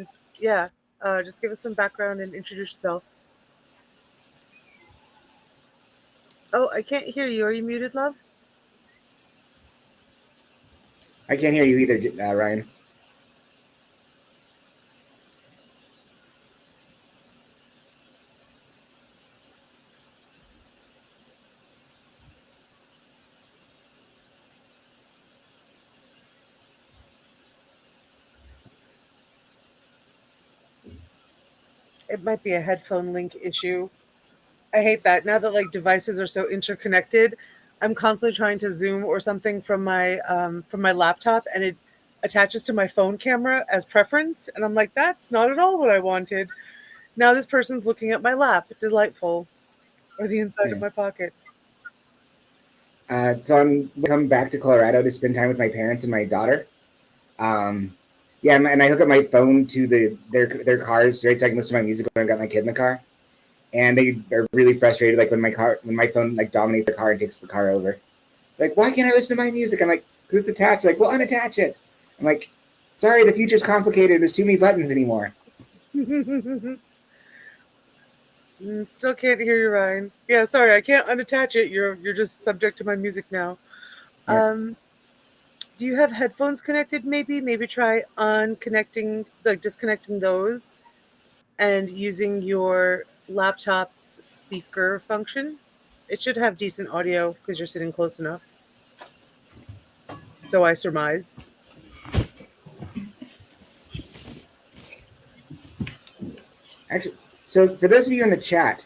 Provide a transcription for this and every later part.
And yeah, just give us some background and introduce yourself. Oh, I can't hear you. Are you muted, love? I can't hear you either, Ryan. It might be a headphone link issue. I hate that. Now that like devices are so interconnected, I'm constantly trying to Zoom or something from my laptop, and it attaches to my phone camera as preference, and I'm like, that's not at all what I wanted. Now this person's looking at my lap. Delightful. Or the inside of Yeah. my pocket. So I'm come back to Colorado to spend time with my parents and my daughter. Um, yeah, and I hook up my phone to their cars, right, so I can listen to my music when I've got my kid in the car. And they are really frustrated, like when my phone like dominates the car and takes the car over. Like, why can't I listen to my music? I'm like, because it's attached. Like, well, unattach it. I'm like, sorry, the future's complicated. There's too many buttons anymore. Still can't hear you, Ryan. Yeah, sorry, I can't unattach it. You're just subject to my music now. Yeah. Um, do you have headphones connected? Maybe try unconnecting, like disconnecting those, and using your laptop's speaker function. It should have decent audio because you're sitting close enough. So I surmise. Actually, so for those of you in the chat,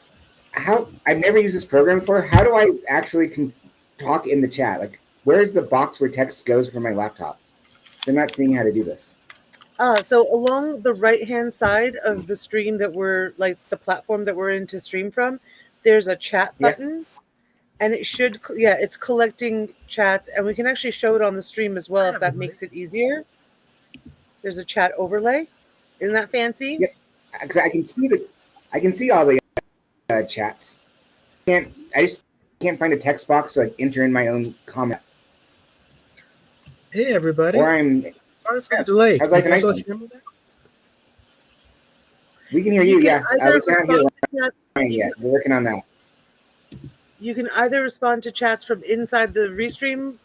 how I've never used this program before. How do I actually talk in the chat? Like, where's the box where text goes from my laptop? So I'm not seeing how to do this. So along the right hand side of the stream that we're like the platform that we're in to stream from, there's a chat Yeah. button, and it should, yeah, it's collecting chats, and we can actually show it on the stream as well if that makes it easier. There's a chat overlay. Isn't that fancy? Yep. Because I can see all the chats. I just can't find a text box to like enter in my own comment. Hey everybody! Or I'm sorry for the delay. How's life in Iceland? We can hear you. Yeah, we can't hear Ryan yet. We're working on that. You can either respond to chats from inside the Restream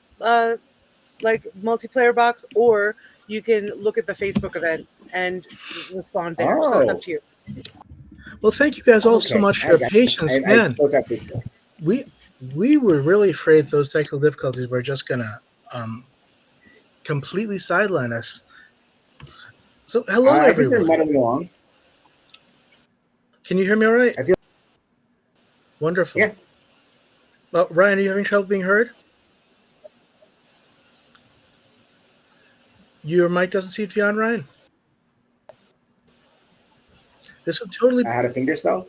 like multiplayer box, or you can look at the Facebook event and respond there. Oh. So it's up to you. Well, thank you guys all so much for your patience, man. We were really afraid those technical difficulties were just gonna completely sideline us. So hello everyone. I think they're muddling along. Can you hear me all right? I feel wonderful. Yeah. Well, Ryan, are you having trouble being heard? Your mic doesn't seem to be on, Ryan. This would totally. I had a finger spell,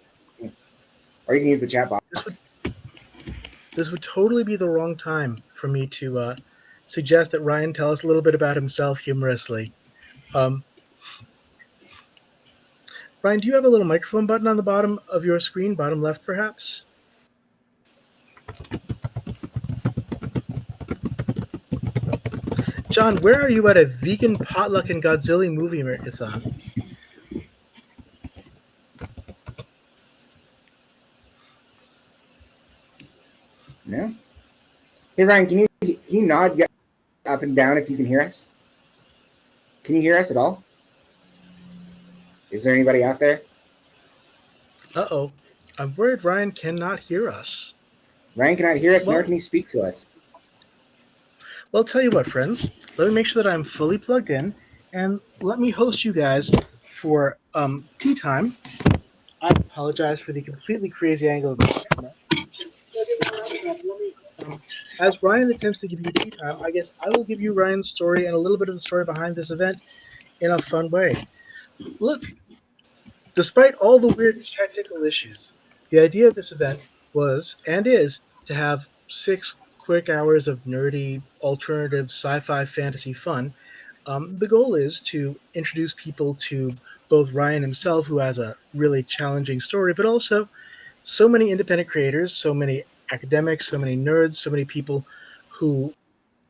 or you can use the chat box. This would totally be the wrong time for me to suggest that Ryan tell us a little bit about himself humorously. Ryan, do you have a little microphone button on the bottom of your screen, bottom left, perhaps? John, where are you at a vegan potluck and Godzilla movie marathon? No. Hey Ryan, can you nod up and down if you can hear us? Can you hear us at all? Is there anybody out there? Uh-oh. I'm worried Ryan cannot hear us. Ryan cannot hear us, nor can he speak to us. Well, I'll tell you what, friends. Let me make sure that I'm fully plugged in, and let me host you guys for tea time. I apologize for the completely crazy angle of the camera. As Ryan attempts to give you tea time, I guess I will give you Ryan's story and a little bit of the story behind this event in a fun way. Look, despite all the weird technical issues, the idea of this event was and is to have 6 quick hours of nerdy, alternative, sci-fi, fantasy fun. The goal is to introduce people to both Ryan himself, who has a really challenging story, but also so many independent creators, so many academics, so many nerds, so many people who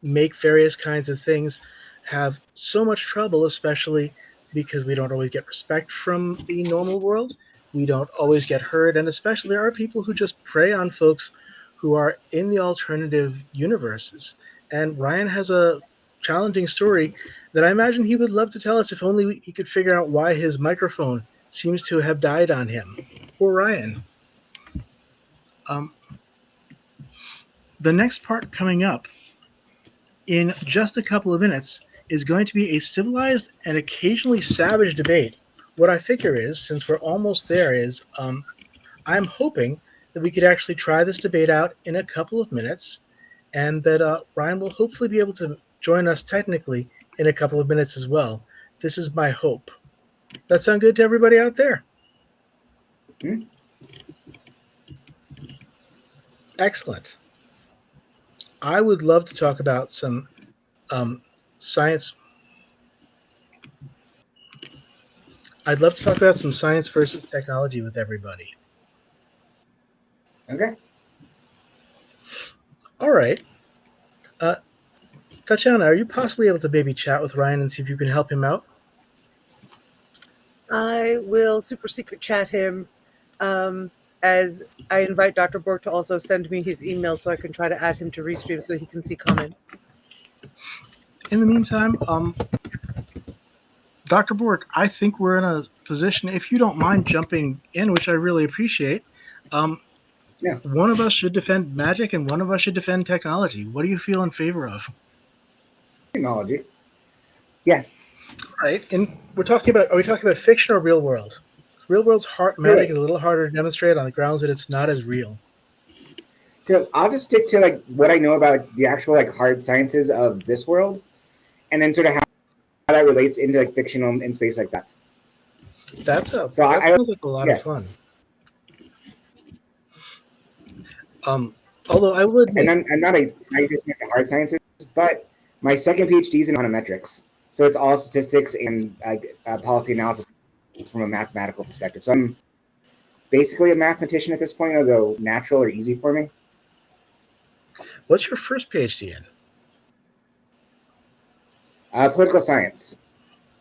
make various kinds of things have so much trouble, especially because we don't always get respect from the normal world. We don't always get heard, and especially there are people who just prey on folks who are in the alternative universes. And Ryan has a challenging story that I imagine he would love to tell us if only he could figure out why his microphone seems to have died on him. Poor Ryan. Um, the next part coming up in just a couple of minutes is going to be a civilized and occasionally savage debate. What I figure is, since we're almost there, is I'm hoping that we could actually try this debate out in a couple of minutes, and that Ryan will hopefully be able to join us technically in a couple of minutes as well. This is my hope. That sound good to everybody out there? Hmm? Excellent. I would love to talk about some science. I'd love to talk about some science versus technology with everybody. Okay. All right. Tatiana, are you possibly able to maybe chat with Ryan and see if you can help him out? I will super secret chat him as I invite Dr. Bork to also send me his email so I can try to add him to Restream so he can see comment. In the meantime, Dr. Bork, I think we're in a position, if you don't mind jumping in, which I really appreciate. Yeah. One of us should defend magic and one of us should defend technology. What do you feel in favor of? Technology. Yeah. Right. And are we talking about fiction or real world? Real world's magic is a little harder to demonstrate on the grounds that it's not as real. So I'll just stick to like what I know about the actual like hard sciences of this world, and then sort of how that relates into like fictional and space like that. That sounds like a lot of fun. Although I would admit, and I'm not a scientist in the hard sciences, but my second PhD is in econometrics, so it's all statistics and policy analysis from a mathematical perspective. So I'm basically a mathematician at this point, although natural or easy for me. What's your first PhD in? Political science.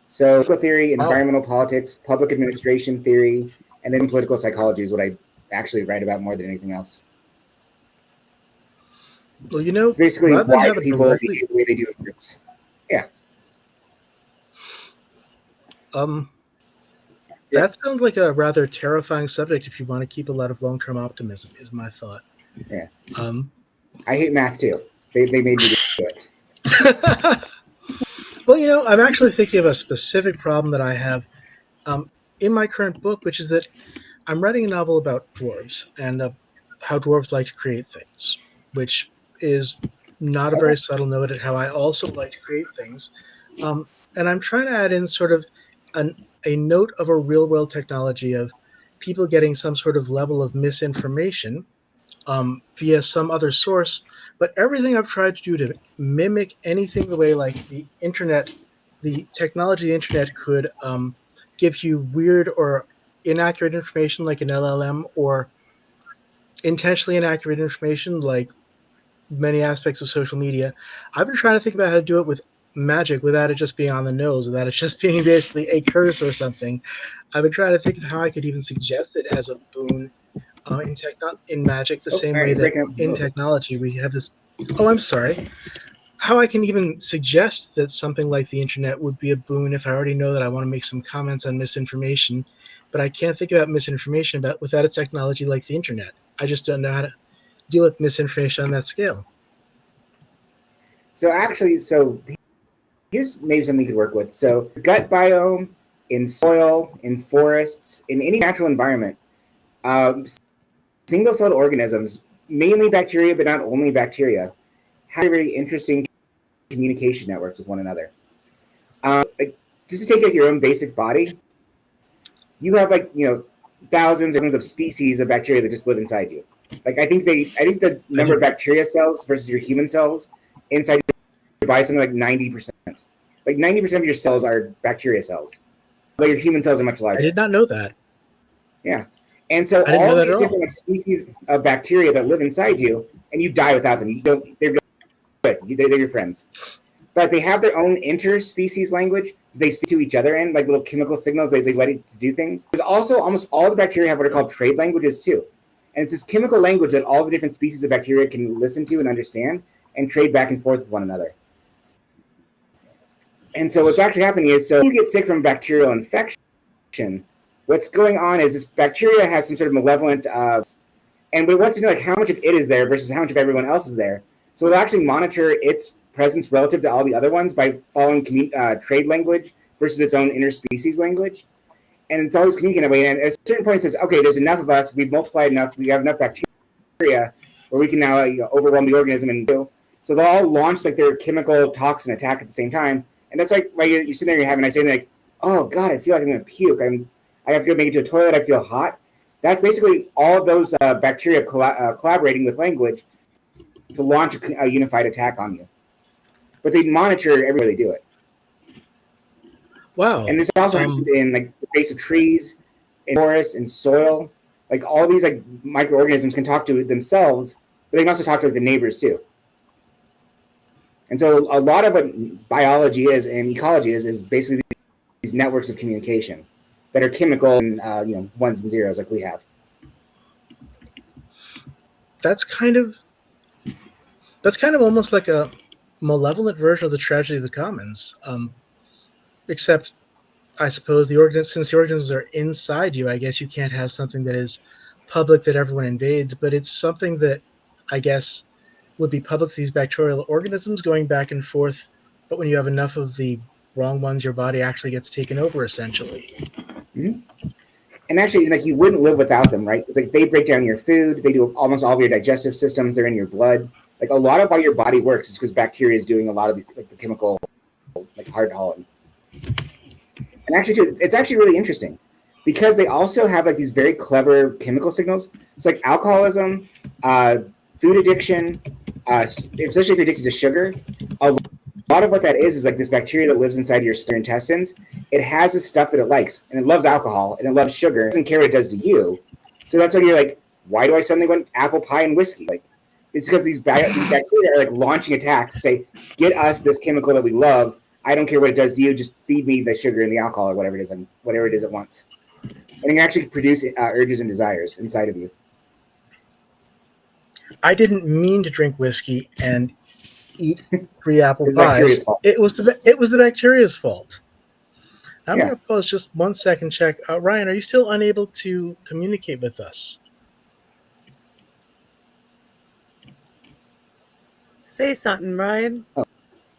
So political theory, environmental politics, public administration theory, and then political psychology is what I actually write about more than anything else. Well, you know, it's basically why people behave the way they do in groups. Yeah. That sounds like a rather terrifying subject if you want to keep a lot of long-term optimism, is my thought. Yeah. I hate math too. They made me do it. Well, you know, I'm actually thinking of a specific problem that I have in my current book, which is that I'm writing a novel about dwarves and how dwarves like to create things, which is not a very subtle note at how I also like to create things. And I'm trying to add in sort of a note of a real-world technology of people getting some sort of level of misinformation via some other source. But everything I've tried to do to mimic anything the way like the internet, the technology of the internet could give you weird or inaccurate information like an LLM, or intentionally inaccurate information like many aspects of social media. I've been trying to think about how to do it with magic without it just being on the nose, without it just being basically a curse or something. I've been trying to think of how I could even suggest it as a boon in magic, the same way that in technology we have this. Oh, I'm sorry. How I can even suggest that something like the internet would be a boon if I already know that I want to make some comments on misinformation, but I can't think about misinformation without a technology like the internet. I just don't know how to deal with misinformation on that scale. So actually, here's maybe something you could work with. So gut biome, in soil, in forests, in any natural environment, single-celled organisms, mainly bacteria, but not only bacteria, have very interesting communication networks with one another. Just to take like your own basic body, you have thousands of species of bacteria that just live inside you. Like I think the number of bacteria cells versus your human cells inside your body is something like 90%. Like 90% of your cells are bacteria cells, but your human cells are much larger. I did not know that. Yeah. And so all these different species of bacteria that live inside you, and you die without them. They're good. They're your friends. but they have their own interspecies language they speak to each other in, like little chemical signals. They let it do things. There's also almost all the bacteria have what are called trade languages too. And it's this chemical language that all the different species of bacteria can listen to and understand and trade back and forth with one another. And so what's actually happening is, so you get sick from bacterial infection, what's going on is this bacteria has some sort of malevolent, and it wants to know like how much of it is there versus how much of everyone else is there. So it'll actually monitor its presence relative to all the other ones by following trade language versus its own interspecies language. And it's always communicating that way. And at a certain point, it says, okay, there's enough of us. We've multiplied enough. We have enough bacteria where we can now overwhelm the organism. And so they'll all launch like their chemical toxin attack at the same time. And that's like you're sitting there, you're having, I say like, oh God, I feel like I'm going to puke. I have to go make it to a toilet. I feel hot. That's basically all of those bacteria collaborating with language to launch a unified attack on you. But they monitor everywhere they do it. Wow. And this also happens in like the base of trees, in forests, in soil. Like all these like microorganisms can talk to themselves, but they can also talk to like, the neighbors too. And so a lot of what biology is and ecology is basically these networks of communication that are chemical and ones and zeros like we have. That's kind of almost like a malevolent version of the tragedy of the commons. Except, I suppose since the organisms are inside you, I guess you can't have something that is public that everyone invades, but it's something that I guess would be public to these bacterial organisms going back and forth. But when you have enough of the wrong ones, your body actually gets taken over, essentially. Mm-hmm. And actually, like you wouldn't live without them, right? Like they break down your food. They do almost all of your digestive systems. They're in your blood. Like a lot of how your body works is because bacteria is doing a lot of the chemical, like hard hauling. And actually, too, it's actually really interesting because they also have like these very clever chemical signals. It's like alcoholism, food addiction, especially if you're addicted to sugar. A lot of what that is like this bacteria that lives inside your intestines. It has this stuff that it likes, and it loves alcohol, and it loves sugar. It doesn't care what it does to you. So that's why you're like, why do I suddenly want apple pie and whiskey? Like, it's because these bacteria are like launching attacks to say, get us this chemical that we love. I don't care what it does to you. Just feed me the sugar and the alcohol or whatever it is, and whatever it is it wants. And it can actually produce urges and desires inside of you. I didn't mean to drink whiskey and eat 3 apple pies. It was the bacteria's fault. I'm going to pause just 1 second. Check. Ryan, are you still unable to communicate with us? Say something, Ryan. Oh.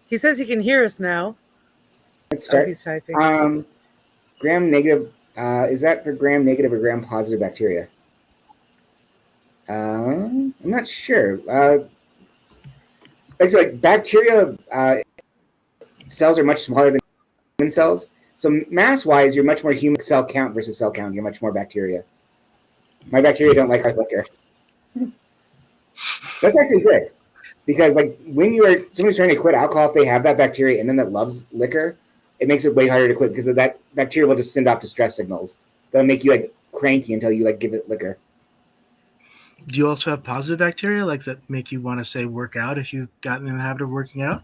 He says he can hear us now. Let's start. Oh, he's typing. Gram negative. Is that for gram negative or gram positive bacteria? I'm not sure. Like bacteria cells are much smaller than human cells. So mass-wise, you're much more human cell count versus cell count. You're much more bacteria. My bacteria don't like hard liquor. That's actually good. Because like when somebody's trying to quit alcohol, if they have that bacteria in them that loves liquor, it makes it way harder to quit because of that bacteria will just send off distress signals. That'll make you like cranky until you like give it liquor. Do you also have positive bacteria like that make you want to say work out if you've gotten in the habit of working out?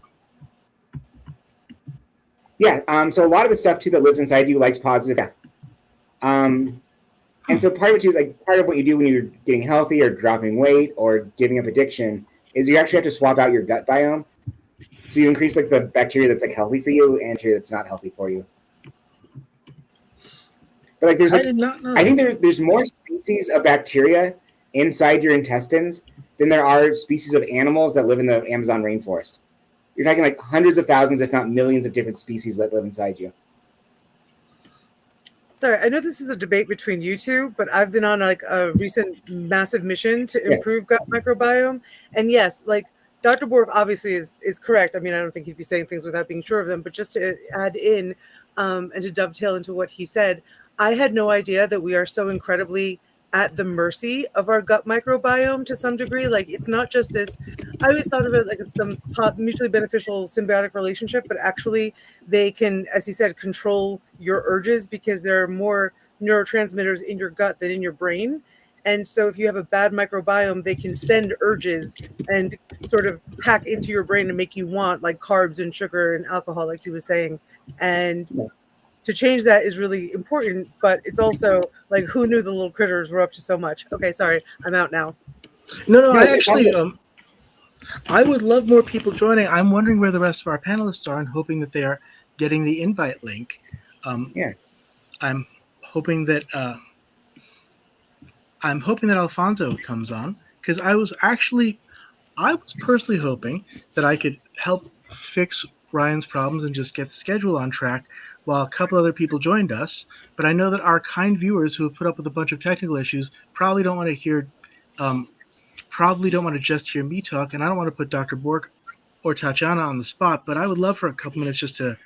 Yeah. So a lot of the stuff too that lives inside you likes positive. Yeah. And so part of it too is like part of what you do when you're getting healthy or dropping weight or giving up addiction is you actually have to swap out your gut biome. So you increase like the bacteria that's like healthy for you and bacteria that's not healthy for you. But like there's like, I did not know. I think there's more species of bacteria inside your intestines than there are species of animals that live in the Amazon rainforest. You're talking like hundreds of thousands, if not millions of different species that live inside you. Sorry, I know this is a debate between you two, but I've been on like a recent massive mission to improve gut microbiome. And yes, like Dr. Borg obviously is correct. I mean, I don't think he'd be saying things without being sure of them, but just to add in and to dovetail into what he said, I had no idea that we are so incredibly at the mercy of our gut microbiome to some degree. Like it's not just this, I always thought of it like some mutually beneficial symbiotic relationship, but actually they can, as he said, control your urges because there are more neurotransmitters in your gut than in your brain. And so if you have a bad microbiome, they can send urges and sort of hack into your brain and make you want like carbs and sugar and alcohol, like he was saying. And to change that is really important, but it's also like, who knew the little critters were up to so much? Okay, sorry, I'm out now. No, I No, actually I would love more people joining. I'm wondering where the rest of our panelists are and hoping that they are getting the invite link. yeah. I'm hoping that Alfonso comes on because I was personally hoping that I could help fix Ryan's problems and just get the schedule on track while a couple other people joined us. But I know that our kind viewers who have put up with a bunch of technical issues um, probably don't want to just hear me talk, and I don't want to put Dr. Bork or Tatiana on the spot. But I would love for a couple minutes just to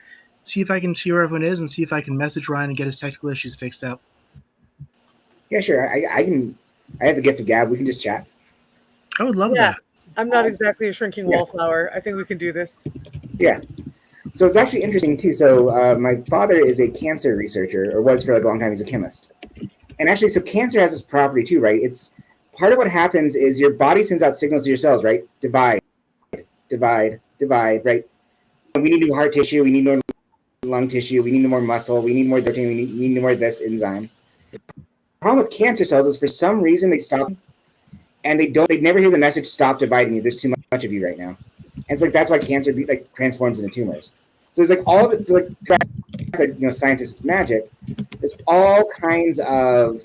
see if I can see where everyone is and see if I can message Ryan and get his technical issues fixed out. Yeah, sure. I can. I have the gift of gab. We can just chat. I would love Yeah, that. I'm not exactly a shrinking wallflower. I think we can do this. Yeah. So it's actually interesting too. So my father is a cancer researcher, or was for like a long time. He's a chemist, and actually, so cancer has this property too, right? It's part of what happens is your body sends out signals to your cells, right? Divide, divide, divide, right? We need more heart tissue. We need more lung tissue. We need more muscle. We need more protein. We need more of this enzyme. The problem with cancer cells is for some reason they stop, and they never hear the message stop dividing you. There's too much of you right now, and it's like that's why cancer like transforms into tumors. So it's like all of it's like science is magic. There's all kinds of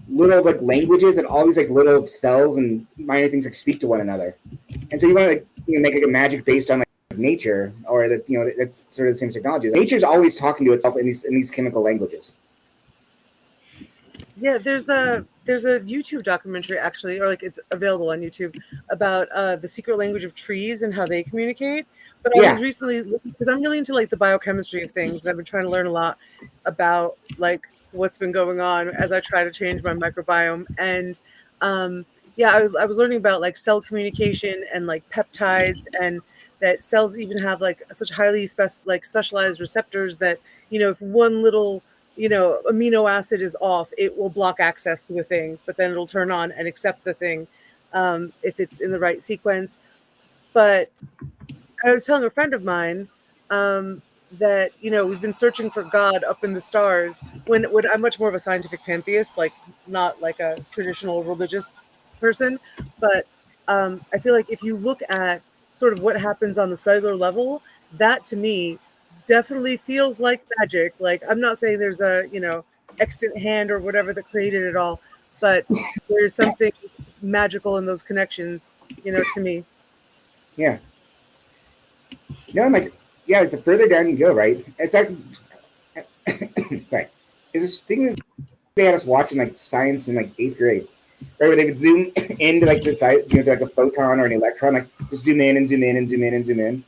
little like languages and all these like little cells and minor things like speak to one another. And so you want to like make like a magic based on like nature, or that that's sort of the same technology. Nature's always talking to itself in these chemical languages. Yeah, there's a YouTube documentary actually, or like it's available on YouTube, about the secret language of trees and how they communicate. But I was recently, because I'm really into like the biochemistry of things, and I've been trying to learn a lot about like what's been going on as I try to change my microbiome. And I was learning about like cell communication and like peptides, and that cells even have like such highly specialized receptors that if one little amino acid is off, it will block access to a thing, but then it'll turn on and accept the thing if it's in the right sequence. But I was telling a friend of mine that we've been searching for God up in the stars. When I'm much more of a scientific pantheist, like not like a traditional religious person, but I feel like if you look at sort of what happens on the cellular level, that to me definitely feels like magic. Like, I'm not saying there's a extant hand or whatever that created it all, but there's something magical in those connections, to me. Yeah. No, I'm like, yeah, like the further down you go, right? It's like, sorry, there's this thing that they had us watching like science in like 8th grade, right? Where they would zoom into like the size, like a photon or an electron, like just zoom in and zoom in and zoom in and zoom in,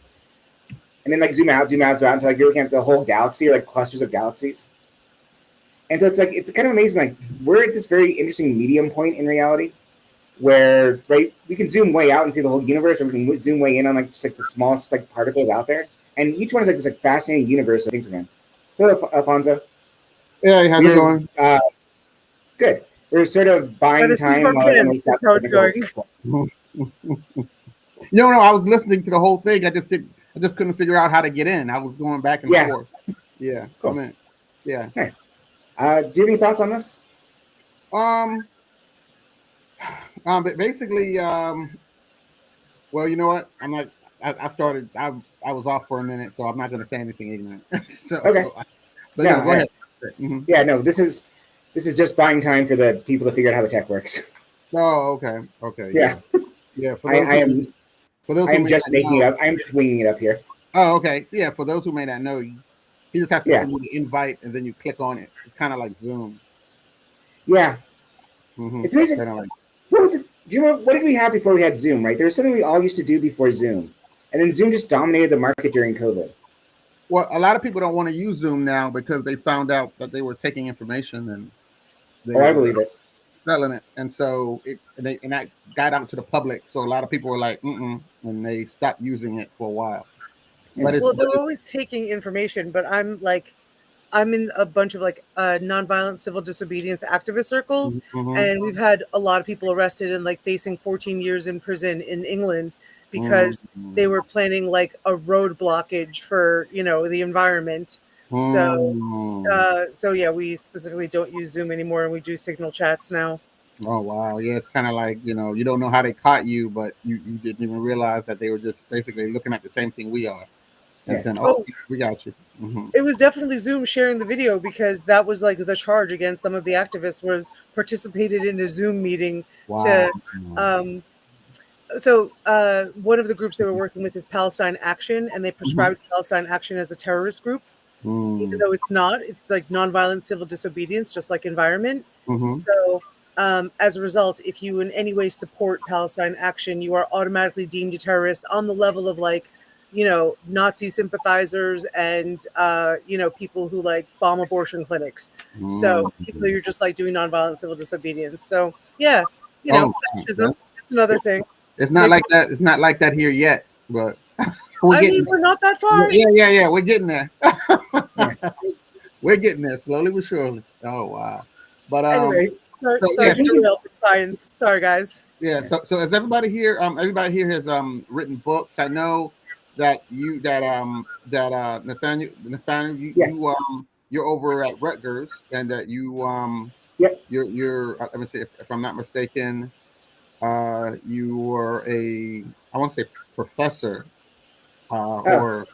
and then like zoom out until like you're looking at the whole galaxy or like clusters of galaxies. And so it's kind of amazing. Like we're at this very interesting medium point in reality, where we can zoom way out and see the whole universe, or we can zoom way in on like just like the smallest like particles out there, and each one is like this like fascinating universe of things. Again, hello, Alfonso. Yeah, how's it going? Good. We're sort of buying time while how it's going. No, I was listening to the whole thing. I just couldn't figure out how to get in. I was going back and forth. Yeah, cool. Yeah, nice. Do you have any thoughts on this? But basically, well, you know what? I'm not. I started. I was off for a minute, so I'm not going to say anything ignorant. Okay. Go ahead. Mm-hmm. Yeah, no. This is just buying time for the people to figure out how the tech works. Oh, okay. Yeah. Yeah. I am just making it up. I'm just winging it up here. Oh, okay. Yeah. For those who may not know, you just have to send you the invite, and then you click on it. It's kind of like Zoom. Yeah. Mm-hmm. It's amazing. What was it? Do you remember what did we have before we had Zoom? Right, there was something we all used to do before Zoom, and then Zoom just dominated the market during COVID. Well, a lot of people don't want to use Zoom now because they found out that they were taking information and I believe it, selling it, and so that got out to the public. So a lot of people were like, and they stopped using it for a while. Yeah. They're always taking information, but I'm like, I'm in a bunch of like nonviolent civil disobedience activist circles, Mm-hmm. and we've had a lot of people arrested and like facing 14 years in prison in England because they Mm-hmm. were planning like a road blockage for the environment. So Mm. so yeah, we specifically don't use Zoom anymore, and we do Signal chats now. Oh wow, yeah, it's kind of like you don't know how they caught you, but you didn't even realize that they were just basically looking at the same thing we are and Yeah. saying, "Oh, Oh, we got you." Hmm. it was definitely Zoom sharing the video because that was like the charge against some of the activists was participated in a Zoom meeting Wow. to um, one of the groups they were working with is Palestine Action, and they Hmm. prescribed Palestine Action as a terrorist group, even Mm. though it's not. It's like nonviolent civil disobedience, just like environment. Hmm. So, as a result, if you in any way support Palestine Action, you are automatically deemed a terrorist on the level of like, Nazi sympathizers and people who like bomb abortion clinics. So, even though Mm. you're just like doing nonviolent civil disobedience. So, yeah, Oh, fascism. that's, It's another it, thing. it's not Maybe like that. It's not like that here yet, but we're I getting mean there. we're not that Yeah, far. yeah, yeah, yeah. We're getting there. Yeah. We're getting there slowly but surely. Oh wow. But So, Anyways, sorry, so so sorry yeah, to thinking, derail from science. Sorry, guys. yeah. yeah. So as everybody here has written books. I know that Nathaniel, Yeah. you're over at Rutgers, and that Yeah. you're let me see if I'm not mistaken, you were a, I want to say, professor, Oh, or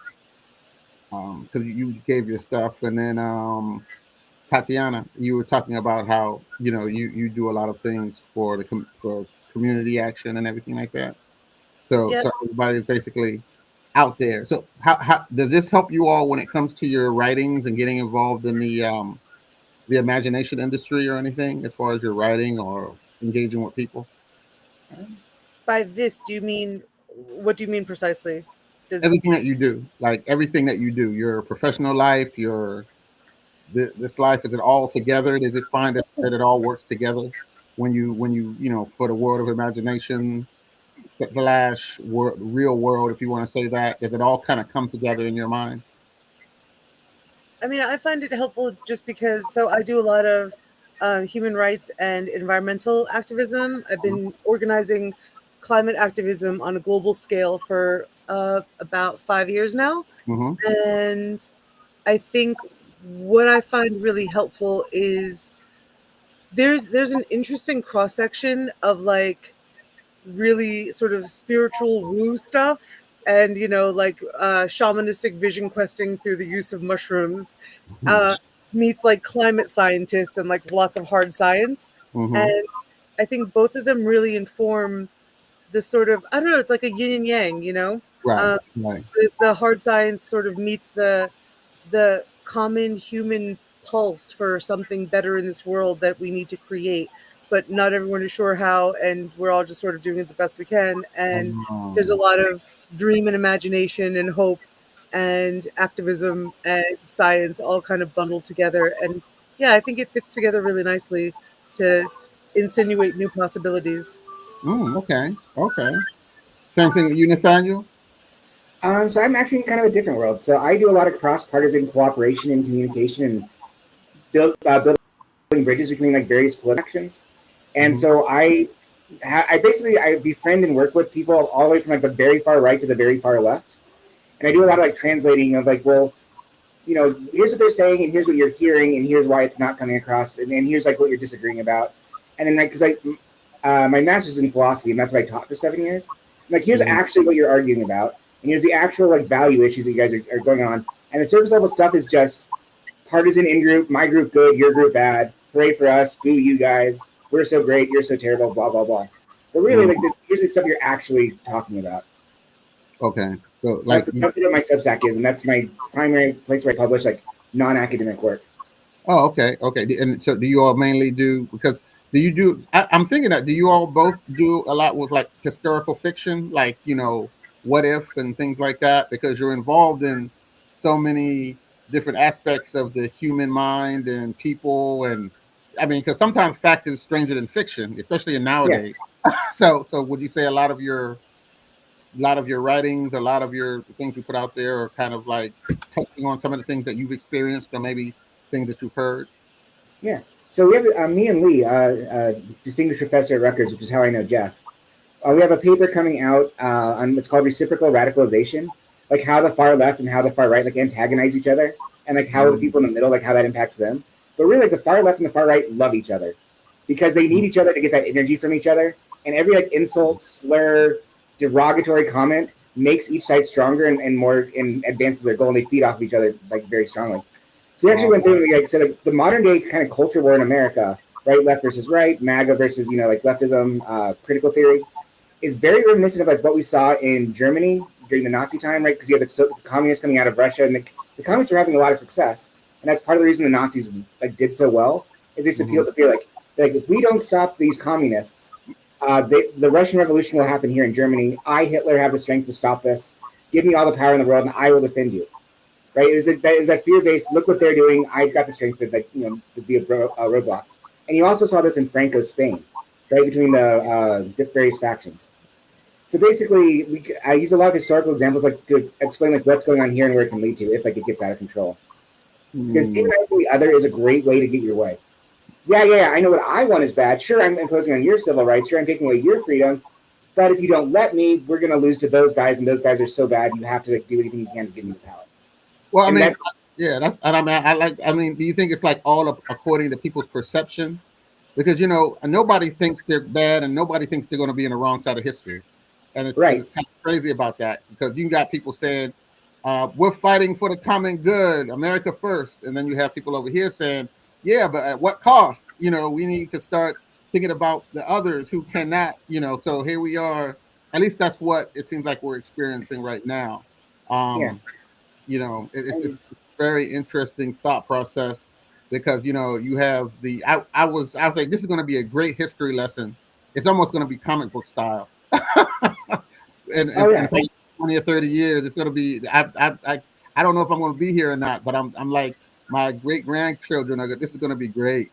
because you gave your stuff, and then Tatiana, you were talking about how you do a lot of things for for community action and everything like that. So Yeah, everybody's basically out there. So how does this help you all when it comes to your writings and getting involved in the imagination industry or anything, as far as your writing or engaging with people? by this, do you mean what do you mean precisely? Does Everything that you do, like everything that you do, your professional life, your this life, is it all together? Does it find that it all works together when you for the world of imagination slash real world, if you want to say that, does it all kind of come together in your mind? I mean, I find it helpful just because I do a lot of human rights and environmental activism. I've been organizing climate activism on a global scale for about 5 years now, Mm-hmm. and I think what I find really helpful is there's an interesting cross section of like really sort of spiritual woo stuff and like shamanistic vision questing through the use of mushrooms uh, meets like climate scientists and like lots of hard science. Mm-hmm. And I think both of them really inform the sort of, I don't know, it's like a yin and yang, Right. um, Right. the hard science sort of meets the common human pulse for something better in this world that we need to create, but not everyone is sure how, and we're all just sort of doing it the best we can. And there's a Um, lot of dream and imagination and hope and activism and science all kind of bundled together. And yeah, I think it fits together really nicely to insinuate new possibilities. okay. Okay. Same thing with you, Nathaniel. so I'm actually in kind of a different world. So I do a lot of cross partisan cooperation and communication and building bridges between like various political actions. And Mm-hmm. so I basically I befriend and work with people all the way from like the very far right to the very far left. And I do a lot of like translating of like, well, here's what they're saying, and here's what you're hearing, and here's why it's not coming across, and here's like what you're disagreeing about. And then like, because my master's in philosophy, and that's what I taught for 7 years. And, like, here's Mm-hmm. actually what you're arguing about, and here's the actual like value issues that you guys are going on. And the surface level stuff is just partisan in group, my group good, your group bad, hooray for us, boo you guys, we're so great, you're so terrible, blah blah blah. But really, like, here's the stuff you're actually talking about. Okay. So So like, that's what my Substack is, and that's my primary place where I publish like non-academic work. oh, okay, okay. And so, do you all mainly do, because do you do? I'm thinking that, do you all both do a lot with like historical fiction, like what if and things like that, because you're involved in so many different aspects of the human mind and people, and I mean, because sometimes fact is stranger than fiction, especially in Yeah. nowadays. So would you say a lot of your writings, a lot of your the things you put out there are kind of like touching on some of the things that you've experienced, or maybe things that you've heard? Yeah. So we have me and Lee, distinguished professor at Rutgers, which is how I know Jeff. We have a paper coming out on what's called reciprocal radicalization, like how the far left and how the far right like antagonize each other, and like how the people in the middle, like how that impacts them. But really, like the far left and the far right love each other because they need each other to get that energy from each other. And every like insult, slur, derogatory comment makes each side stronger and more and advances their goal, and they feed off of each other like very strongly. So we actually went through and we like said like the modern day kind of culture war in America, right, left versus right, MAGA versus like leftism, critical theory, is very reminiscent of like what we saw in Germany during the Nazi time, right? Because you had the communists coming out of Russia, and the communists were having a lot of success, and that's part of the reason the Nazis like did so well. Is they appealed to feel like if we don't stop these communists, the Russian Revolution will happen here in Germany. I, Hitler, have the strength to stop this. Give me all the power in the world, and I will defend you. Right? It was that fear based. Look what they're doing. I've got the strength to to be a roadblock. And you also saw this in Franco's Spain, right, between the various factions. So basically, I use a lot of historical examples like to explain like what's going on here and where it can lead to if like it gets out of control. Because demonizing the other is a great way to get your way. Yeah. I know what I want is bad. Sure, I'm imposing on your civil rights. Sure, I'm taking away your freedom. But if you don't let me, we're going to lose to those guys, and those guys are so bad. You have to like do anything you can to give me the power. Well, I And mean, yeah, that's, and I mean, I mean, do you think it's like all according to people's perception? Because nobody thinks they're bad, and nobody thinks they're going to be in the wrong side of history, and it's right. It's kind of crazy about that because you got people saying we're fighting for the common good, America first, and then you have people over here saying, yeah, but at what cost? We need to start thinking about the others who cannot. So here we are. At least that's what it seems like we're experiencing right now. Yeah. It's a very interesting thought process because you have I was like, this is going to be a great history lesson. It's almost going to be comic book style. and yeah. 20 or 30 years, it's going to be. I don't know if I'm going to be here or not, but I'm like my great grandchildren are. This is going to be great.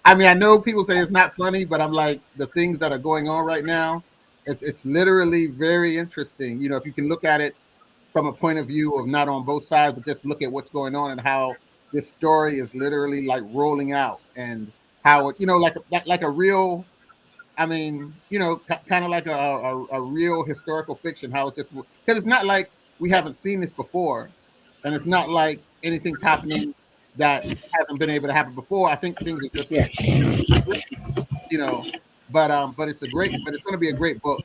I mean, I know people say it's not funny, but I'm like the things that are going on right now. It's literally very interesting. If you can look at it from a point of view of not on both sides, but just look at what's going on and how this story is literally like rolling out and how it, like a real, I mean, kind of like a real historical fiction, how it just, because it's not like we haven't seen this before, and it's not like anything's happening that hasn't been able to happen before. I think things are just, but it's but it's going to be a great book.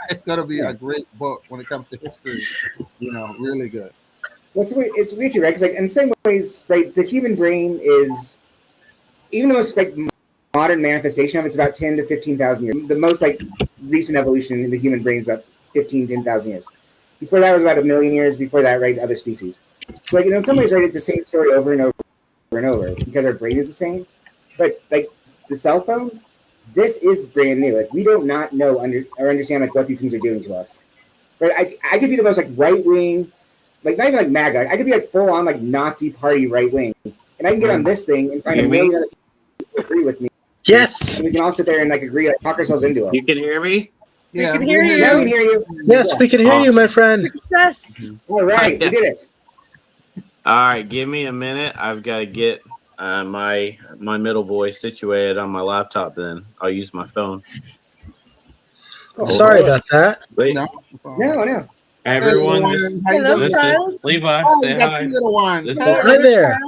It's going to be a great book when it comes to history. Really good. Well, it's weird too, right? Because like in some ways, right, the human brain is, even the most like modern manifestation of it's about 10 to 15,000 years. The most like recent evolution in the human brain is about 10,000 years. Before that was about 1,000,000 years. Before that, right, other species. So like in some ways, right, it's the same story over and over and over because our brain is the same. But like the cell phones, this is brand new. Like we don't not know or understand like what these things are doing to us. Right? I could be the most like right wing, like not even like MAGA. I could be like full on like Nazi party right wing, and I can get on this thing and find 1,000,000 other people who agree with me. Yes. And we can all sit there and like agree, like talk ourselves into it. You can hear me? Yeah, we can hear you. Yeah, we can hear you. Yes, we can hear you, my friend. Success. All right, we did it. All right, give me a minute. I've got to get my middle boy situated on my laptop. Then I'll use my phone. Cool. Sorry about that. Wait, No. everyone. Hello, This child. is Levi. Oh, Say you got hi. two little ones. This Hey. is, Hi there.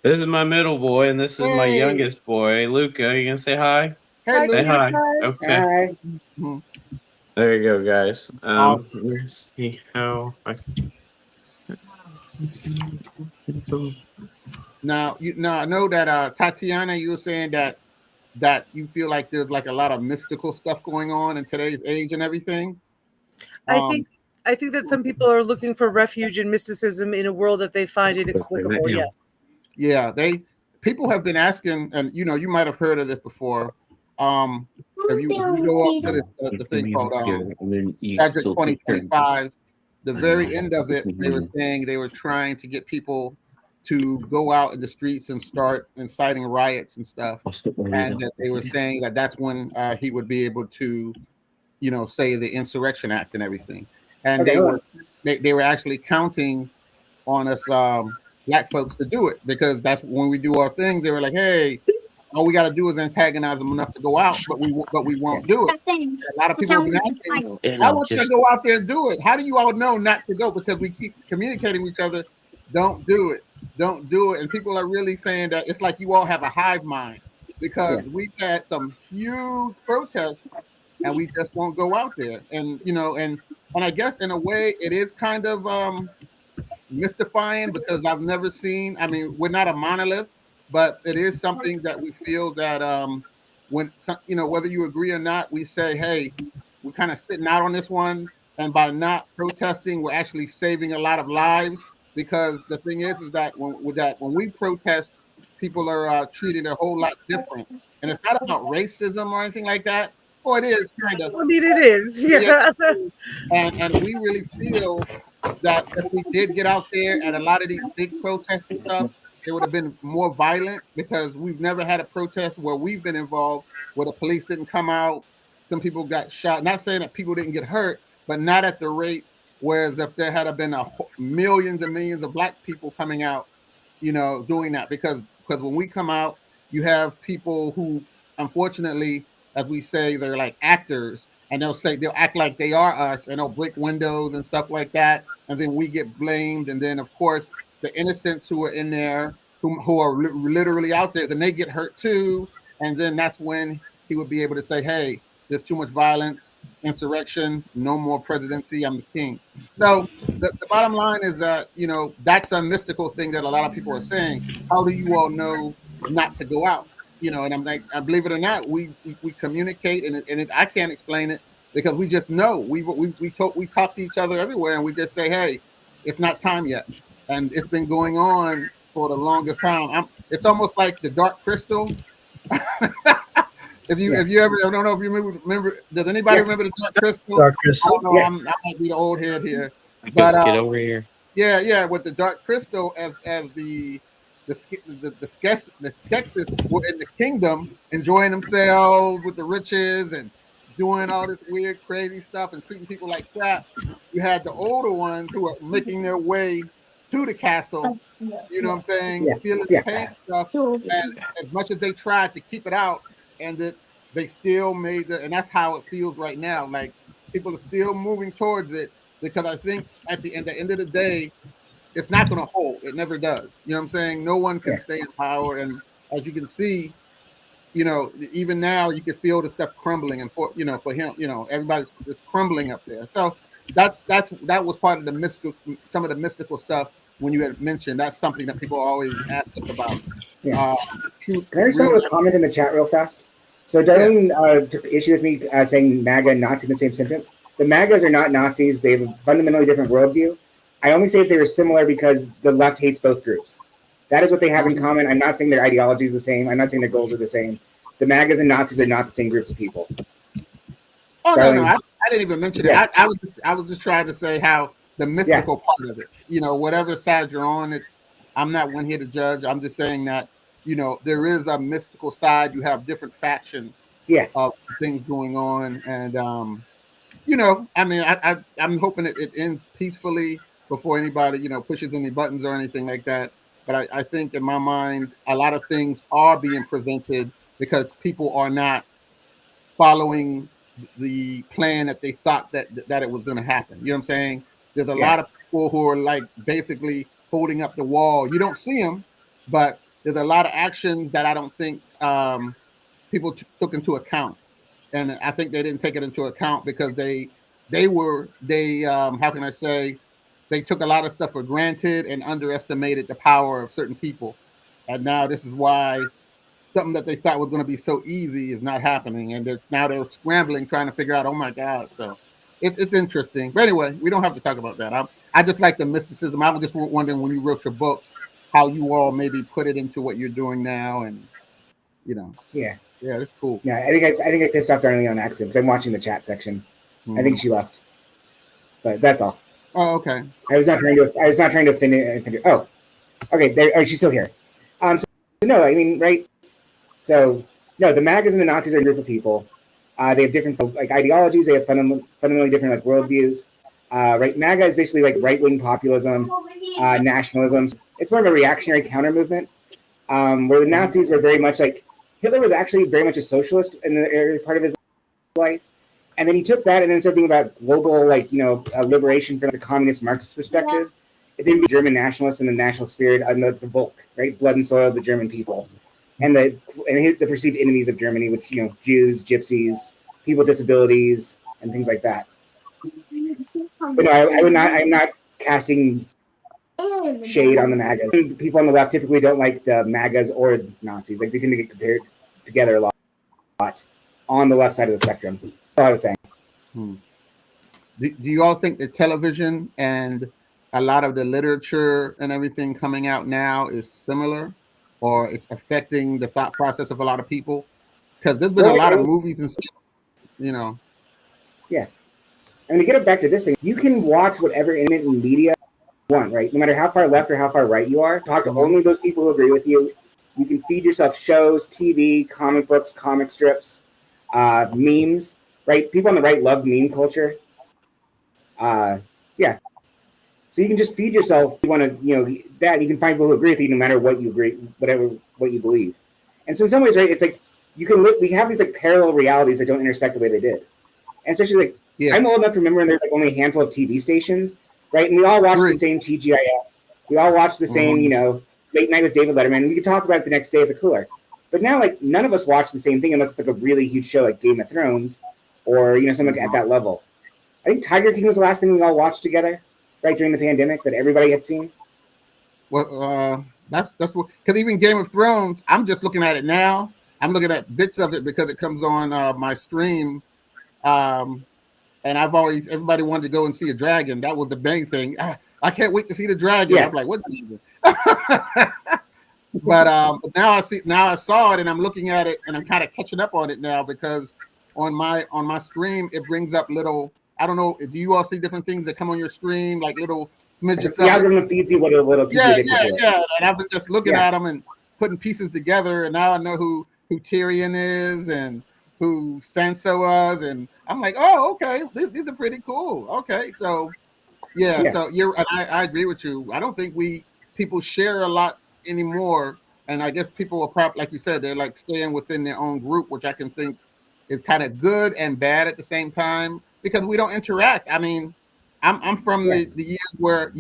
this is my middle boy, and this is my Hey. youngest boy, Luca. You gonna say hi? Hey, Hi, Say Luke. hi. Hi. Okay. Hi. Mhm. There you go, guys. Awesome. Let's see how I. Now, I know that Tatiana, you were saying that you feel like there's like a lot of mystical stuff going on in today's age and everything. I think that some people are looking for refuge in mysticism in a world that they find inexplicable. Yes. Yeah, people have been asking, and you might have heard of this before. If you go up to the thing called Project 2025, the very end of it, they were saying they were trying to get people to go out in the streets and start inciting riots and stuff, and that they were saying that that's when he would be able to, say the Insurrection Act and everything. And Okay, they were actually counting on us black folks to do it, because that's when we do our things. They were like, hey, all we got to do is antagonize them enough to go out, but we Yeah. won't do it. A lot of people have been asking, You why know, won't you just go out there and do it? How do you all know not to go? Because we keep communicating with each other. Don't do it. Don't do it. And people are really saying that it's like you all have a hive mind, Yeah. because we've had some huge protests and we just won't go out there. And and I guess in a way it is kind of mystifying, because I've never seen. I mean, we're not a monolith, but it is something that we feel that when whether you agree or not, we say, hey, we're kind of sitting out on this one, and by not protesting, we're actually saving a lot of lives. Because the thing is that when we protest, people are treated a whole lot different, and it's not about racism or anything like that. Or it is kind of, I mean, it is. yeah, Yeah. and we really feel that if we did get out there at a lot of these big protests and stuff, it would have been more violent, because we've never had a protest where we've been involved where the police didn't come out. Some people got shot. Not saying that people didn't get hurt, but not at the rate. Whereas if there had been millions and millions of black people coming out, doing that, because when we come out, you have people who, unfortunately, as we say, they're like actors, and they'll act like they are us, and they'll break windows and stuff like that, and then we get blamed, and then of course the innocents who are in there, who are literally out there, then they get hurt too, and then that's when he would be able to say, hey, there's too much violence, insurrection, no more presidency, I'm the king. So the bottom line is that that's a mystical thing that a lot of people are saying. How do you all know not to go out? And I'm like, I believe it or not, we communicate, I can't explain it, because we just know. We talk to each other everywhere, and we just say, hey, it's not time yet, and it's been going on for the longest time. It's almost like the Dark Crystal. Yeah. If you ever, I don't know if you remember. Does anybody Yeah. remember the Dark Crystal? Dark I Crystal. don't know. Yeah. I might be the old head here, but just get over here. yeah, with the Dark Crystal, as the Skeksis were in the kingdom, enjoying themselves with the riches and doing all this weird, crazy stuff and treating people like crap. You had the older ones who are making their way to the castle. You know what I'm saying? Yeah. Stealing the Yeah. paint stuff, and as much as they tried to keep it out, and that they still made and that's how it feels right now. Like people are still moving towards it, because I think at the end of the day, it's not going to hold. It never does. You know what I'm saying? No one can Yeah. stay in power, and as you can see, even now you can feel the stuff crumbling, and for him, everybody's it's crumbling up there. So that was part of the mystical, some of the mystical stuff when you had mentioned. That's something that people always ask us about. Yeah. Uh, True, Can I respond real, to a comment in the chat real fast? So yeah. Darlene took issue with me saying MAGA and Nazi in the same sentence. The MAGAs are not Nazis. They have a fundamentally different worldview. I only say if they were similar because the left hates both groups. That is what they have in common. I'm not saying their ideology is the same. I'm not saying their goals are the same. The MAGAs and Nazis are not the same groups of people. Oh no, Darlene, I didn't even mention it. yeah, I was just trying to say how the yeah, mystical part of it. Whatever side you're on, I'm not one here to judge. I'm just saying that there is a mystical side. You have different factions yeah, of things going on, and I mean, I'm hoping it ends peacefully before anybody pushes any buttons or anything like that. But I think in my mind, a lot of things are being prevented because people are not following the plan that they thought that it was going to happen. You know what I'm saying? There's a yeah, lot of people who are like basically holding up the wall. You don't see them, but there's a lot of actions that I don't think people took into account, and I think they didn't take it into account because they how can I say, they took a lot of stuff for granted and underestimated the power of certain people, and now this is why something that they thought was going to be so easy is not happening, and they're scrambling trying to figure out. Oh my God! So it's interesting. But anyway, we don't have to talk about that. I just like the mysticism. I was just wondering when you wrote your books how you all maybe put it into what you're doing now, and you know, yeah, yeah, that's cool. yeah. I think I pissed off Darlene on accident because I'm watching the chat section. I think she left, but that's all. Oh, okay. I was not trying to. I was not trying to finish. Oh, okay. There. Oh, she's still here. So no, I mean, right. So no, the MAGAs and the Nazis are a group of people. They have different like ideologies. They have fundamentally different like worldviews. Right, MAGA is basically like right wing populism, nationalism. it's more of a reactionary counter movement, where the Nazis were very much like Hitler was actually very much a socialist in the early part of his life, and then he took that and then started being about global, like liberation from the communist Marxist perspective. It didn't be German nationalists and the national spirit and the Volk, right? Blood and soil of the German people, and the perceived enemies of Germany, which Jews, gypsies, people with disabilities, and things like that. But no, I would not. I'm not casting shade on the MAGAs. People on the left typically don't like the MAGAs or Nazis. Like they tend to get compared together a lot on the left side of the spectrum. That's all I was saying. Do you all think that television and a lot of the literature and everything coming out now is similar, or it's affecting the thought process of a lot of people? Because there's been a lot of movies and stuff, Yeah. And to get it back to this thing, you can watch whatever internet and media you want, right? No matter how far left or how far right you are, talk to only those people who agree with you. You can feed yourself shows, TV, comic books, comic strips, memes, right? People on the right love meme culture. Yeah. So you can just feed yourself. You want to, that you can find people who agree with you, no matter what you agree, what you believe. And so in some ways, right, it's like we have these like parallel realities that don't intersect the way they did. And especially like I'm old enough to remember when there's like only a handful of TV stations, right? And we all watch the same TGIF. We all watch the same, Late Night with David Letterman. And we could talk about it the next day at the cooler. But now, like, none of us watch the same thing unless it's like a really huge show like Game of Thrones or something at that level. I think Tiger King was the last thing we all watched together, right, during the pandemic that everybody had seen. Well, that's what, because even Game of Thrones, I'm just looking at it now. I'm looking at bits of it because it comes on my stream. And everybody wanted to go and see a dragon. That was the main thing. I can't wait to see the dragon. Yeah. I'm like, what dragon? But now I saw it and I'm looking at it and I'm kind of catching up on it now because on my stream, it brings up little, I don't know, do you all see different things that come on your stream, like little smidgets? The algorithm feeds you what a little yeah. And I've been just looking at them and putting pieces together, and now I know who Tyrion is and who Sansa was, and I'm like, oh, okay, these are pretty cool. Okay, so so I agree with you. I don't think people share a lot anymore, and I guess people are probably, like you said, they're like staying within their own group, which I can think is kind of good and bad at the same time because we don't interact. I mean, I'm from the years where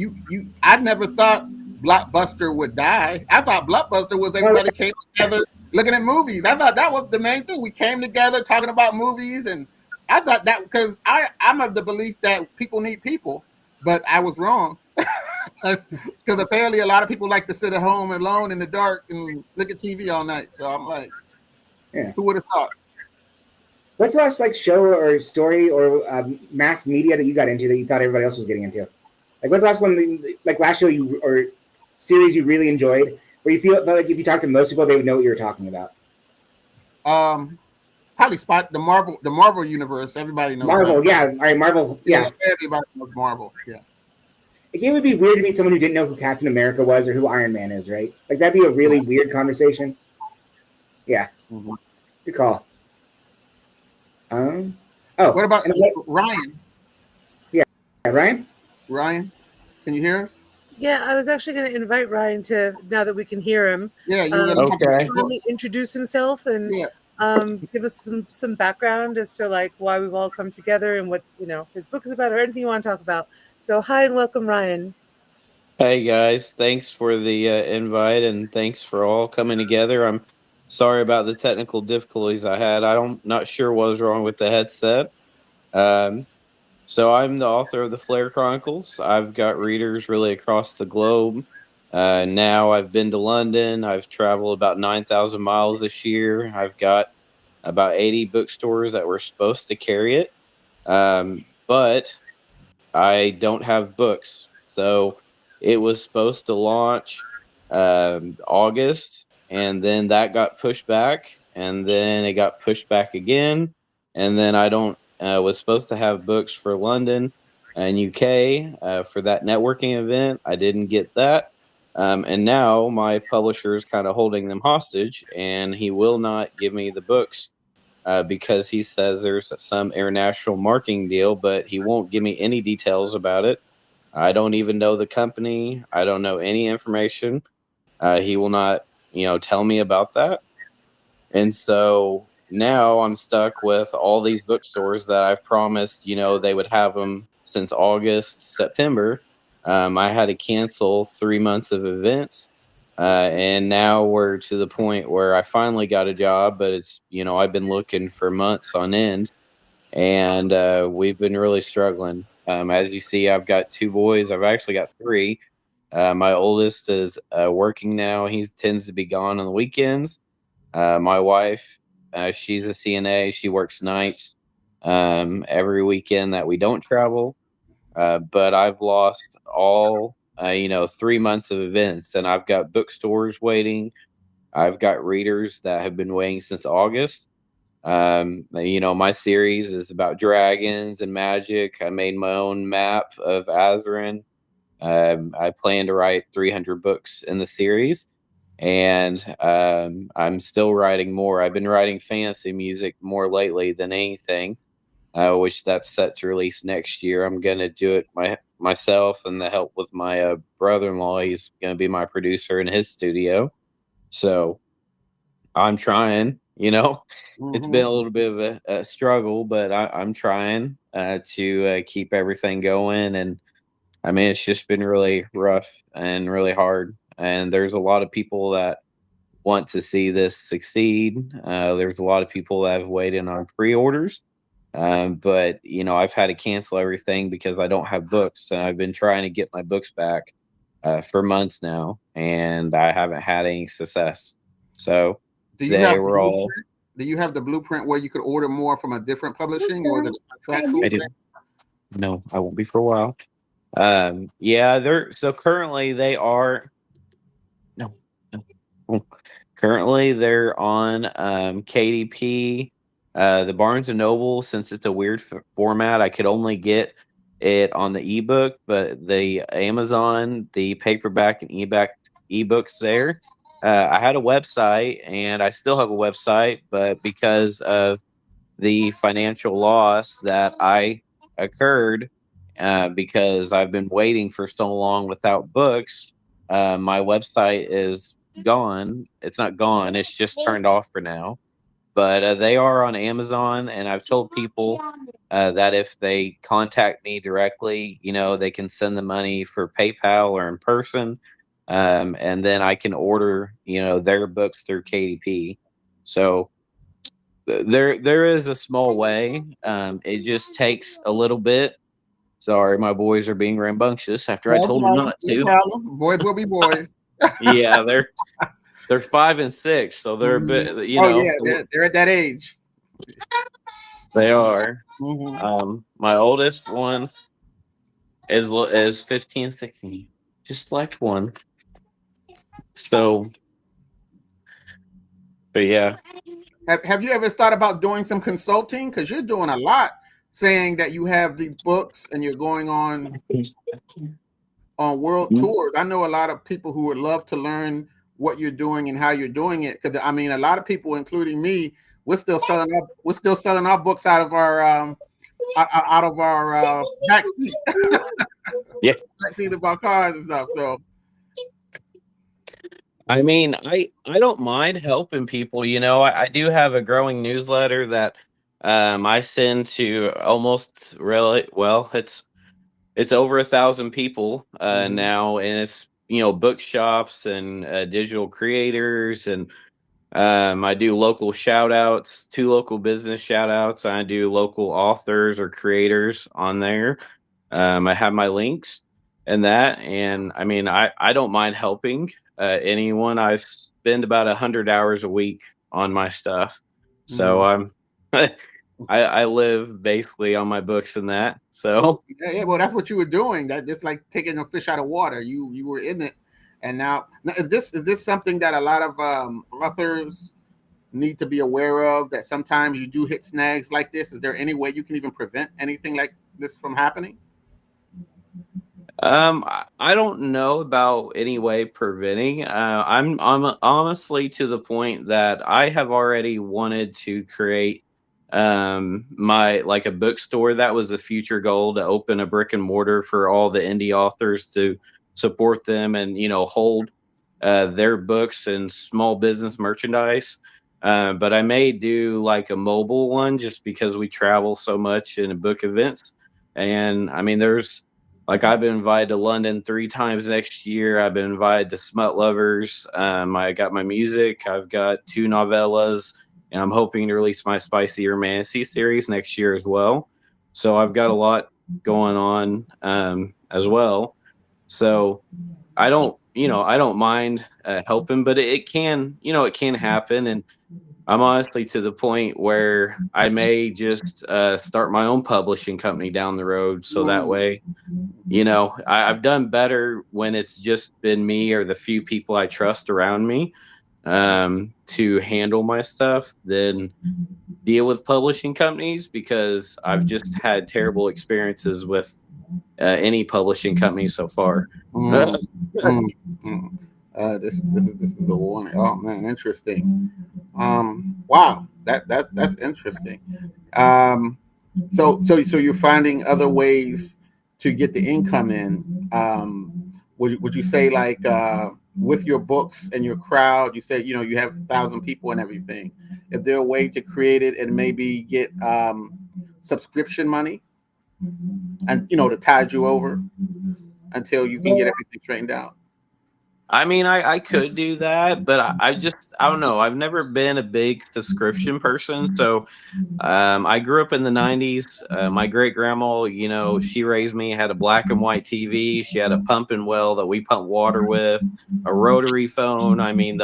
I never thought Blockbuster would die. I thought Blockbuster was everybody came together looking at movies. I thought that was the main thing. We came together talking about movies, and I thought that because I'm of the belief that people need people, but I was wrong. Because apparently a lot of people like to sit at home alone in the dark and look at TV all night. So I'm like, who would have thought? What's the last like show or story or mass media that you got into that you thought everybody else was getting into? Like, what's the last one, like last show or series you really enjoyed, where you feel like if you talk to most people, they would know what you were talking about? Probably the Marvel universe. Everybody knows Marvel. Yeah, all right, Marvel. Yeah, everybody knows Marvel. Yeah. It would be weird to meet someone who didn't know who Captain America was or who Iron Man is, right? Like that'd be a really weird conversation. Yeah. Mm-hmm. Good call. What about Ryan? Yeah, Ryan. Ryan, can you hear us? Yeah, I was actually going to invite Ryan to, now that we can hear him. Yeah, okay. Introduce himself and give us some background as to like why we've all come together and what his book is about or anything you want to talk about. So hi and welcome, Ryan. Hey guys, thanks for the invite and thanks for all coming together. I'm sorry about the technical difficulties I had. Not sure what was wrong with the headset. So I'm the author of the Flare Chronicles. I've got readers really across the globe. Now I've been to London. I've traveled about 9,000 miles this year. I've got about 80 bookstores that were supposed to carry it. But I don't have books. So it was supposed to launch August, and then that got pushed back, and then it got pushed back again, and then I was supposed to have books for London and UK for that networking event. I didn't get that, and now my publisher is kind of holding them hostage, and he will not give me the books because he says there's some international marketing deal, but he won't give me any details about it. I don't even know the company. I don't know any information. He will not, tell me about that. And so now I'm stuck with all these bookstores that I've promised, they would have them since August, September. I had to cancel 3 months of events. And now we're to the point where I finally got a job, but it's, I've been looking for months on end, and we've been really struggling. As you see, I've got two boys. I've actually got three. My oldest is working now. He tends to be gone on the weekends. My wife, she's a CNA. She works nights every weekend that we don't travel. But I've lost all, 3 months of events, and I've got bookstores waiting. I've got readers that have been waiting since August. My series is about dragons and magic. I made my own map of Azerin. I plan to write 300 books in the series, and I'm still writing more. I've been writing fantasy music more lately than anything, which that's set to release next year. I'm gonna do it myself, and the help with my brother-in-law. He's gonna be my producer in his studio. So I'm trying. It's been Hmm. a little bit of a struggle, but I'm trying to keep everything going. And I mean, it's just been really rough and really hard. And there's a lot of people that want to see this succeed. There's a lot of people that have waited on pre-orders. But I've had to cancel everything because I don't have books, and I've been trying to get my books back for months now, and I haven't had any success. So Do you have today the we're all. blueprint? Do you have the blueprint where you could order more from a different publishing, or the contractual I do. thing? No, I won't be for a while. Yeah, they're so currently they are. No, no. Oh, currently they're on KDP, the Barnes and Noble. Since it's a weird format, I could only get it on the ebook, but the Amazon, the paperback and ebooks there. I had a website, and I still have a website, but because of the financial loss that I occurred, because I've been waiting for so long without books. My website is gone. It's not gone. It's just turned off for now. But they are on Amazon, and I've told people that if they contact me directly, they can send the money for PayPal or in person, and then I can order, their books through KDP. So there is a small way. It just takes a little bit. Sorry, my boys are being rambunctious after I No told them problem. not No to. problem. Boys will be boys. Yeah, they're 5 and 6, so they're a Mhm. bit, Oh yeah, they're at that age. they are. Hmm. My oldest one is 15, 16. Just select one. So, but yeah. Have you ever thought about doing some consulting? Because you're doing a lot, saying that you have these books and you're going on world tours. I know a lot of people who would love to learn what you're doing and how you're doing it. Because I mean, a lot of people, including me, we're still selling our books out of our out of our back seat, Yeah. back seat of our cars and stuff. So I mean, I don't mind helping people. I do have a growing newsletter that I send to almost really well. It's over 1,000 people mhm. now, and it's bookshops and digital creators, and I do local shout outs, two local business shout outs. I do local authors or creators on there. I have my links and that, and I mean, I don't mind helping anyone. I spend about 100 hours a week on my stuff, so Mhm. I'm I live basically on my books and that. Well, So yeah, yeah, well, that's what you were doing. That just like taking a fish out of water. You were in it, and now is this something that a lot of authors need to be aware of? That sometimes you do hit snags like this. Is there any way you can even prevent anything like this from happening? I don't know about any way preventing. I'm honestly to the point that I have already wanted to create my like a bookstore. That was a future goal, to open a brick and mortar for all the indie authors to support them and hold their books and small business merchandise. But I may do like a mobile one just because we travel so much in book events. And I mean, there's like I've been invited to London 3 times next year. I've been invited to Smut Lovers. I got my music. I've got 2 novellas, and I'm hoping to release my Spicy Romancy series next year as well. So I've got a lot going on as well. So I don't mind helping, but it can, it can happen. And I'm honestly to the point where I may just start my own publishing company down the road. So that way, I've done better when it's just been me or the few people I trust around me to handle my stuff than deal with publishing companies, because I've just had terrible experiences with any publishing company so far. Mm, mm, mm. This is a warning. Oh man, interesting. Wow, that's interesting. Um, so you're finding other ways to get the income in. Would you say like with your books and your crowd? You said you have 1,000 people and everything. Is there a way to create it and maybe get subscription money and to tide you over until you can get everything straightened out? I mean, I could do that, but I don't know. I've never been a big subscription person. So I grew up in the 90s. My great grandma, she raised me, had a black and white TV. She had a pumping well that we pump water with, a rotary phone. I mean,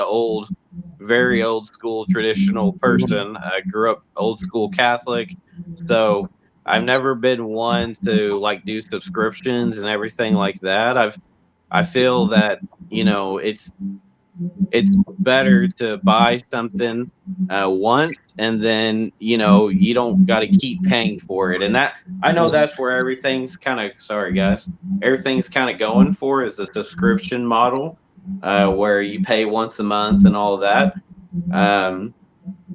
very old school traditional person. I grew up old school Catholic. So I've never been one to like do subscriptions and everything like that. I feel that, it's better to buy something once, and then you don't got to keep paying for it. And that, I know that's where everything's kind of, sorry guys, everything's kind of going for, is the subscription model, where you pay once a month and all of that. um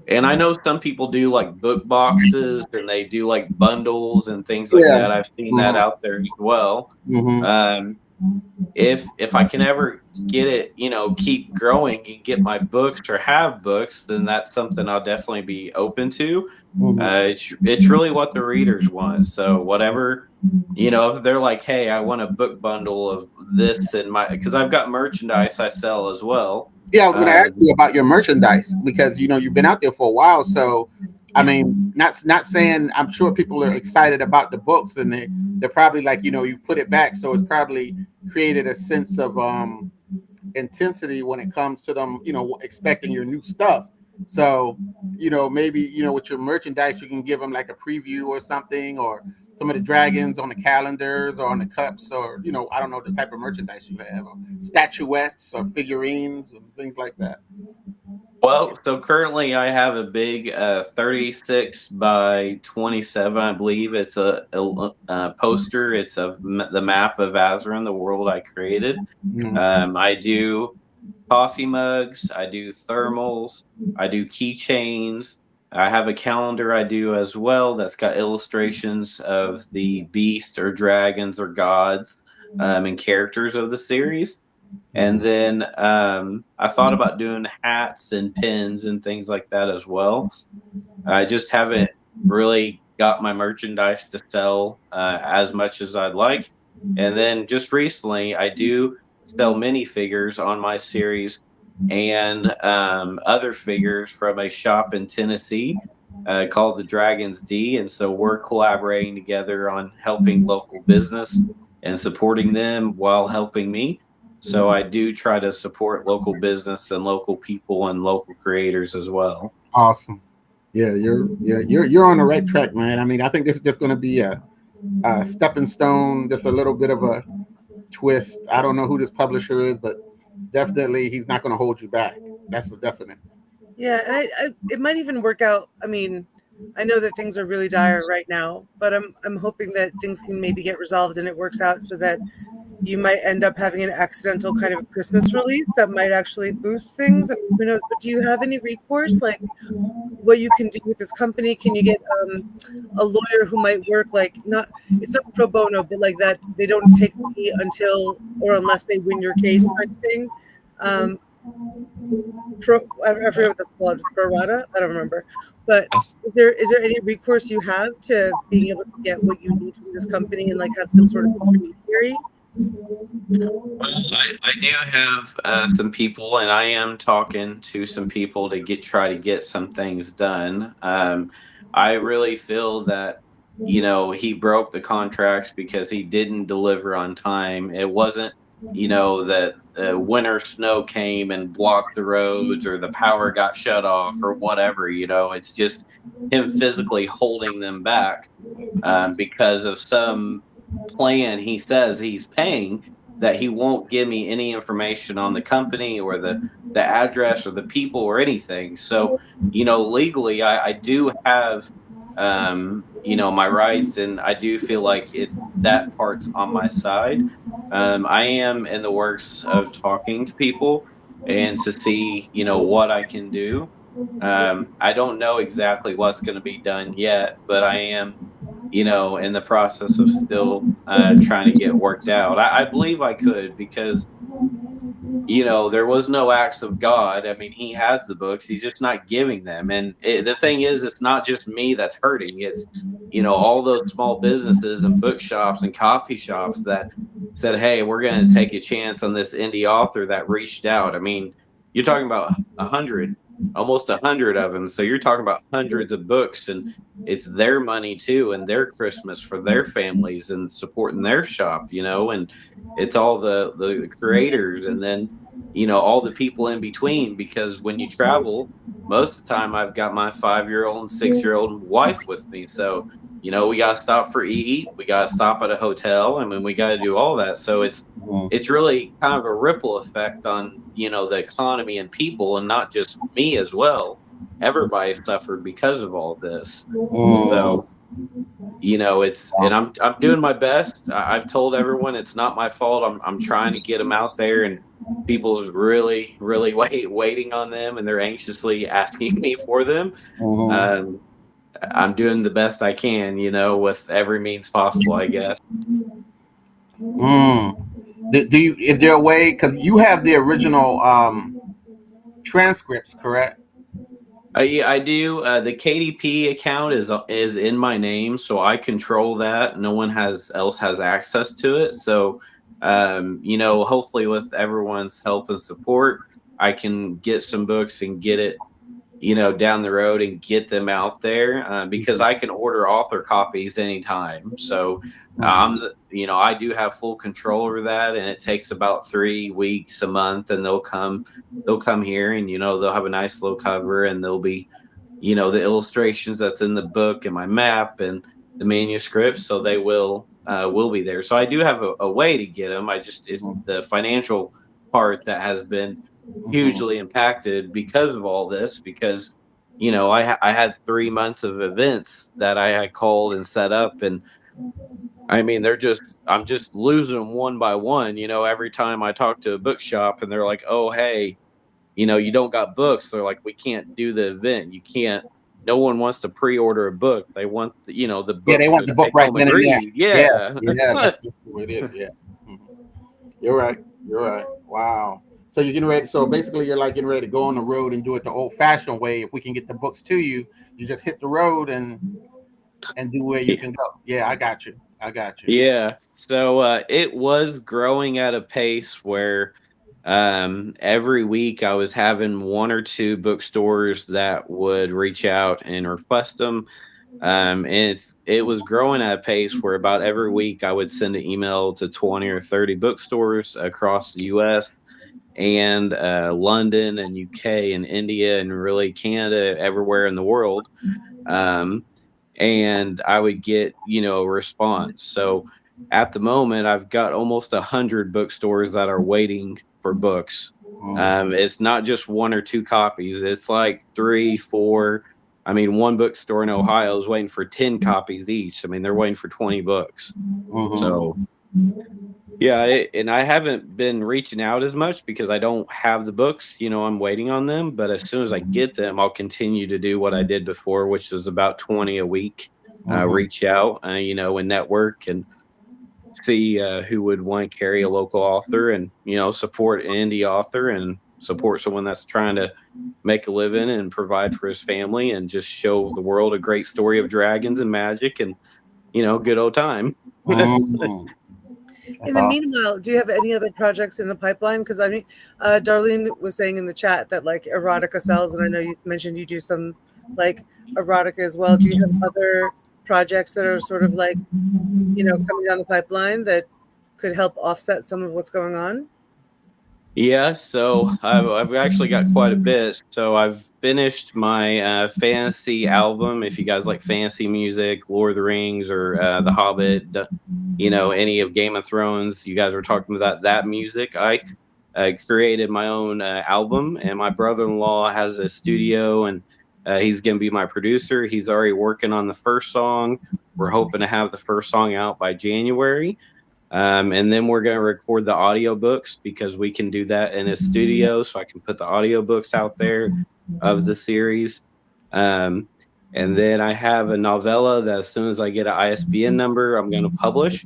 and I know some people do like book boxes, and they do like bundles and things like Yeah. that. I've seen that Mhm. out there as well. Mhm. um if I can ever get it, keep growing and get my books or have books, then that's something I'll definitely be open to. Mhm. It's really what the readers want. So whatever, if they're like, hey, I want a book bundle of this, and because I've got merchandise I sell as well. Yeah, I was going to ask Um, you about your merchandise because you've been out there for a while. So, I mean, not saying I'm sure people are excited about the books and they're probably like you've put it back, so it's probably created a sense of intensity when it comes to them expecting your new stuff. So maybe with your merchandise you can give them like a preview or something, or some of the dragons on the calendars or on the cups, or I don't know the type of merchandise you have, or statuettes or figurines and things like that. well, so currently I have a big 36 by 27, I believe. It's a poster. It's of the map of Azeroth, the world I created. Mm-hmm. I do coffee mugs, I do thermals, I do keychains. I have a calendar I do as well that's got illustrations of the beast or dragons or gods, and characters of the series. And then I thought about doing hats and pins and things like that as well. I just haven't really got my merchandise to sell as much as I'd like. And then just recently, I do sell minifigures on my series, and other figures from a shop in Tennessee called the Dragons D. And so we're collaborating together on helping local business and supporting them while helping me. So I do try to support local business and local people and local creators as well. Awesome. Yeah, you're on the right track, man. I mean, I think this is just going to be a stepping stone, just a little bit of a twist. I don't know who this publisher is, but definitely he's not going to hold you back. That's a definite. Yeah, and it might even work out. I mean, I know that things are really dire right now, but I'm hoping that things can maybe get resolved and it works out so that you might end up having an accidental kind of Christmas release that might actually boost things. I mean, who knows? But do you have any recourse? Like, what you can do with this company? Can you get a lawyer who might work like not? It's not pro bono, but like that they don't take money until or unless they win your case, kind of thing. Um, pro, I forget what that's called. Pro rata. I don't remember. But is there any recourse you have to being able to get what you need from this company and like have some sort of intermediary? Well, I do have some people, and I am talking to some people to try to get some things done. I really feel that he broke the contracts because he didn't deliver on time. It wasn't that winter snow came and blocked the roads or the power got shut off or whatever. It's just him physically holding them back because of some plan he says he's paying that he won't give me any information on the company or the address or the people or anything. So, legally I do have my rights, and I do feel like it's that part's on my side. I am in the works of talking to people and to see, what I can do. I don't know exactly what's going to be done yet, but I am in the process of still trying to get worked out. I believe I could because there was no acts of God. I mean, he has the books, he's just not giving them. And the thing is, it's not just me that's hurting. It's, all those small businesses and bookshops and coffee shops that said, hey, we're going to take a chance on this indie author that reached out. I mean, you're talking about 100, almost 100 of them. So you're talking about hundreds of books, and it's their money too, and their Christmas for their families and supporting their shop, and it's all the creators, and then all the people in between, because when you travel, most of the time I've got my 5-year-old and 6-year-old wife with me. So we got to stop for eat, we got to stop at a hotel, I mean, we got to do all that. So it's really kind of a ripple effect on the economy and people, and not just me as well. Everybody suffered because of all this. So it's, and I'm doing my best. I've told everyone it's not my fault. I'm trying to get them out there, and people's really really waiting on them, and they're anxiously asking me for them. um, I'm doing the best I can, with every means possible, I guess. Mm. Do you? Is there a way? Because you have the original transcripts, correct? Yeah, I do. The KDP account is in my name, so I control that. No one else has access to it. So, hopefully, with everyone's help and support, I can get some books and get it, down the road and get them out there, because I can order author copies anytime. So, I do have full control over that, and it takes about 3 weeks, a month, and they'll come here, and they'll have a nice slow cover, and they'll be the illustrations that's in the book and my map and the manuscript, so they will be there. So I do have a way to get them. I just, it's the financial part that has been hugely impacted because of all this, because I had 3 months of events that I had called and set up, and I mean, I'm just losing them one by one. Every time I talk to a bookshop and they're like, oh, hey, you don't got books. They're like, we can't do the event. You can't, no one wants to pre-order a book. They want, the Yeah, book they want to the book take right home then and and there. read. Yeah, Yeah. yeah, that's what it is. Yeah, Mhm. You're right. You're right. Wow. So you're getting ready. So basically, you're like getting ready to go on the road and do it the old-fashioned way. If we can get the books to you, you just hit the road and do where you can go. Yeah, I got you. I got you. Yeah. So it was growing at a pace where every week I was having one or two bookstores that would reach out and request them. And it was growing at a pace where about every week I would send an email to 20 or 30 bookstores across the US and London and UK and India and really Canada, everywhere in the world. Um, and I would get, a response. So at the moment, I've got almost 100 bookstores that are waiting for books. It's not just one or two copies. It's like 3, 4. I mean, one bookstore in Ohio is waiting for 10 copies each. I mean, they're waiting for 20 books. Mhm. So Yeah, and I haven't been reaching out as much because I don't have the books. I'm waiting on them. But as soon as I get them, I'll continue to do what I did before, which was about 20 a week. Mhm. Reach out, and network and see who would want to carry a local author and support an indie author and support someone that's trying to make a living and provide for his family and just show the world a great story of dragons and magic and good old time. Mhm. In That's the awesome. meanwhile, do you have any other projects in the pipeline? Because I mean, Darlene was saying in the chat that like erotica sells, and I know you mentioned you do some like erotica as well. Do you have other projects that are sort of like coming down the pipeline that could help offset some of what's going on? Yeah, so I've actually got quite a bit. So I've finished my fantasy album. If you guys like fantasy music, Lord of the Rings or The Hobbit, any of Game of Thrones, you guys were talking about that music. I created my own album, and my brother-in-law has a studio, and he's going to be my producer. He's already working on the first song. We're hoping to have the first song out by January. And then we're going to record the audiobooks because we can do that in a studio. So I can put the audiobooks out there of the series. Um, and then I have a novella that as soon as I get an ISBN number, I'm going to publish.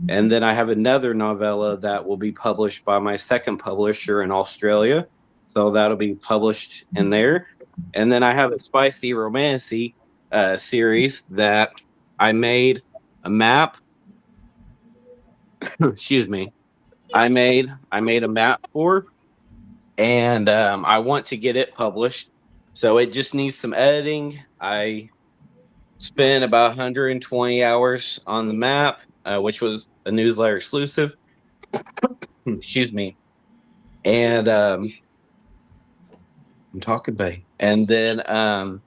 And then I have another novella that will be published by my second publisher in Australia. So that'll be published in there. And then I have a spicy romancy series that I made a map. Excuse me. I made a map for, and I want to get it published. So it just needs some editing. I spent about 120 hours on the map, which was a newsletter exclusive. Excuse me. And I'm talking, babe. And then I'm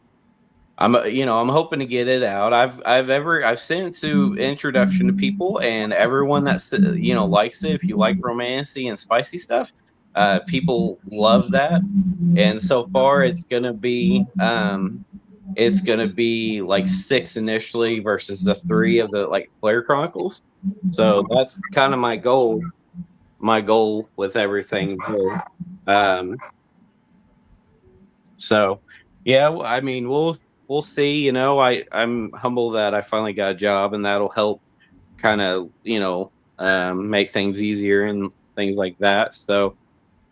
hoping to get it out. I've sent it to introduction to people, and everyone that's likes it. If you like romancy and spicy stuff, people love that. And so far, it's gonna be like six initially versus the three of the like Player Chronicles. So that's kind of my goal. My goal with everything. Um, so, yeah, I mean, we'll see. I'm humble that I finally got a job, and that'll help kind of make things easier and things like that. So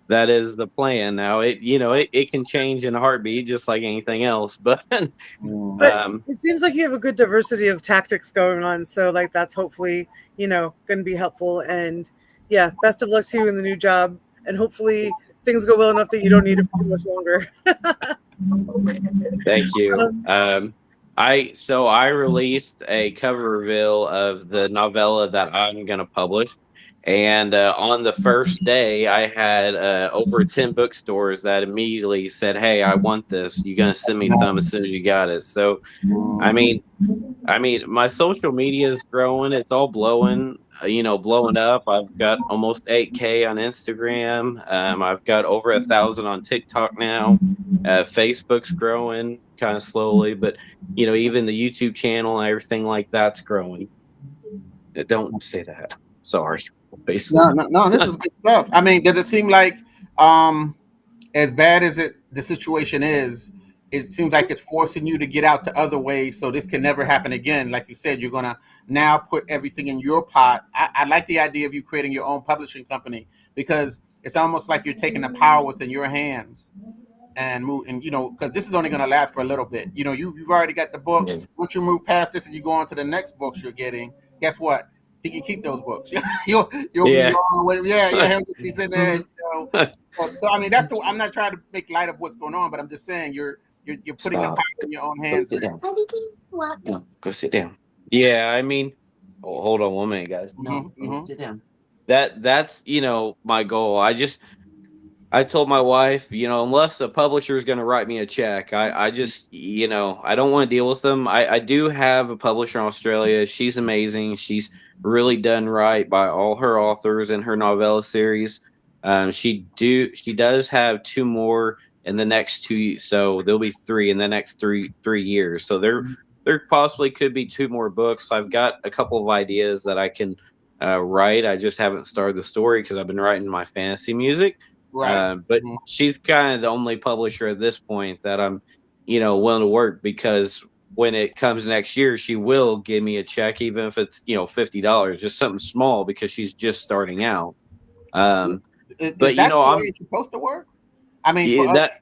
that is the plan. Now it can change in a heartbeat, just like anything else. But But Mhm. um, it seems like you have a good diversity of tactics going on. So like that's hopefully, going to be helpful. And yeah, best of luck to you in the new job. And hopefully things go well enough that you don't need it for too much longer. thank you. Um, I released a cover reveal of the novella that I'm going to publish, and on the first day, I had over 10 bookstores that immediately said, "Hey, I want this. You're going to send me some as soon as you got it." So, I Mhm. mean, my social media is growing. It's all blowing up. I've got almost 8K on Instagram. I've got over 1,000 on TikTok now. Facebook's growing kind of slowly, but even the YouTube channel and everything like that's growing. Don't say that. Sorry. No, Basically. no, no. This is good stuff. I mean, does it seem like um as bad as the situation is, it seems like it's forcing you to get out to other ways so this can never happen again. Like you said, you're gonna now put everything in your pot. I like the idea of you creating your own publishing company because it's almost like you're taking the power within your hands and move and because this is only going to last for a little bit. You've already got the book. Yeah. Once you move past this and you go on to the next books you're getting, guess what, he can keep those books. You'll be Yeah. all the way, yeah, he'll just be sitting there, so I mean, I'm not trying to make light of what's going on, but I'm just saying you're putting the Stop. power in your own Go hands sit here. down. No, go sit down. Yeah, I mean, hold on 1 minute, guys. No, Hmm. sit down. That's my goal. I told my wife, unless the publisher is going to write me a check, I just, I don't want to deal with them. I do have a publisher in Australia. She's amazing. She's really done right by all her authors in her novella series. She does have two more in the next so there'll be three in the next three years. So there possibly could be two more books. I've got a couple of ideas that I can write. I just haven't started the story because I've been writing my fantasy music. Right. But Mhm. she's kind of the only publisher at this point that I'm, willing to work, because when it comes next year, she will give me a check, even if it's, $50, just something small, because she's just starting out. Is, Um, is but that the way I'm it's supposed to work? I mean, yeah, that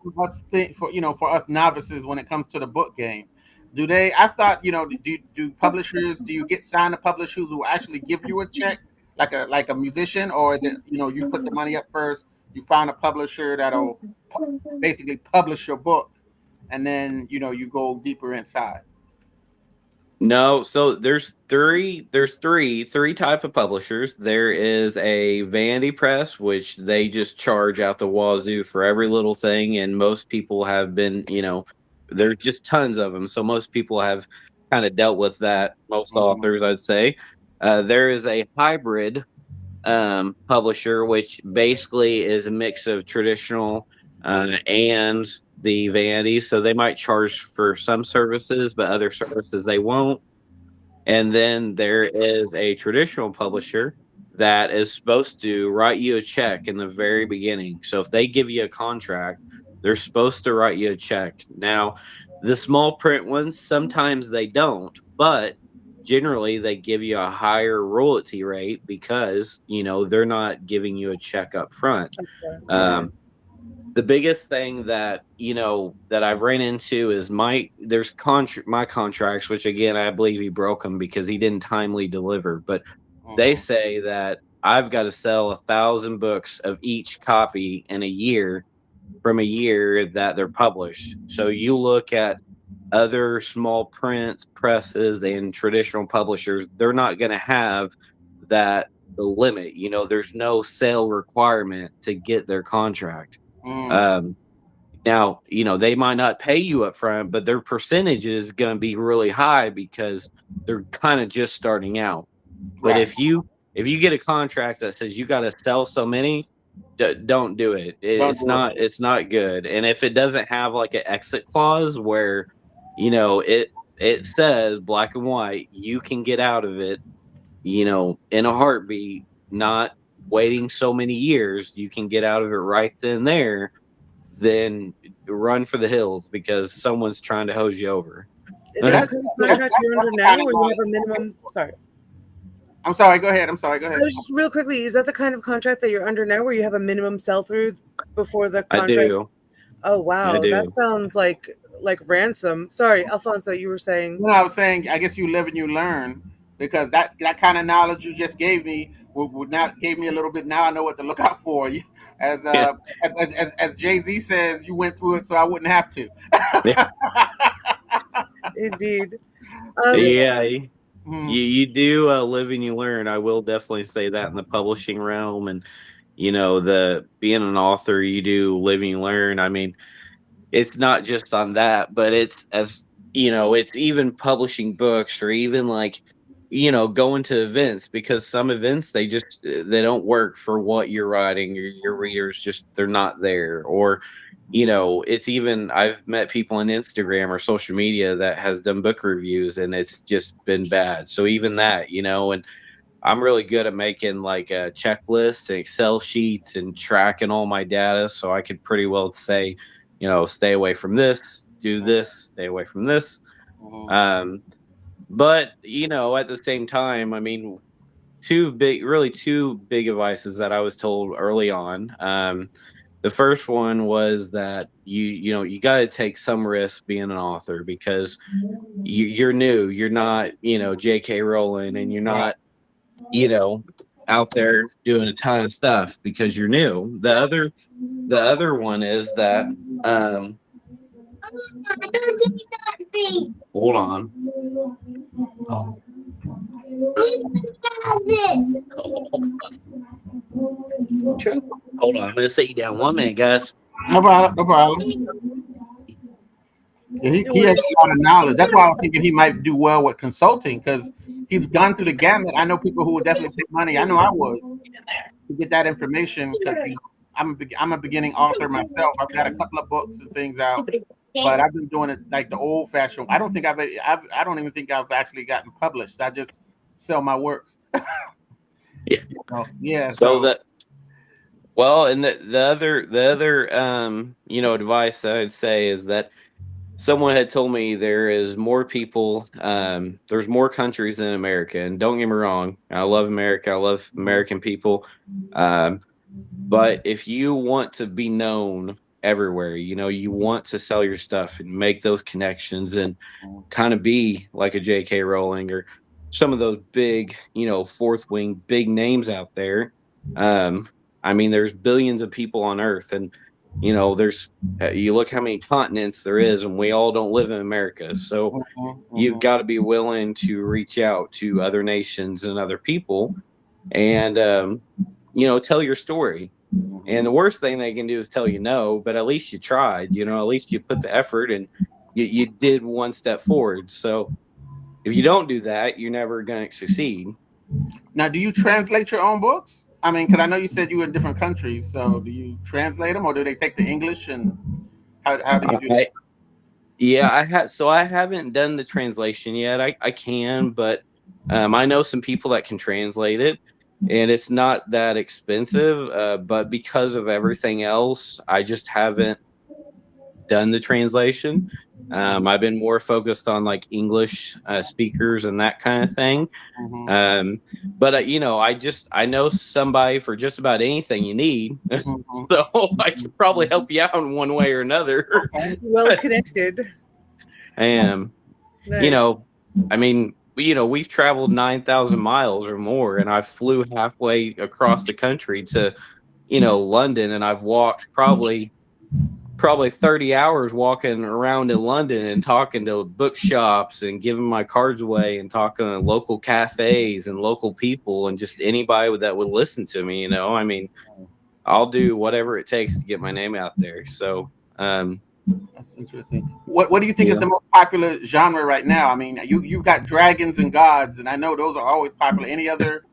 for us novices, when it comes to the book game, do they? I thought, do publishers, do you get signed to publishers who actually give you a check like a musician, or is it, you put the money up first, you find a publisher that'll basically publish your book, and then you go deeper inside. No, so there's three type of publishers. There is a vanity press, which they just charge out the wazoo for every little thing, and most people have been, there's just tons of them. So most people have kind of dealt with that. Most Mhm. authors, I'd say. There is a hybrid publisher, which basically is a mix of traditional and the vanities. So they might charge for some services, but other services they won't. And then there is a traditional publisher that is supposed to write you a check in the very beginning. So if they give you a contract, they're supposed to write you a check. Now, the small print ones, sometimes they don't, but generally they give you a higher royalty rate because, they're not giving you a check up front. Okay. Yeah. Um, the biggest thing that that I've ran into is my contracts, which again I believe he broke them because he didn't timely deliver. But they Mhm. say that I've got to sell 1,000 books of each copy in a year from a year that they're published. So you look at other small prints presses and traditional publishers, they're not going to have that the limit. There's no sale requirement to get their contract. Mm. um, Now, they might not pay you up front, but their percentage is going to be really high because they're kind of just starting out. But Right. if you get a contract that says you got to sell so many, don't do it. Don't It's do it. not good. And if it doesn't have like an exit clause where, it says black and white, you can get out of it, in a heartbeat, not waiting so many years, you can get out of it right then and there, then run for the hills because someone's trying to hose you over. Is that the That's kind of that's, contract that's you're that's under the now, kind of where you have a knowledge. minimum? Sorry. I'm sorry. Go ahead. I'm sorry. Go I ahead. was just real quickly. Is that the kind of contract that you're under now, where you have a minimum sell through before the I contract? do. Oh I wow, that do. sounds like ransom. Sorry, Alfonso, you were saying. I was saying, I guess you live and you learn, because that kind of knowledge you just gave me would not gave me a little bit. Now I know what to look out for. You, as Yeah. as Jay Z says, you went through it, so I wouldn't have to. Indeed. Yeah. Mhm. You do live and you learn. I will definitely say that in the publishing realm, and the being an author, you do live and you learn. I mean, it's not just on that, but it's it's even publishing books, or even like, going to events, because some events they don't work for what you're writing, or your readers just they're not there. Or, it's even I've met people on Instagram or social media that has done book reviews and it's just been bad. So even that, and I'm really good at making like checklists and Excel sheets and tracking all my data. So I could pretty well say, stay away from this, do this, stay away from this. Mhm. Um, but at the same time, I mean, two big advices that I was told early on. The first one was that you got to take some risk being an author, because you're new, you're not J.K. Rowling, and you're Right. not you know, out there doing a ton of stuff because you're new. The other one is that hold on. Hold on, I'm gonna sit you down 1 minute, guys. No problem. No problem. Yeah, he, No he has worries. a lot of knowledge. That's why I was thinking he might do well with consulting, because he's gone through the gamut. I know people who would definitely pay money. I know I would, to get that information, because I'm a beginning author myself. I've got a couple of books and things out, but I've been doing it like the old fashioned. I don't think I don't even think I've actually gotten published. I just sell my works. Yeah. Yeah. So So that well, and the other advice I'd say is that someone had told me there is more people, there's more countries than America. And don't get me wrong, I love America, I love American people. Um, but if you want to be known everywhere, you want to sell your stuff and make those connections and kind of be like a J.K. Rowling or some of those big, fourth wing big names out there. I mean, there's billions of people on Earth, and there's you look how many continents there is, and we all don't live in America. So you've got to be willing to reach out to other nations and other people, and tell your story. And the worst thing they can do is tell you no, but at least you tried. At least you put the effort and you did one step forward. So if you don't do that, you're never going to succeed. now, do you translate your own books? I mean, because I know you said you were in different countries. So do you translate them, or do they take the English, and how do you do that? I, yeah, I haven't done the translation yet. I can, but I know some people that can translate it, and it's not that expensive. But because of everything else, I just haven't done the translation. I've been more focused on like English speakers and that kind of thing. Mm-hmm. Um, but I know somebody for just about anything you need, Mm-hmm. so I could probably help you out in one way or another. Okay. Well connected. And you Nice. know, I mean, we've traveled 9,000 miles or more, and I flew halfway across the country to London, and I've walked probably 30 hours walking around in London and talking to bookshops and giving my cards away and talking to local cafes and local people and just anybody that would listen to me. I mean, I'll do whatever it takes to get my name out there. So, That's interesting. What do you think is yeah. the most popular genre right now? I mean, you've got dragons and gods, and I know those are always popular. Any other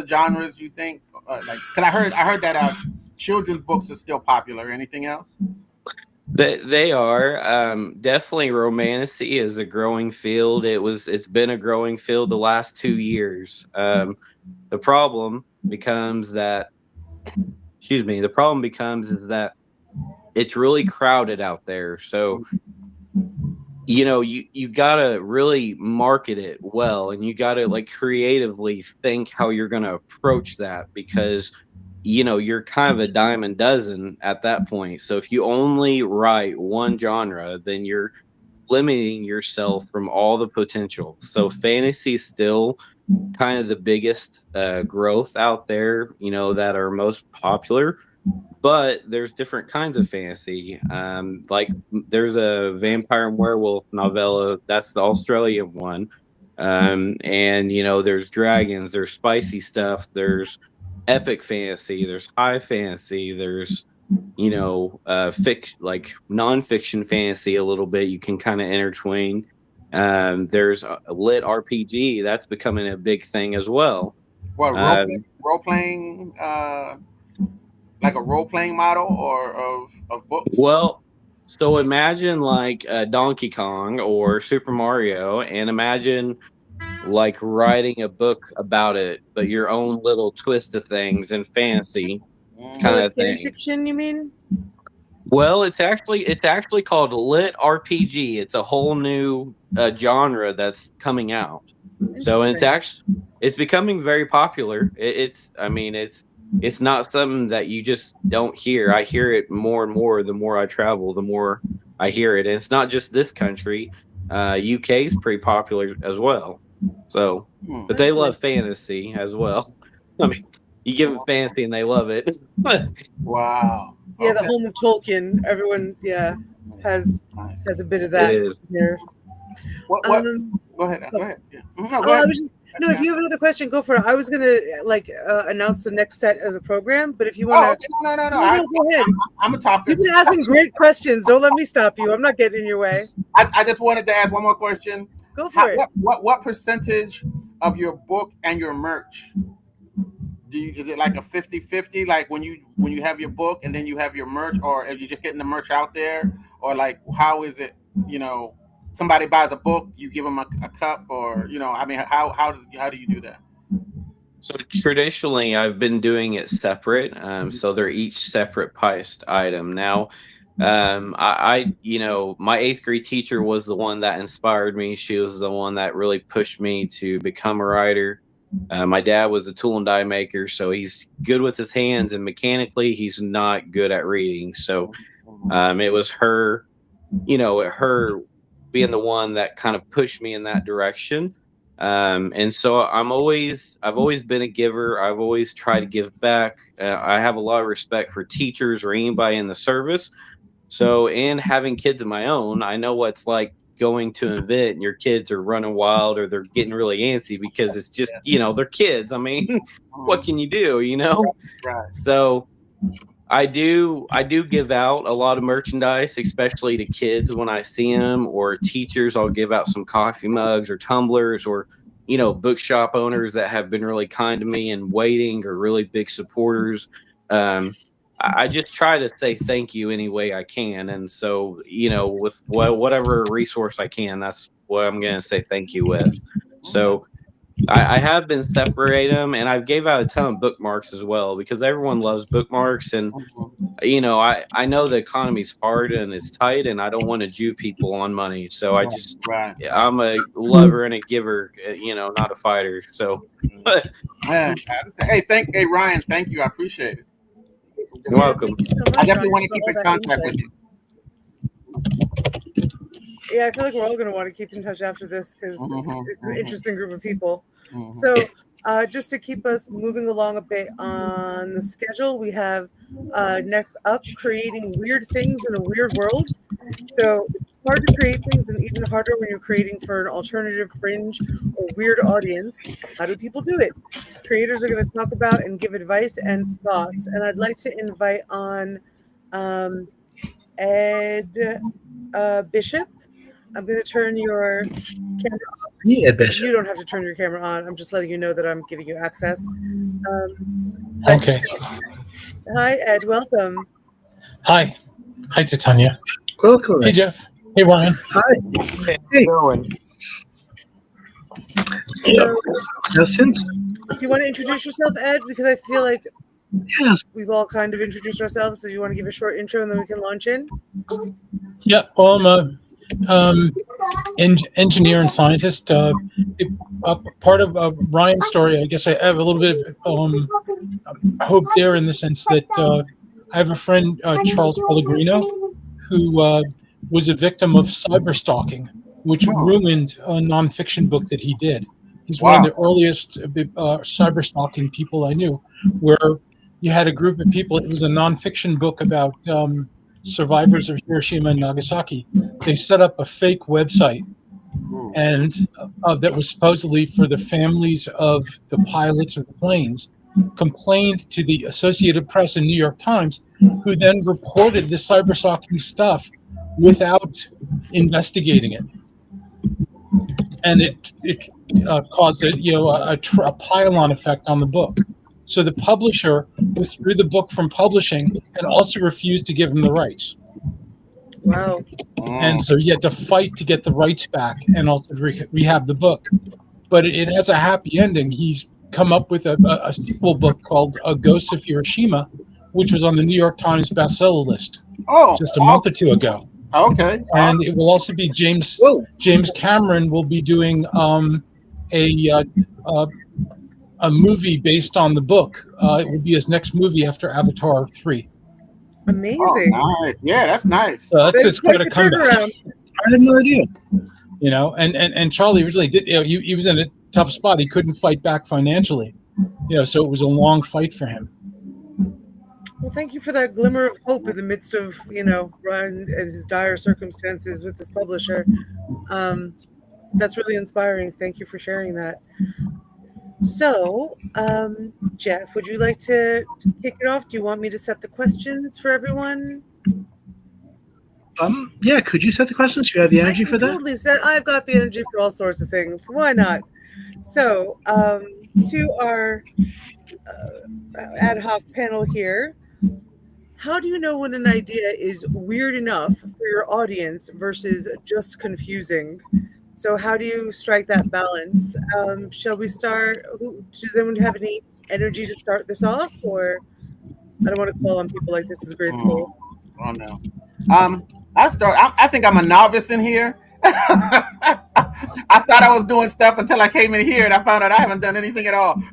genres you think? Because I heard that children's books are still popular. Anything else? They are definitely romantasy is a growing field. It's been a growing field the last 2 years. The problem becomes that excuse me. The problem becomes is that it's really crowded out there. So you gotta really market it well, and you gotta like creatively think how you're gonna approach that because you're kind of a dime a dozen at that point. So if you only write one genre, then you're limiting yourself from all the potential. So fantasy is still kind of the biggest growth out there, that are most popular. But there's different kinds of fantasy. Like there's a vampire and werewolf novella. That's the Australian one. And there's dragons. There's spicy stuff. There's epic fantasy. There's high fantasy. There's like nonfiction fantasy a little bit. You can kind of intertwine. There's a lit RPG that's becoming a big thing as well. What Um, role playing? Like a role playing model or of books? well, so imagine like Donkey Kong or Super Mario, and imagine like writing a book about it, but your own little twist of things and fantasy So kind Mm, like of fan thing. fiction, you mean? Well, it's actually called lit RPG. It's a whole new genre that's coming out. So and Interesting. it's becoming very popular. It's I mean it's not something that you just don't hear. I hear it more and more. The more I travel, the more I hear it. And it's not just this country. UK is pretty popular as well. So, mm. but they Fascinating. love fantasy as well. I mean, you give them fantasy and they love it. Wow. Yeah, the Okay. home of Tolkien. Everyone, yeah, has Nice. has a bit of It that is. here. What? Um, Go ahead. Go ahead. Yeah. No, go oh, I ahead. was just no. If you have another question, go for it. I was gonna like announce the next set of the program, but if you Oh, wanna, okay. No. no, no, go ahead. I'm a talker. You've been asking great questions. Don't let me stop you. I'm not getting in your way. I just wanted to ask one more question. Go for it. What percentage of your book and your merch is it like a 50-50? Like when you have your book and then you have your merch, or are you just getting the merch out there, or like how is it? You know, Somebody buys a book, you give them a cup, or I mean, how do you do that? So traditionally, I've been doing it separate. So they're each separate priced item. Now, my eighth grade teacher was the one that inspired me. She was the one that really pushed me to become a writer. My dad was a tool and die maker, so he's good with his hands, and mechanically, he's not good at reading. So, it was her, her being the one that kind of pushed me in that direction. And so I've always been a giver. I've always tried to give back. I have a lot of respect for teachers or anybody in the service. So, in having kids of my own, I know what's like going to an event and your kids are running wild or they're getting really antsy because it's just, they're kids. I mean, what can you do, Right. So, I do give out a lot of merchandise, especially to kids when I see them, or teachers. I'll give out some coffee mugs or tumblers, or bookshop owners that have been really kind to me and waiting, or really big supporters. I just try to say thank you any way I can, and so with whatever resource I can, that's what I'm going to say thank you with. So. I have been separating them, and I gave out a ton of bookmarks as well because everyone loves bookmarks, and I know the economy's hard and it's tight, and I don't want to Jew people on money. So Right. I'm a lover and a giver, not a fighter. So Man, hey Ryan, thank you. I appreciate it. you're Yeah, welcome. thank you so I much, definitely Ryan, want to for keep all in that contact insight. with you. Yeah, I feel like we're all going to want to keep in touch after this because it's an Mm-hmm. interesting group of people. Hmm. So, just to keep us moving along a bit on the schedule, we have next up creating weird things in a weird world. So, it's hard to create things and even harder when you're creating for an alternative, fringe, or weird audience. How do people do it? Creators are going to talk about and give advice and thoughts. And I'd like to invite on um, Ed Bishop. I'm going to turn your camera. Yeah, Bishop. You don't have to turn your camera on. I'm just letting you know that I'm giving you access. But Okay. hi, Ed. Welcome. Hi. Hi, Titania. Welcome. Hey, Jeff. Hey, Ryan. Hi. Hey, Hey. going? So, Now, since do you want to introduce yourself, Ed? Because I feel like yes, we've all kind of introduced ourselves. So, you want to give a short intro and then we can launch in? Yeah, well, I'm a engineer and scientist. Part of Ryan's story, I guess I have a little bit of hope there in the sense that I have a friend, Charles Pellegrino, who was a victim of cyber stalking, which ruined a nonfiction book that he did. He's one of the earliest cyber stalking people I knew, where you had a group of people. It was a nonfiction book about survivors of Hiroshima and Nagasaki. They set up a fake website, and that was supposedly for the families of the pilots of the planes, complained to the Associated Press and New York Times, who then reported the cyber stalking stuff without investigating it, and it caused a pile-on effect on the book. So the publisher withdrew the book from publishing and also refused to give him the rights. Wow. And so he had to fight to get the rights back and also rehab the book. But it has a happy ending. He's come up with a sequel book called Ghosts of Hiroshima, which was on the New York Times bestseller list just a month or two ago. Okay. And it will also be James Cameron will be doing a movie based on the book. It will be his next movie after Avatar 3. Amazing. Nice. Yeah, that's nice. So that's quite a the comeback. turnaround. I had no idea. And Charlie originally did. He was in a tough spot. He couldn't fight back financially. So it was a long fight for him. Well, thank you for that glimmer of hope in the midst of, Ryan and his dire circumstances with this publisher. That's really inspiring. Thank you for sharing that. So, Jeff, would you like to kick it off? Do you want me to set the questions for everyone? Yeah, could you set the questions? Do you have the energy for that? Totally set. I've got the energy for all sorts of things. Why not? So, to our ad hoc panel here, how do you know when an idea is weird enough for your audience versus just confusing? So how do you strike that balance? Shall we start? Does anyone have any energy to start this off, or I don't want to call on people like this is grade school. Oh no. I start. I think I'm a novice in here. I thought I was doing stuff until I came in here, and I found out I haven't done anything at all.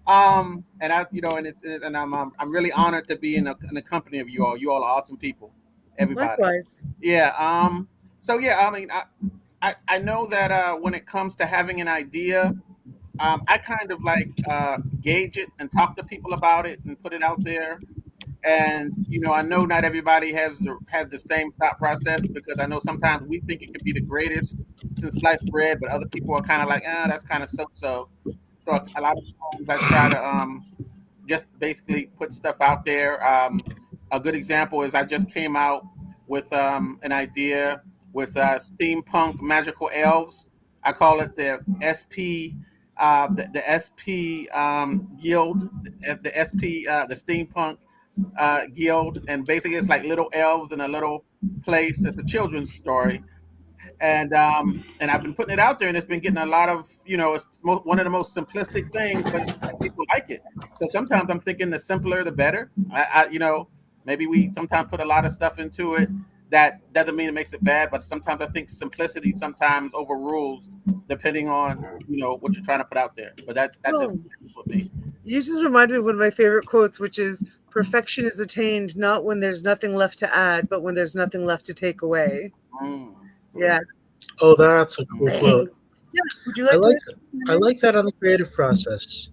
And I'm really honored to be in the company of you all. You all are awesome people, everybody. Likewise. Yeah. So yeah, I mean, I know that when it comes to having an idea, I kind of like gauge it and talk to people about it and put it out there. And I know not everybody has the same thought process, because I know sometimes we think it could be the greatest since sliced bread, but other people are kind of like, that's kind of so. So a lot of times I try to just basically put stuff out there. A good example is I just came out with an idea with steampunk magical elves. I call it the SP, the SP guild, the SP, the steampunk guild, and basically it's like little elves in a little place. It's a children's story, and I've been putting it out there, and it's been getting a lot of, it's one of the most simplistic things, but people like it. So sometimes I'm thinking the simpler the better. Maybe we sometimes put a lot of stuff into it. That doesn't mean it makes it bad, but sometimes I think simplicity sometimes overrules, depending on what you're trying to put out there. But that's Oh, just for me. you just reminded me of one of my favorite quotes, which is perfection is attained not when there's nothing left to add, but when there's nothing left to take away. Mm. Yeah. Oh, that's a cool quote. Thanks. Yeah. Would you I like like to? I like that on the creative process.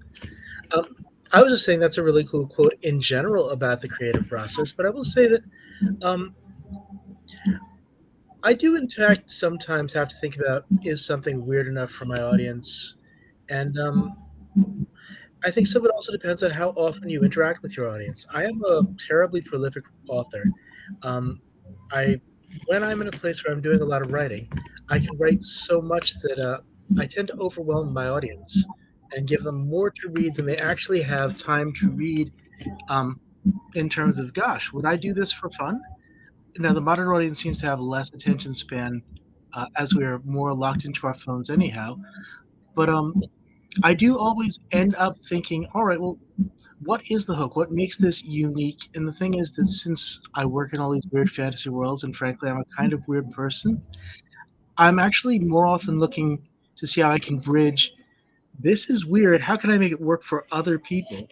Um, I was just saying that's a really cool quote in general about the creative process, but I will say that um, I do, in fact, sometimes have to think about, is something weird enough for my audience, and I think some of it also depends on how often you interact with your audience. I am a terribly prolific author. Um, I when I'm in a place where I'm doing a lot of writing, I can write so much that I tend to overwhelm my audience and give them more to read than they actually have time to read. Um, in terms of, gosh, would I do this for fun? Now, the modern audience seems to have less attention span as we are more locked into our phones, anyhow. But I do always end up thinking, all right, well, what is the hook? What makes this unique? And the thing is that since I work in all these weird fantasy worlds, and frankly, I'm a kind of weird person, I'm actually more often looking to see how I can bridge. This is weird. How can I make it work for other people?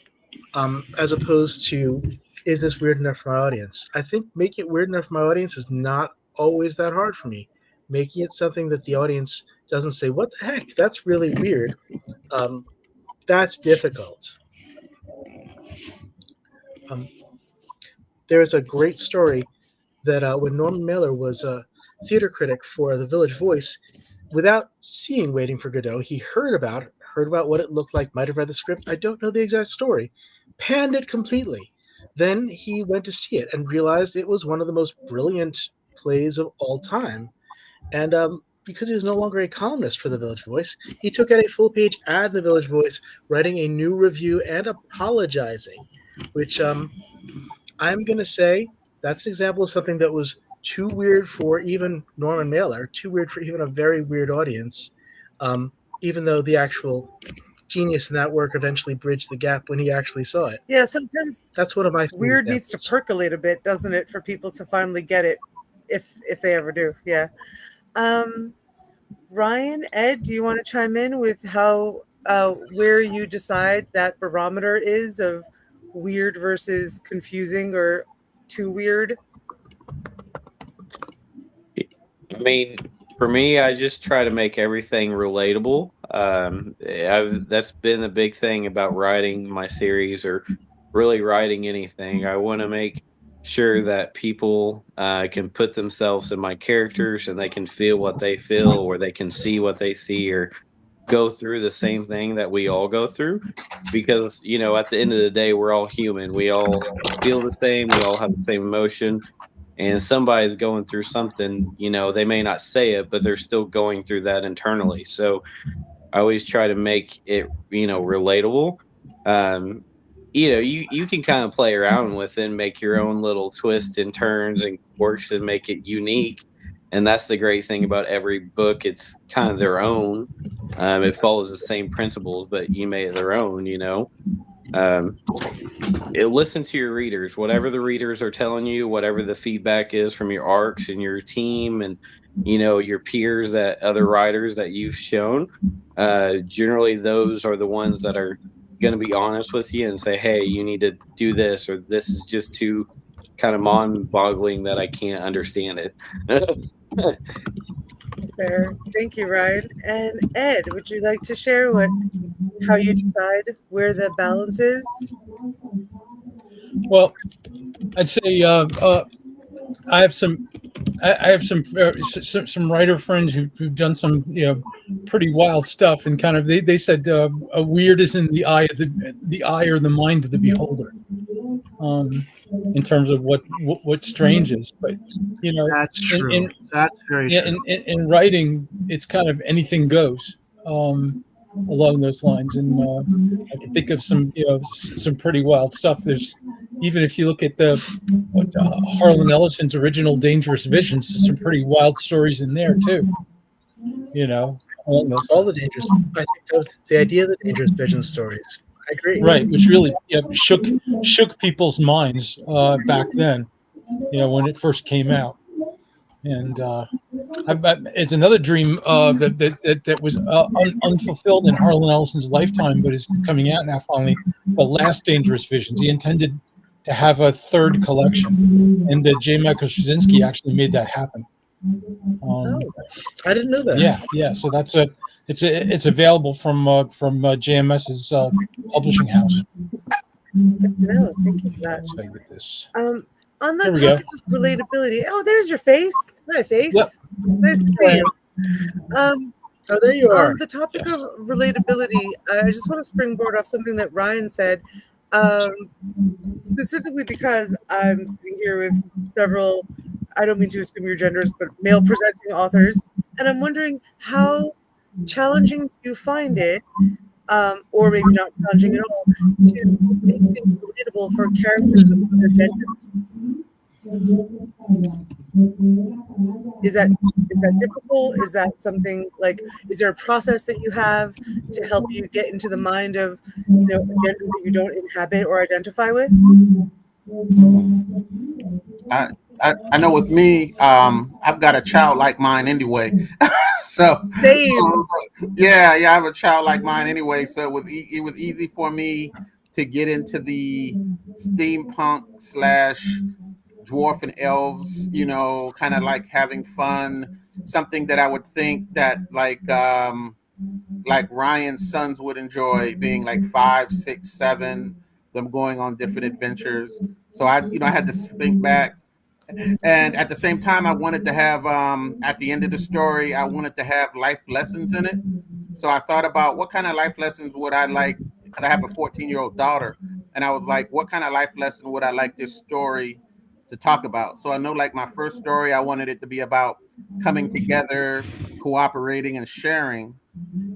As opposed to, is this weird enough for my audience? I think making it weird enough for my audience is not always that hard for me. Making it something that the audience doesn't say, "What the heck? That's really weird." Um, that's difficult. Um, there's a great story that when Norman Mailer was a theater critic for The Village Voice, without seeing Waiting for Godot, he heard about what it looked like, might have read the script. I don't know the exact story. Panned it completely. Then he went to see it and realized it was one of the most brilliant plays of all time. And because he was no longer a columnist for The Village Voice, he took out a full page ad in The Village Voice, writing a new review and apologizing, which I'm going to say that's an example of something that was too weird for even Norman Mailer, too weird for even a very weird audience, even though the actual genius in that work eventually bridged the gap when he actually saw it. Yeah. Sometimes That's one of my favorite weird needs to examples. percolate a bit, doesn't it, for people to finally get it, if they ever do. Yeah. Um, Ryan, Ed, do you want to chime in with how where you decide that barometer is of weird versus confusing or too weird? I mean, for me, I just try to make everything relatable. That's been the big thing about writing my series, or really writing anything. I want to make sure that people can put themselves in my characters, and they can feel what they feel, or they can see what they see, or go through the same thing that we all go through. Because, at the end of the day, we're all human. We all feel the same. We all have the same emotion, and somebody's going through something. They may not say it, but they're still going through that internally. So I always try to make it, relatable. um you can kind of play around with it and make your own little twists and turns and quirks and make it unique, And that's the great thing about every book. It's kind of their own. It follows the same principles, but you made it their own, you know. Um, listen to your readers, whatever the readers are telling you, whatever the feedback is from your arcs and your team and, you know, your peers, that other writers that you've shown. Generally, those are the ones that are going to be honest with you and say, hey, you need to do this, or this is just too kind of mind boggling that I can't understand it. Fair. Thank you, Ryan. And Ed, would you like to share how you decide where the balance is? Well, I'd say I have some I have some writer friends who've done some pretty wild stuff, and kind of they said weird is in the eye of the eye or the mind of the beholder, um, in terms of what strange is. But you know, That's in true. in That's very yeah, true. in writing, it's kind of anything goes, along those lines. And I can think of some some pretty wild stuff. There's even if you look at the Harlan Ellison's original Dangerous Visions, there's some pretty wild stories in there too. Along those All the lines. dangerous. I think that was the idea of the dangerous vision stories. I agree. Right, which really shook people's minds back then. When it first came out. And it's another dream that was unfulfilled in Harlan Ellison's lifetime, but is coming out now finally. The last Dangerous Visions. He intended to have a third collection, and J. Michael Straczynski actually made that happen. Oh, I didn't know that. Yeah. So it's available from JMS's publishing house. good to know. Thank you for that. So I get this. On the There we go. topic of relatability, oh, there's your face. Hi, face. Yep. Nice to see you. Oh, there you are. On the topic of relatability, I just want to springboard off something that Ryan said, specifically because I'm sitting here with several, I don't mean to assume your genders, but male presenting authors, and I'm wondering how challenging do you find it, or maybe not challenging at all, to make things relatable for characters of other genders? Is that difficult? Is that something like? Is there a process that you have to help you get into the mind of a gender that you don't inhabit or identify with? I know with me, I've got a childlike mind anyway. so, Same. yeah, I have a childlike mind anyway. So it was easy for me to get into the steampunk slash dwarf and elves, kind of like having fun. Something that I would think that like Ryan's sons would enjoy, being like 5, 6, 7, them going on different adventures. So I had to think back, and at the same time I wanted to have at the end of the story I wanted to have life lessons in it. So I thought about what kind of life lessons would I like, because I have a 14-year-old daughter, and I was like, what kind of life lesson would I like this story to talk about? So I know, like, my first story, I wanted it to be about coming together, cooperating, and sharing,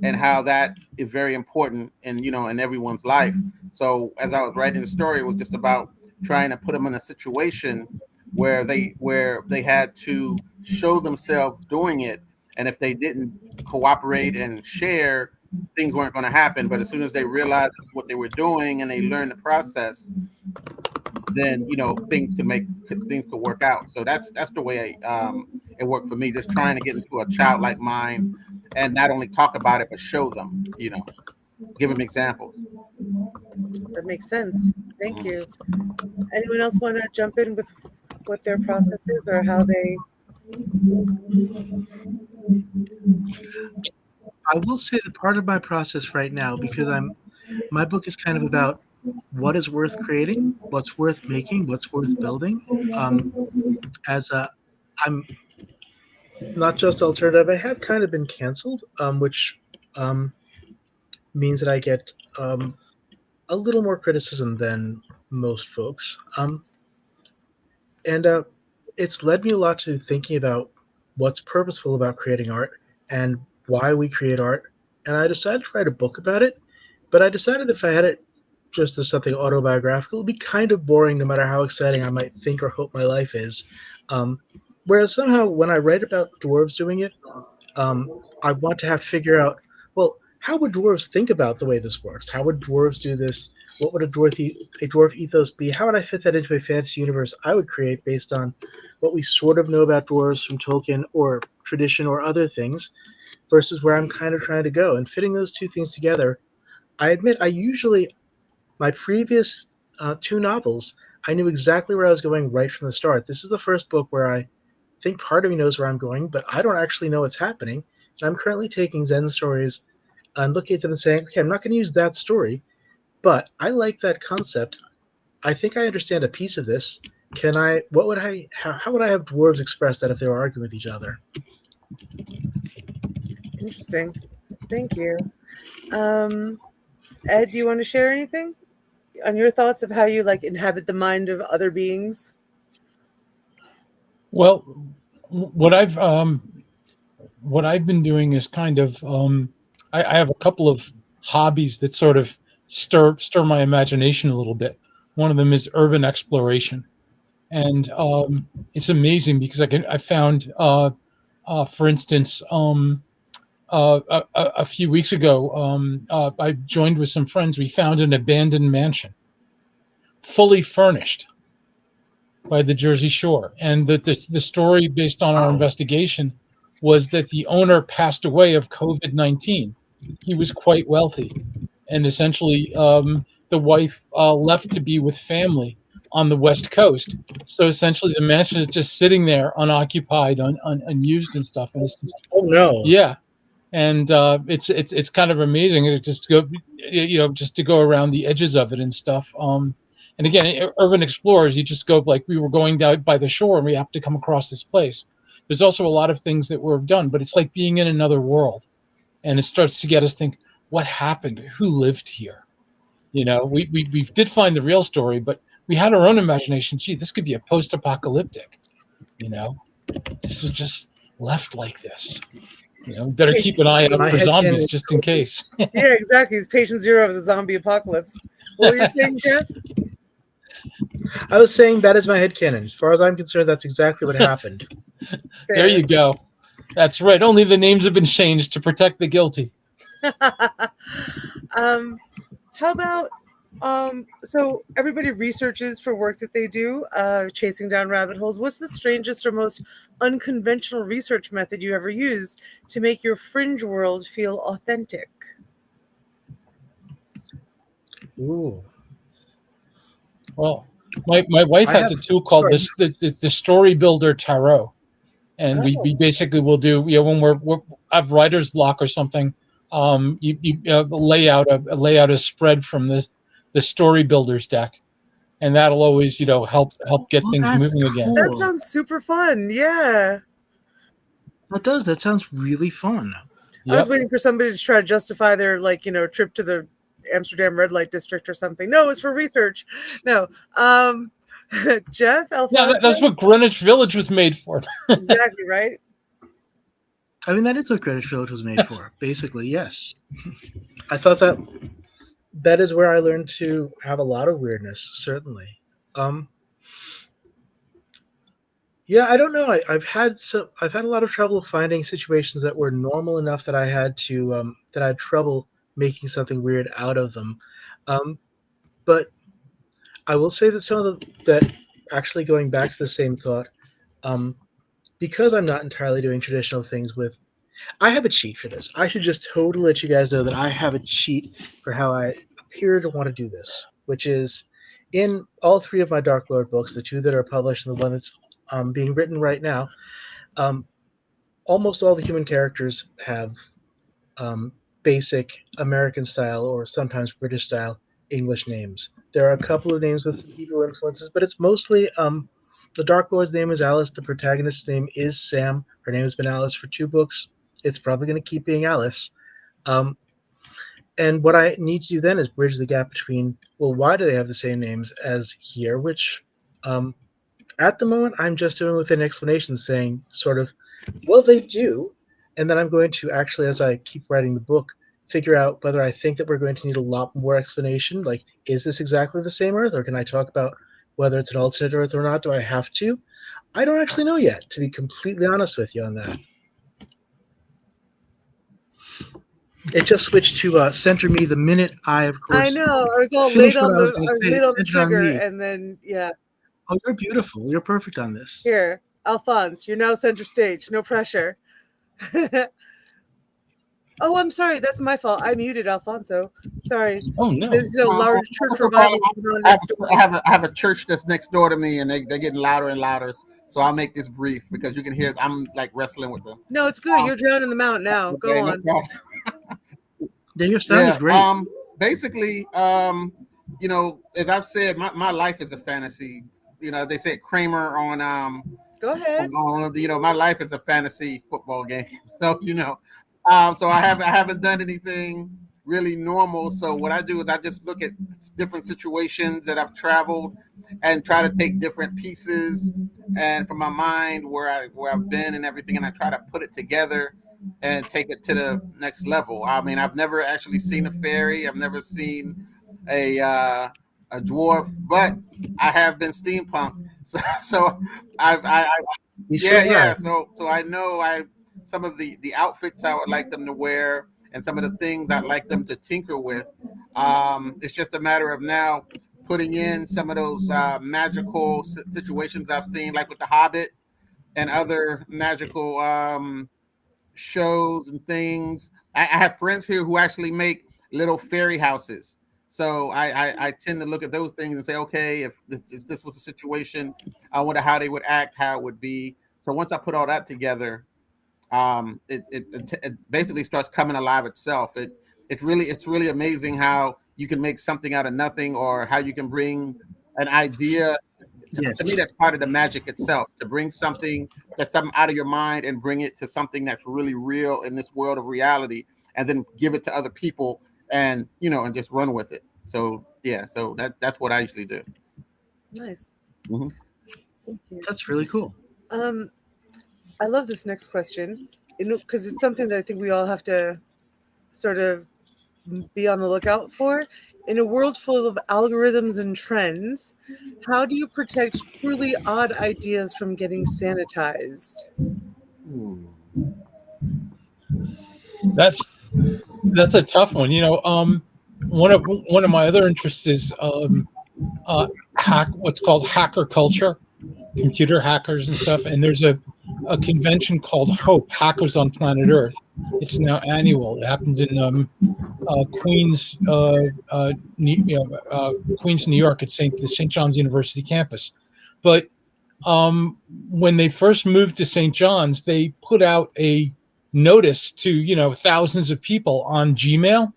and how that is very important in everyone's life. So as I was writing the story, it was just about trying to put them in a situation where they had to show themselves doing it, and if they didn't cooperate and share, things weren't going to happen. But as soon as they realized what they were doing and they learned the process, then things could work out. So that's the way it worked for me, just trying to get into a childlike mind and not only talk about it but show them, give them examples. That makes sense. Thank you. Anyone else want to jump in with what their process is or how they? I will say that part of my process right now, because my book is kind of about what is worth creating, what's worth making, what's worth building. I'm not just alternative. I have kind of been canceled, which means that I get a little more criticism than most folks. And it's led me a lot to thinking about what's purposeful about creating art and why we create art. And I decided to write a book about it, but I decided that if I had it just as something autobiographical, it'd be kind of boring no matter how exciting I might think or hope my life is. Whereas somehow when I write about dwarves doing it, I want to have to figure out, well, how would dwarves think about the way this works? How would dwarves do this? What would a dwarf ethos be? How would I fit that into a fantasy universe I would create based on what we sort of know about dwarves from Tolkien or tradition or other things versus where I'm kind of trying to go? And fitting those two things together, I admit my previous two novels, I knew exactly where I was going right from the start. This is the first book where I think part of me knows where I'm going, but I don't actually know what's happening. And I'm currently taking Zen stories and looking at them and saying, okay, I'm not going to use that story, but I like that concept. I think I understand a piece of this. How would I have dwarves express that if they were arguing with each other? Interesting. Thank you. Ed, do you want to share anything on your thoughts of how you like inhabit the mind of other beings? Well, what I've been doing is kind of I have a couple of hobbies that sort of stir my imagination a little bit. One of them is urban exploration, and it's amazing because I found for instance a few weeks ago I joined with some friends. We found an abandoned mansion, fully furnished, by the Jersey Shore, and that the story based on our investigation was that the owner passed away of COVID-19. He was quite wealthy, and essentially the wife left to be with family on the West Coast. So essentially, the mansion is just sitting there, unoccupied, unused, and stuff. And Oh no! yeah, and it's kind of amazing to just go, just to go around the edges of it and stuff. And again, urban explorers, you just go, like we were going down by the shore and we happened to come across this place. There's also a lot of things that were done, but it's like being in another world, and it starts to get us think, what happened? Who lived here? We did find the real story, but we had our own imagination. Gee, this could be a post-apocalyptic. This was just left like this. Better keep an eye out My for headcanon zombies is- just in case. Yeah, exactly. It's patient zero of the zombie apocalypse. What were you saying, Jeff? I was saying that is my headcanon. As far as I'm concerned, that's exactly what happened. There you go. That's right. Only the names have been changed to protect the guilty. How about so everybody researches for work that they do, chasing down rabbit holes. What's the strangest or most unconventional research method you ever used to make your fringe world feel authentic? Ooh. Well, my wife has a tool called the Story Builder Tarot, and we basically will do, when we have writer's block or something, you lay out a spread from the Story Builder's deck, and that'll always help get things moving again. That sounds super fun. Yeah. That does. That sounds really fun. I was waiting for somebody to try to justify their trip to the Amsterdam red light district or something. No, it's for research. No. Jeff, Alfonso? Yeah, that's what Greenwich Village was made for. Exactly, right? I mean, that is what Greenwich Village was made for. Basically, yes. I thought that is where I learned to have a lot of weirdness, certainly. Yeah, I don't know. I've had a lot of trouble finding situations that were normal enough that I had trouble making something weird out of them. But I will say that actually going back to the same thought, because I'm not entirely doing traditional things I have a cheat for this. I should just totally let you guys know that I have a cheat for how I appear to want to do this, which is in all three of my Dark Lord books, the two that are published and the one that's being written right now. Almost all the human characters have basic American style or sometimes British style English names. There are a couple of names with Hebrew influences, but it's mostly the Dark Lord's name is Alice. The protagonist's name is Sam. Her name has been Alice for 2 books. It's probably going to keep being Alice. And what I need to do then is bridge the gap between, well, why do they have the same names as here, which at the moment I'm just doing with an explanation saying sort of, well, they do. And then I'm going to actually, as I keep writing the book, figure out whether I think that we're going to need a lot more explanation. Like, is this exactly the same Earth? Or can I talk about whether it's an alternate Earth or not? Do I have to? I don't actually know yet, to be completely honest with you on that. It just switched to center me the minute I, of I course, know. I was all late finished what on I was the going I to was say. late on the Center on trigger, me. and then yeah. Oh, you're beautiful. You're perfect on this. Here, Alphonse, you're now center stage. No pressure. Oh, I'm sorry. That's my fault. I muted Alfonso. Sorry. Oh no. There's a large church First of all, revival going on next door. I have a church that's next door to me, and they're getting louder and louder. So I'll make this brief because you can hear I'm like wrestling with them. No, it's good. You're drowning them out now. Go Okay, no on. problem. Yeah, your sound is great. Basically, you know, as I've said, my life is a fantasy. You know, they said Kramer Go ahead. on you know, my life is a fantasy football game. So you know, so I haven't done anything really normal. So what I do is I just look at different situations that I've traveled and try to take different pieces and from my mind where I've been and everything, and I try to put it together and take it to the next level. I mean, I've never actually seen a fairy. I've never seen a dwarf, but I have been steampunk. So I You yeah, sure yeah. are. So I know I some of the outfits I would like them to wear and some of the things I'd like them to tinker with. It's just a matter of now putting in some of those magical situations I've seen, like with the Hobbit and other magical shows and things. I have friends here who actually make little fairy houses. So I tend to look at those things and say, okay, if this was a situation, I wonder how they would act, how it would be. So once I put all that together, it basically starts coming alive itself. It's really amazing how you can make something out of nothing, or how you can bring an idea. Yes. To me, that's part of the magic itself. To bring something out of your mind and bring it to something that's really real in this world of reality, and then give it to other people, and you know, and just run with it. So yeah, so that's what I usually do. Nice. Mhm. Thank you. That's really cool. I love this next question because it's something that I think we all have to sort of be on the lookout for. In a world full of algorithms and trends, how do you protect truly odd ideas from getting sanitized? Hmm. That's a tough one. You know, one of my other interests is what's called hacker culture, computer hackers and stuff. And there's a convention called Hope, Hackers on Planet Earth. It's now annual. It happens in Queens, Queens, New York, at the St. John's University campus. But when they first moved to St. John's, they put out a notice to thousands of people on Gmail.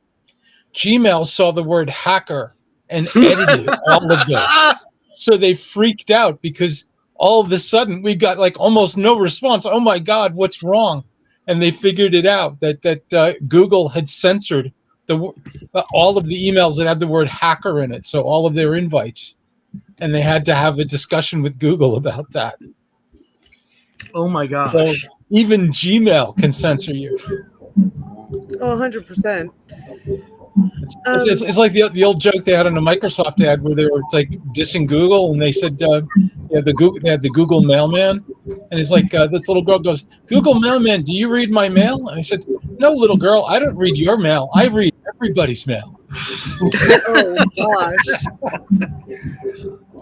Gmail saw the word hacker and edited all of those. So they freaked out because all of a sudden we got like almost no response. Oh my God, what's wrong? And they figured it out that Google had censored all of the emails that had the word hacker in it. So all of their invites, and they had to have a discussion with Google about that. Oh my gosh. So even Gmail can censor you. Oh, 100%. It's like the old joke they had on the Microsoft ad where it's like dissing Google, and they said they had the Google mailman, and it's like this little girl goes, "Google mailman, do you read my mail?" And I said, "No, little girl, I don't read your mail. I read everybody's mail." Oh gosh.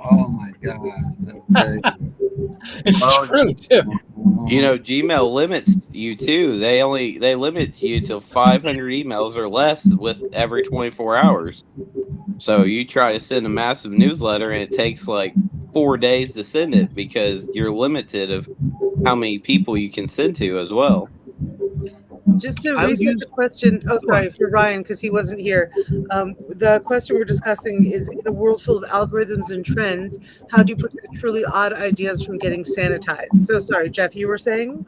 Oh my God, that's crazy. It's true too. You know, Gmail limits you too. They limit you to 500 emails or less with every 24 hours. So you try to send a massive newsletter and it takes like 4 days to send it because you're limited of how many people you can send to as well. Just to I would reset use- the question, Go on. sorry, for Ryan, because he wasn't here. The question we're discussing is, in a world full of algorithms and trends, how do you protect truly odd ideas from getting sanitized? So sorry, Jeff, you were saying?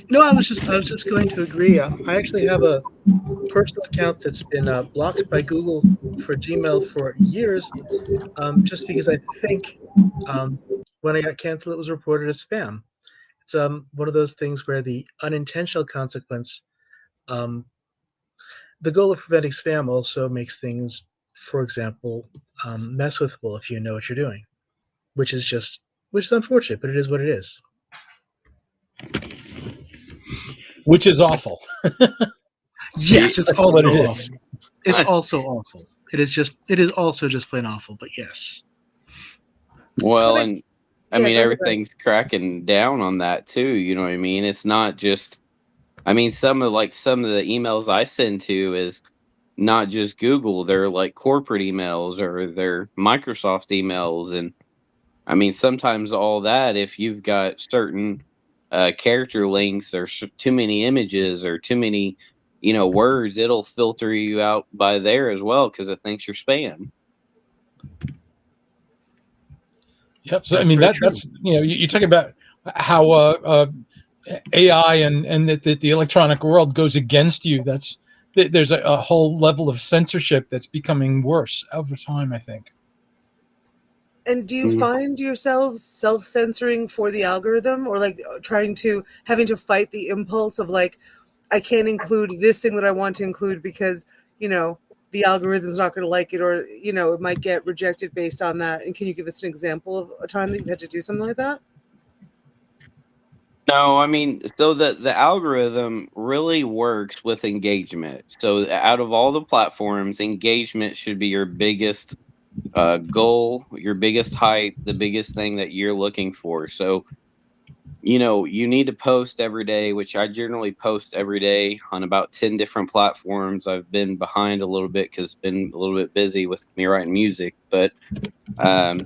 No, I was just going to agree. I actually have a personal account that's been blocked by Google for Gmail for years, just because I think when I got canceled, it was reported as spam. It's one of those things where the unintentional consequence, the goal of preventing spam also makes things, for example, mess withable if you know what you're doing, which is just which is unfortunate, but it is what it is. Which is awful. Yes, it's That's what also it awful. is. It's also awful. It is also just plain awful. But yes, Well, But and I yeah, mean, go ahead, Ryan. everything's cracking down on that too. You know what I mean? It's not just, I mean, some of the emails I send to is not just Google. They're like corporate emails or they're Microsoft emails. And I mean, sometimes all that, if you've got certain character links or too many images or too many, words, it'll filter you out by there as well because it thinks you're spam. Yep. So I that's mean very true. that's you talk about how AI and the electronic world goes against you. There's a whole level of censorship that's becoming worse over time, I think. And do you find yourselves self-censoring for the algorithm, or like having to fight the impulse of like, I can't include this thing that I want to include because, the algorithm's not going to like it, or, it might get rejected based on that. And can you give us an example of a time that you've had to do something like that? No, I mean, so the algorithm really works with engagement. So out of all the platforms, engagement should be your biggest goal, your biggest hype, the biggest thing that you're looking for. So, you need to post every day, which I generally post every day on about 10 different platforms. I've been behind a little bit because been a little bit busy with me writing music, but um,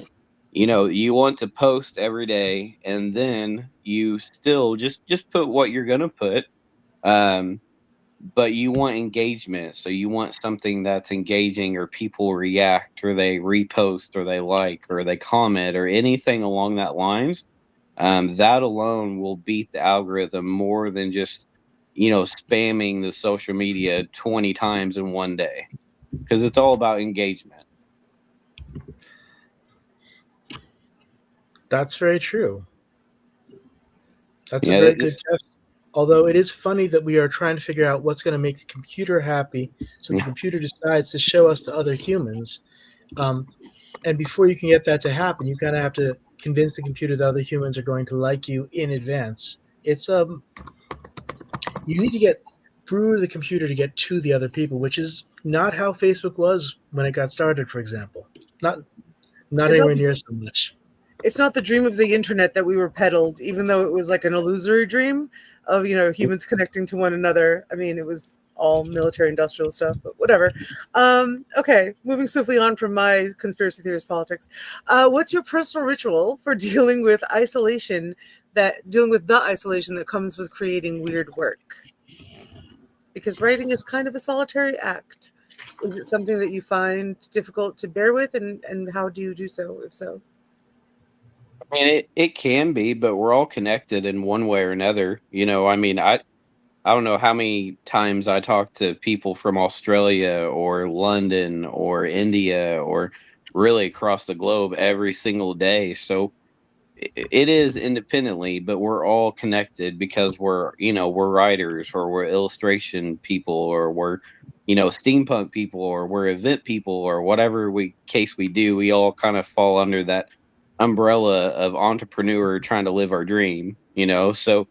you want to post every day, and then you still just put what you're gonna put. Um, but you want engagement, so you want something that's engaging, or people react, or they repost, or they like, or they comment, or anything along that lines. That alone will beat the algorithm more than just spamming the social media 20 times in one day, because it's all about engagement. That's very true. That's a Yeah, very good test. Although it is funny that we are trying to figure out what's going to make the computer happy, so the computer decides to show us to other humans. Um, and before you can get that to happen, you kind of have to convince the computer that other humans are going to like you in advance. It's you need to get through the computer to get to the other people, which is not how Facebook was when it got started, for example. Not not It's not anywhere near so much. it's not the dream of the internet that we were peddled, even though it was like an illusory dream of, humans connecting to one another. I mean, it was all military industrial stuff, but whatever. Okay, moving swiftly on from my conspiracy theorist politics. What's your personal ritual for dealing with the isolation that comes with creating weird work? Because writing is kind of a solitary act. Is it something that you find difficult to bear with, and how do you do so, if so? I mean, it can be, but we're all connected in one way or another. I mean, I don't know how many times I talk to people from Australia or London or India or really across the globe every single day. So it is independently, but we're all connected because we're writers, or we're illustration people, or we're steampunk people, or we're event people, or whatever case we do. We all kind of fall under that umbrella of entrepreneur trying to live our dream. So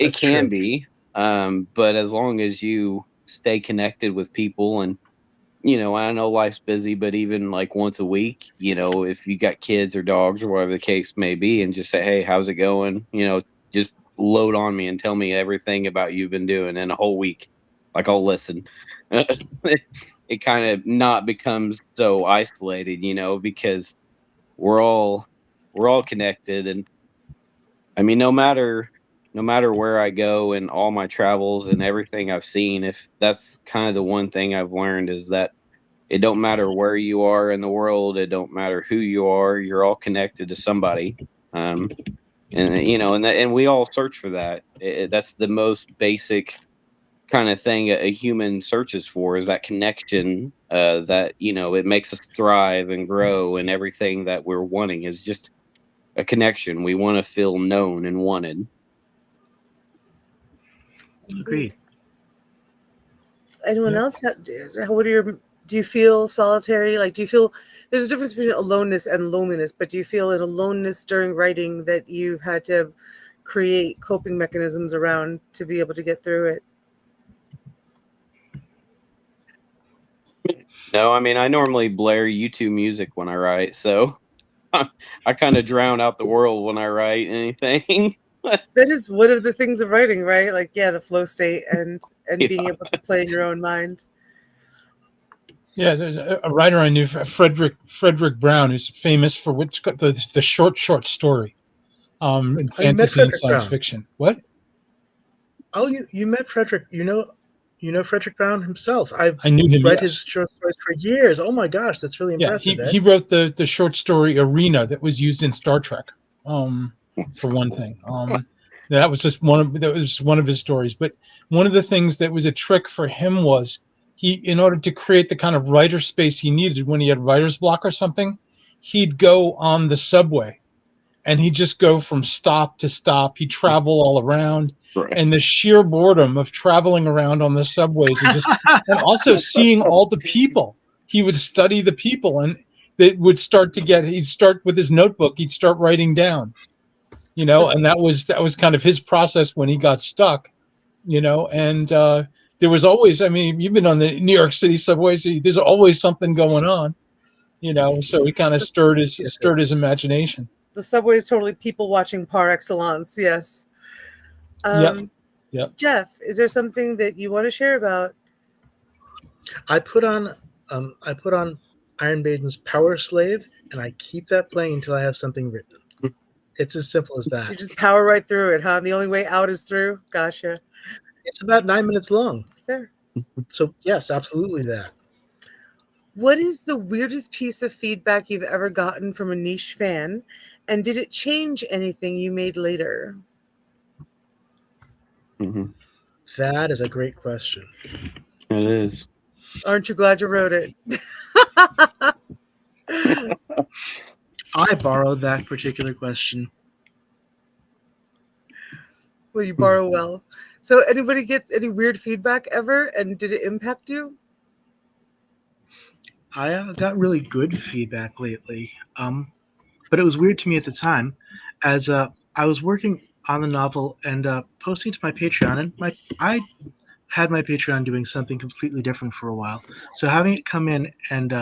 it That's can true. be, but as long as you stay connected with people, and I know life's busy, but even like once a week, if you got kids or dogs or whatever the case may be, and just say, hey, how's it going? Just load on me and tell me everything about you've been doing in a whole week. Like, I'll listen. It kind of not becomes so isolated, because we're all we're all connected. And I mean, no matter where I go and all my travels and everything I've seen, if that's kind of the one thing I've learned, is that it don't matter where you are in the world, it don't matter who you are, you're all connected to somebody. Um, and we all search for that. That's the most basic kind of thing a human searches for, is that connection. That it makes us thrive and grow, and everything that we're wanting is just a connection. We want to feel known and wanted. Agreed. Agreed. Anyone Yep. else? What are your Do you feel solitary? Like, do you feel there's a difference between aloneness and loneliness, but do you feel an aloneness during writing that you've had to create coping mechanisms around to be able to get through it? No, I mean, I normally blare YouTube music when I write, so I kind of drown out the world when I write anything. That is one of the things of writing, right? Like, yeah, the flow state and Yeah. being able to play in your own mind. Yeah, there's a writer I knew, Frederick Brown, who's famous for what's called the short story, in Oh, you met fantasy and Frederick science Brown. fiction. What? Oh, you met Frederick. You know Frederick Brown himself. I've I knew him. read Yes. his short stories for years. Oh my gosh, that's really Yeah, impressive. he wrote the short story Arena that was used in Star Trek. For one thing, that was one of his stories. But one of the things that was a trick for him was in order to create the kind of writer space he needed when he had writer's block or something, he'd go on the subway and he'd just go from stop to stop. He'd travel all around. Right. And the sheer boredom of traveling around on the subways and also seeing all the people, he would study the people, and they would he'd start with his notebook, he'd start writing down, and that was kind of his process when he got stuck, and there was always, I mean, you've been on the New York City subways, there's always something going on, so he kind of stirred his imagination. The subway is totally people watching par excellence. Yes. Yep. Jeff, is there something that you want to share about? I put on Iron Maiden's Power Slave, and I keep that playing until I have something written. It's as simple as that. You just power right through it, huh? The only way out is through? Gotcha. It's about 9 minutes long. Fair. So yes, absolutely that. What is the weirdest piece of feedback you've ever gotten from a niche fan? And did it change anything you made later? Mm-hmm. That is a great question. It is. Aren't you glad you wrote it? I borrowed that particular question. Well, you borrow well. So anybody gets any weird feedback ever? And did it impact you? I got really good feedback lately, but it was weird to me at the time, as I was working on the novel and posting to my Patreon, and I had my Patreon doing something completely different for a while. So having it come in and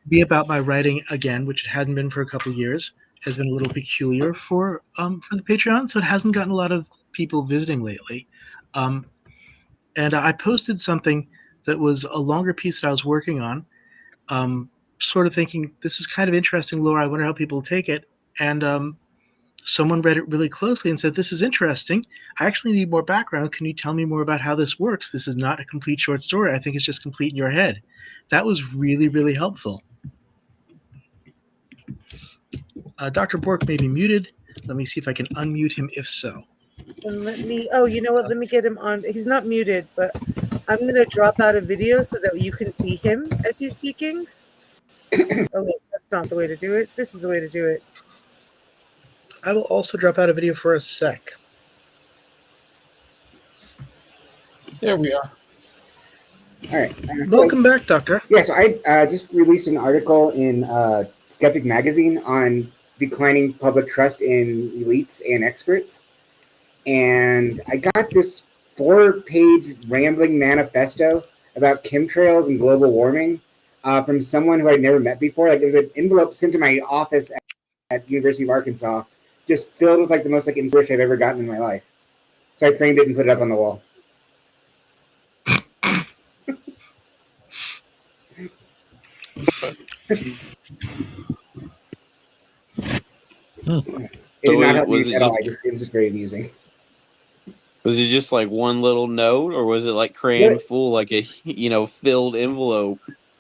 be about my writing again, which it hadn't been for a couple of years, has been a little peculiar for the Patreon. So it hasn't gotten a lot of people visiting lately. And I posted something that was a longer piece that I was working on, sort of thinking, this is kind of interesting lore. I wonder how people take it. And someone read it really closely and said, this is interesting. I actually need more background. Can you tell me more about how this works? This is not a complete short story. I think it's just complete in your head. That was really, really helpful. Dr. Bork may be muted. Let me see if I can unmute him if so. And you know what? Let me get him on. He's not muted, but I'm going to drop out a video so that you can see him as he's speaking. Oh, wait, that's not the way to do it. This is the way to do it. I will also drop out a video for a sec. There we are. All right. Welcome back, Doctor. Yeah, so I just released an article in Skeptic Magazine on declining public trust in elites and experts. And I got this 4-page rambling manifesto about chemtrails and global warming from someone who I'd never met before. Like, it was an envelope sent to my office at University of Arkansas, just filled with like the most like inspiration I've ever gotten in my life. So I framed it and put it up on the wall. It did not help me at all. It was just very amusing. Was it just like one little note, or was it like crammed full, like a filled envelope?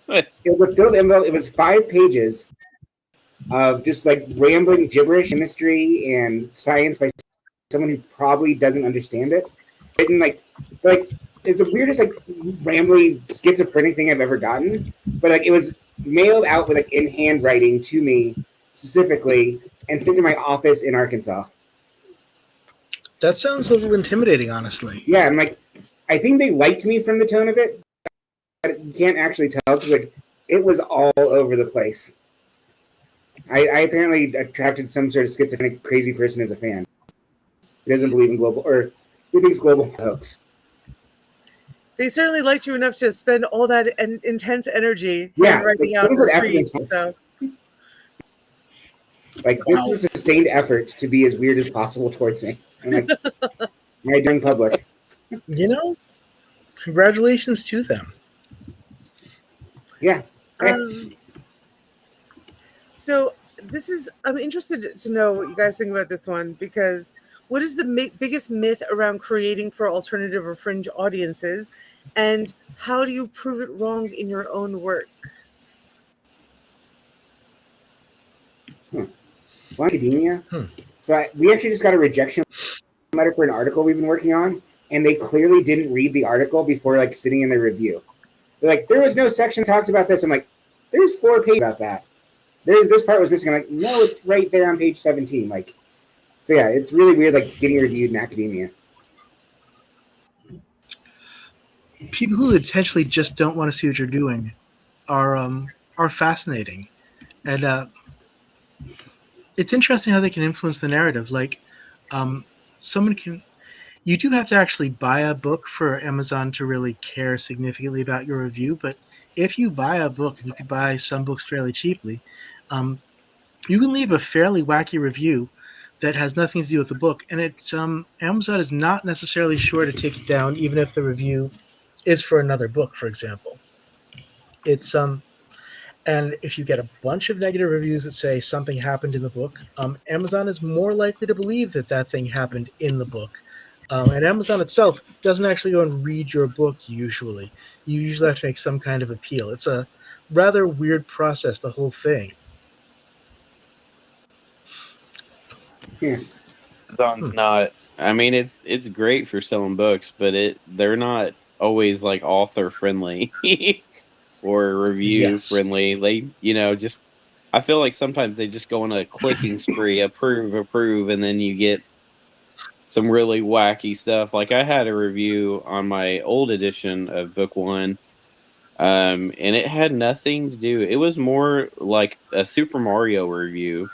It was a filled envelope. It was 5 pages of just like rambling gibberish, chemistry and science by someone who probably doesn't understand it. Written like it's the weirdest like rambling schizophrenic thing I've ever gotten. But like it was mailed out with like in handwriting to me specifically and sent to my office in Arkansas. That sounds a little intimidating, honestly. Yeah, and like I think they liked me from the tone of it. you can't actually tell because like it was all over the place. I apparently attracted some sort of schizophrenic crazy person as a fan. He doesn't believe in global, or who thinks global hoax. They certainly liked you enough to spend all that intense energy Yeah, handwriting like, out someone the put effort screen. into So this. Like this is a sustained effort to be as weird as possible towards me. I'm like, my doing public. You know, congratulations to them. Yeah. um, so this is, I'm interested to know what you guys think about this one, because what is the biggest myth around creating for alternative or fringe audiences, and how do you prove it wrong in your own work? Well, academia. Hmm. So we actually just got a rejection letter for an article we've been working on, and they clearly didn't read the article before like sitting in the review. They're like, there was no section talked about this. I'm like, there's 4 pages about that. There's this part was missing. I'm like, no, it's right there on page 17. Like, so yeah, it's really weird, like getting reviewed in academia. People who intentionally just don't want to see what you're doing are fascinating, and it's interesting how they can influence the narrative. Like, someone can. You do have to actually buy a book for Amazon to really care significantly about your review. But if you buy a book, and you can buy some books fairly cheaply, you can leave a fairly wacky review that has nothing to do with the book, and it's Amazon is not necessarily sure to take it down, even if the review is for another book, for example. It's And if you get a bunch of negative reviews that say something happened in the book, Amazon is more likely to believe that that thing happened in the book. And Amazon itself doesn't actually go and read your book usually. You usually have to make some kind of appeal. It's a rather weird process, the whole thing. Yeah. Amazon's not. I mean, it's great for selling books, but they're not always like author friendly or review Yes. friendly. They, just I feel like sometimes they just go on a clicking spree, approve, and then you get some really wacky stuff. Like I had a review on my old edition of book one, and it had nothing to do. It was more like a Super Mario review,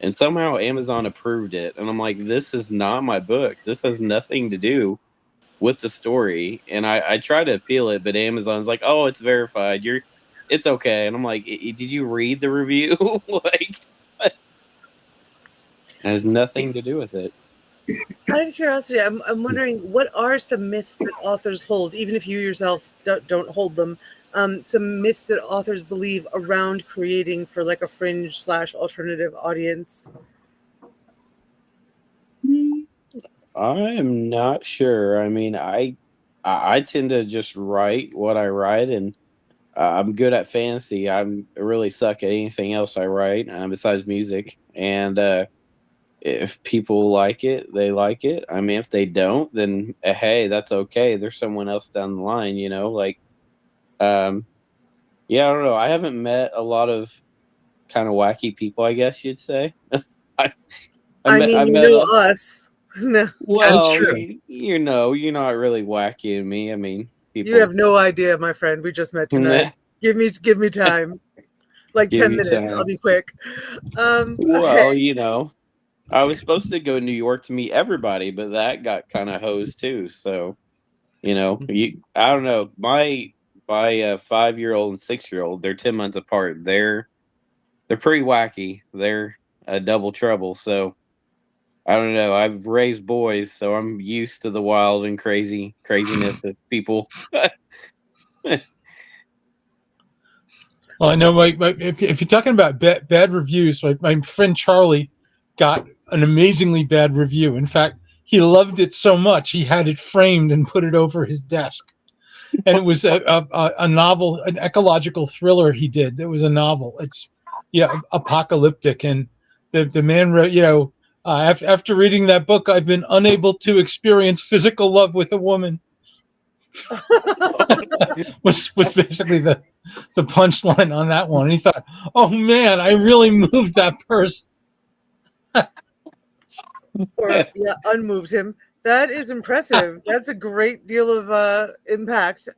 and somehow Amazon approved it. And I'm like, this is not my book. This has nothing to do with the story. And I try to appeal it, but Amazon's like, oh, it's verified. It's okay. And I'm like, did you read the review? Like, it has nothing to do with it. Out of curiosity, I'm wondering, what are some myths that authors hold, even if you yourself don't hold them? Some myths that authors believe around creating for like a fringe / alternative audience. I am not sure. I mean, I tend to just write what I write, and I'm good at fantasy. I'm really suck at anything else I write besides music. And if people like it, they like it. I mean, if they don't, then hey, that's okay. There's someone else down the line, Like, um, yeah, I don't know. I haven't met a lot of kind of wacky people, I guess you'd say. I I mean, I you met know a us. No, That's well, true. you're not really wacky to me. I mean, you have people. no idea, my friend. We just met tonight. Give me time. Like Give 10 you minutes. I'll be chance. quick. Okay. Well, I was supposed to go to New York to meet everybody, but that got kind of hosed too. So, I don't know. My 5-year-old and 6-year-old, they're 10 months apart. They're pretty wacky. They're a double trouble. So I don't know. I've raised boys, so I'm used to the wild and craziness of people. Well, I know if you're talking about bad reviews, my friend Charlie got an amazingly bad review. In fact, he loved it so much he had it framed and put it over his desk. And it was a novel, an ecological thriller he did. It was a novel. It's apocalyptic, and the man wrote, after reading that book, I've been unable to experience physical love with a woman. was basically the punchline on that one. And he thought, oh man, I really moved that person. Or, yeah, unmoved him. That is impressive. That's a great deal of impact.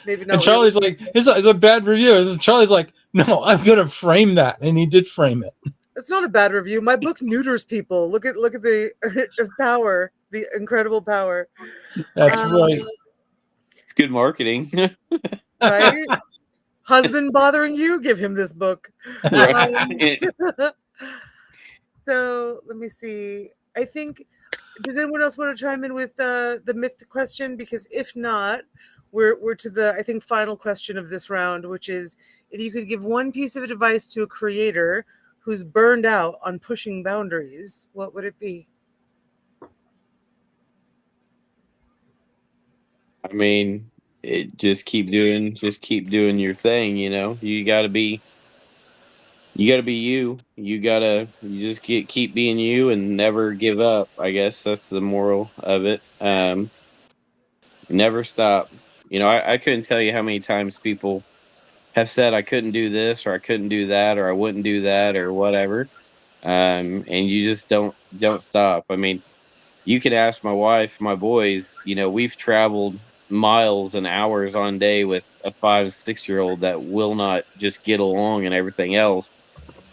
Maybe And not. Charlie's like, it's a bad review. And Charlie's like, no, I'm gonna frame that, and he did frame it. It's not a bad review. My book neuters people. Look at the power, the incredible power. That's Um, right. It's good marketing. right? Husband bothering you? Give him this book. Right. So let me see. I think. Does anyone else want to chime in with the myth question? Because if not, we're to the I think final question of this round, which is if you could give one piece of advice to a creator who's burned out on pushing boundaries, what would it be? I mean, just keep doing your thing, you gotta be you. You just keep being you and never give up. I guess that's the moral of it. Never stop. I couldn't tell you how many times people have said I couldn't do this or I couldn't do that or I wouldn't do that or whatever. And you just don't stop. I mean, you could ask my wife, my boys, we've traveled miles and hours on day with a 5, 6 year old that will not just get along and everything else.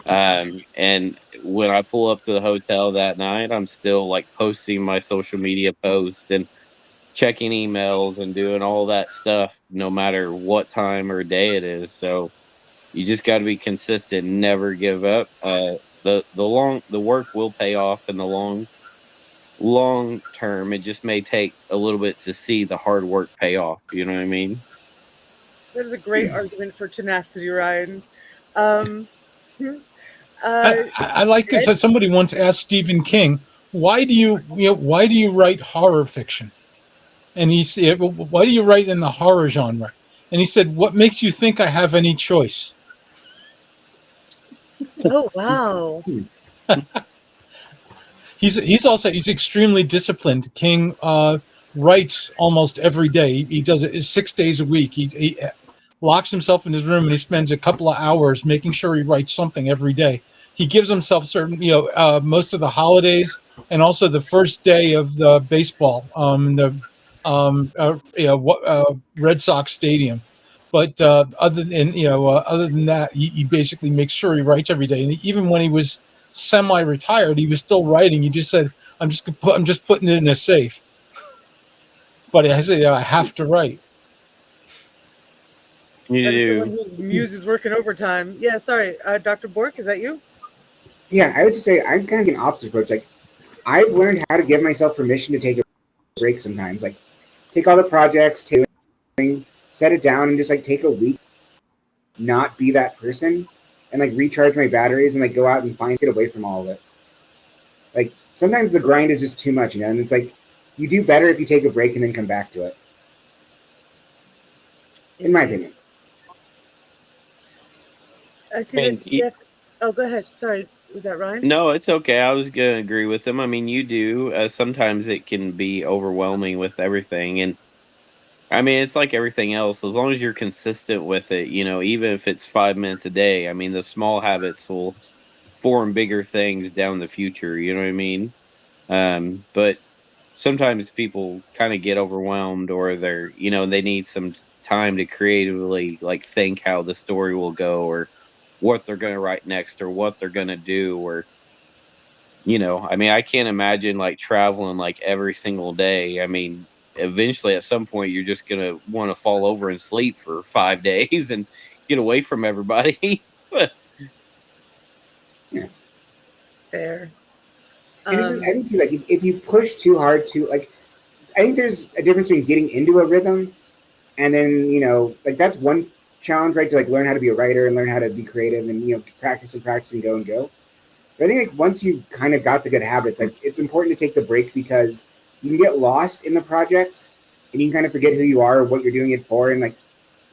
And when I pull up to the hotel that night, I'm still like posting my social media posts and checking emails and doing all that stuff, no matter what time or day it is. So you just got to be consistent, never give up. The work will pay off in the long term. It just may take a little bit to see the hard work pay off. You know what I mean? That is a great argument for tenacity, Ryan. Um, I, uh, I like this. Somebody once asked Stephen King, why do you write horror fiction? And he said, well, why do you write in the horror genre? And he said, what makes you think I have any choice? oh wow. He's extremely disciplined. King writes almost every day. He does it 6 days a week. He locks himself in his room and he spends a couple of hours making sure he writes something every day. He gives himself certain, most of the holidays and also the first day of the baseball, Red Sox stadium. But other than that, he basically makes sure he writes every day. And even when he was semi-retired, he was still writing. He just said, I'm just putting it in a safe." But I said, I have to write. That is someone You whose muse is working overtime. Yeah, sorry. Dr. Bork, is that you? Yeah, I would just say I'm kind of an opposite approach. Like I've learned how to give myself permission to take a break sometimes. Like take all the projects, set it down, and just like take a week, not be that person, and like recharge my batteries and like go out and get away from all of it. Like sometimes the grind is just too much, and it's like you do better if you take a break and then come back to it. In my opinion. I see mean, that Jeff. Oh, go ahead. Sorry. Was that Ryan? no, it's okay. I was gonna agree with him. I mean, you do. Sometimes it can be overwhelming with everything, and I mean, it's like everything else. As long as you're consistent with it, even if it's 5 minutes a day. I mean, the small habits will form bigger things down the future. You know what I mean? But sometimes people kind of get overwhelmed, or they need some time to creatively like think how the story will go, or what they're going to write next, or what they're going to do, or I mean, I can't imagine like traveling like every single day. I mean, eventually at some point you're just going to want to fall over and sleep for 5 days and get away from everybody. Yeah. Fair. And it's just, I think too, like if you push too hard to like, I think there's a difference between getting into a rhythm and then like that's one challenge, right? To like learn how to be a writer and learn how to be creative and practice and practice and go and go. But I think like once you kind of got the good habits, like it's important to take the break because you can get lost in the projects and you can kind of forget who you are or what you're doing it for, and like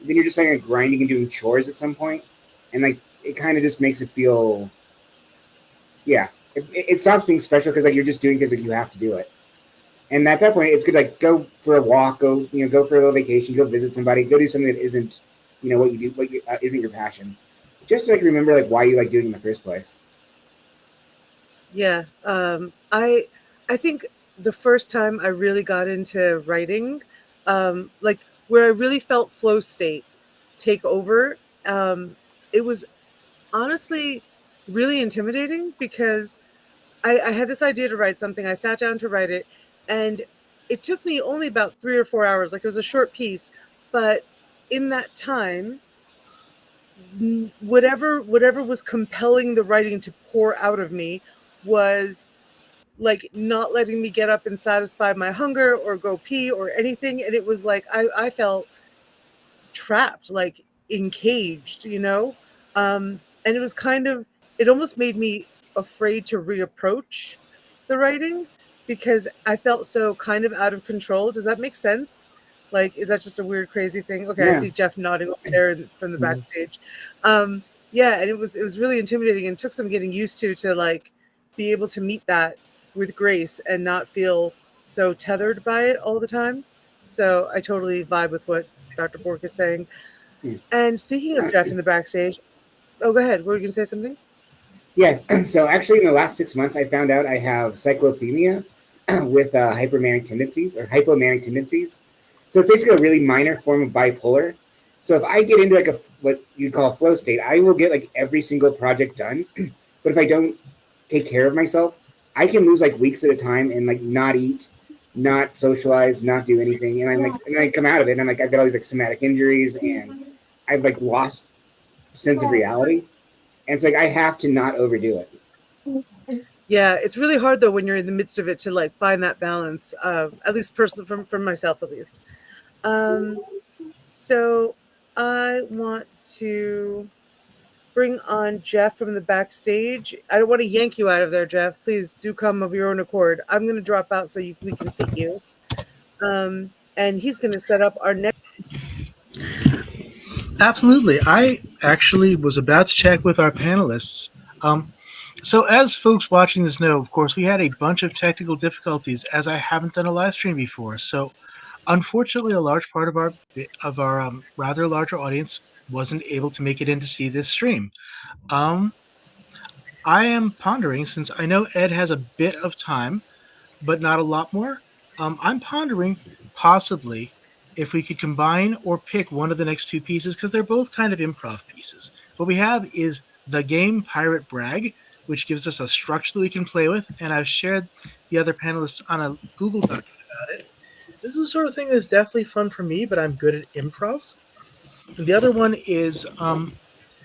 then you're just like grinding and doing chores at some point, and like it kind of just makes it feel, yeah, it stops being special because like you're just doing because like you have to do it. And at that point, it's good like go for a walk, go for a little vacation, go visit somebody, go do something that isn't what you do, isn't your passion. Just to, like remember like why you like doing it in the first place. Yeah. I think the first time I really got into writing, like where I really felt flow state take over. It was honestly really intimidating because I had this idea to write something. I sat down to write it, and it took me only about 3 or 4 hours. Like, it was a short piece, but in that time, whatever was compelling the writing to pour out of me was like not letting me get up and satisfy my hunger or go pee or anything. And it was like I felt trapped, like encaged, you know? And it was kind of, it almost made me afraid to reapproach the writing because I felt so kind of out of control. Does that make sense? Like, is that just a weird, crazy thing? Okay, I Yeah. see Jeff nodding over there from the backstage. Yeah, and it was really intimidating and took some getting used to like be able to meet that with grace and not feel so tethered by it all the time. So I totally vibe with what Dr. Bork is saying. And speaking of Jeff in the backstage, oh, go ahead. Were you going to say something? Yes. So actually, in the last 6 months, I found out I have cyclothymia with hypermanic tendencies or hypomanic tendencies. So it's basically a really minor form of bipolar. So if I get into like what you'd call a flow state, I will get like every single project done. But if I don't take care of myself, I can lose like weeks at a time and like not eat, not socialize, not do anything. And I'm like, and I come out of it and I'm like, I've got all these like somatic injuries and I've like lost sense of reality. And it's like I have to not overdo it. Yeah, it's really hard though when you're in the midst of it to like find that balance. At least personally, from myself at least. So I want to bring on Jeff from the backstage. I don't want to yank you out of there, Jeff. Please do come of your own accord. I'm going to drop out so we can fit you. And he's going to set up our next. Absolutely. I actually was about to check with our panelists. So, as folks watching this know, of course, we had a bunch of technical difficulties as I haven't done a live stream before. So, unfortunately, a large part of our rather larger audience wasn't able to make it in to see this stream. I am pondering, since I know Ed has a bit of time, but not a lot more. I'm pondering possibly if we could combine or pick one of the next two pieces because they're both kind of improv pieces. What we have is the game Pirate Brag, which gives us a structure that we can play with, and I've shared the other panelists on a Google document about it. This is the sort of thing that's definitely fun for me, but I'm good at improv. And the other one is an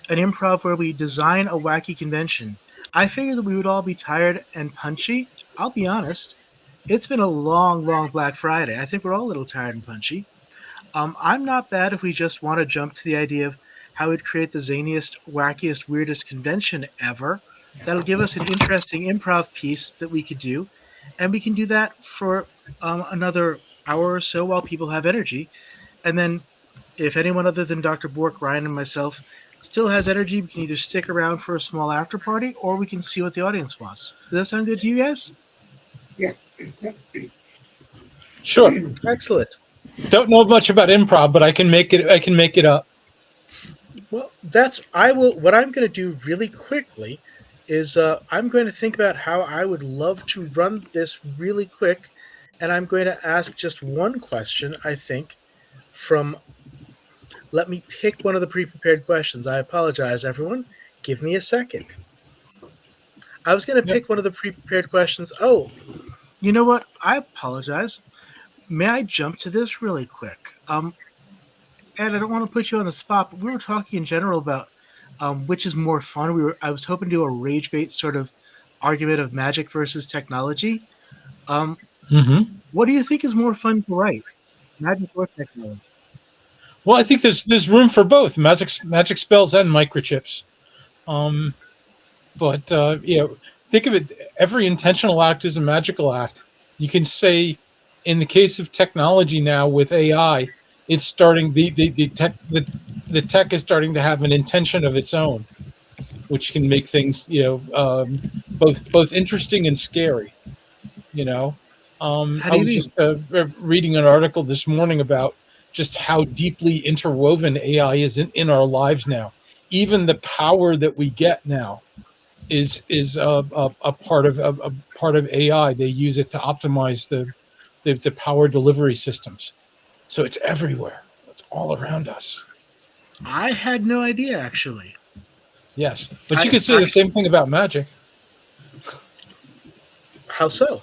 improv where we design a wacky convention. I figured that we would all be tired and punchy. I'll be honest. It's been a long, long Black Friday. I think we're all a little tired and punchy. I'm not bad if we just want to jump to the idea of how we'd create the zaniest, wackiest, weirdest convention ever. That'll give us an interesting improv piece that we could do. And we can do that for another hour or so while people have energy. And then if anyone other than Dr. Bork, Ryan, and myself still has energy, we can either stick around for a small after party or we can see what the audience wants. Does that sound good to you guys? Yeah. Sure. Excellent. Don't know much about improv, but I can make it up. Well, what I'm going to do really quickly is I'm going to think about how I would love to run this really quick, and I'm going to ask just one question, I think, from. Let me pick one of the pre-prepared questions. I apologize, everyone. Give me a second. I was going to pick one of the pre-prepared questions. Oh, you know what? I apologize. May I jump to this really quick? Ed, I don't want to put you on the spot, but we were talking in general about which is more fun. I was hoping to do a rage bait sort of argument of magic versus technology. What do you think is more fun to write, magic or technology? Well, I think there's room for both magic spells and microchips. But think of it. Every intentional act is a magical act. You can say, in the case of technology now with AI, it's starting the tech is starting to have an intention of its own, which can make things both interesting and scary. I was just reading an article this morning about just how deeply interwoven AI is in our lives now. Even the power that we get now is a part of AI. They use it to optimize the power delivery systems. So it's everywhere. all around us. I had no idea, actually. Yes, but you could say the same thing about magic. How so?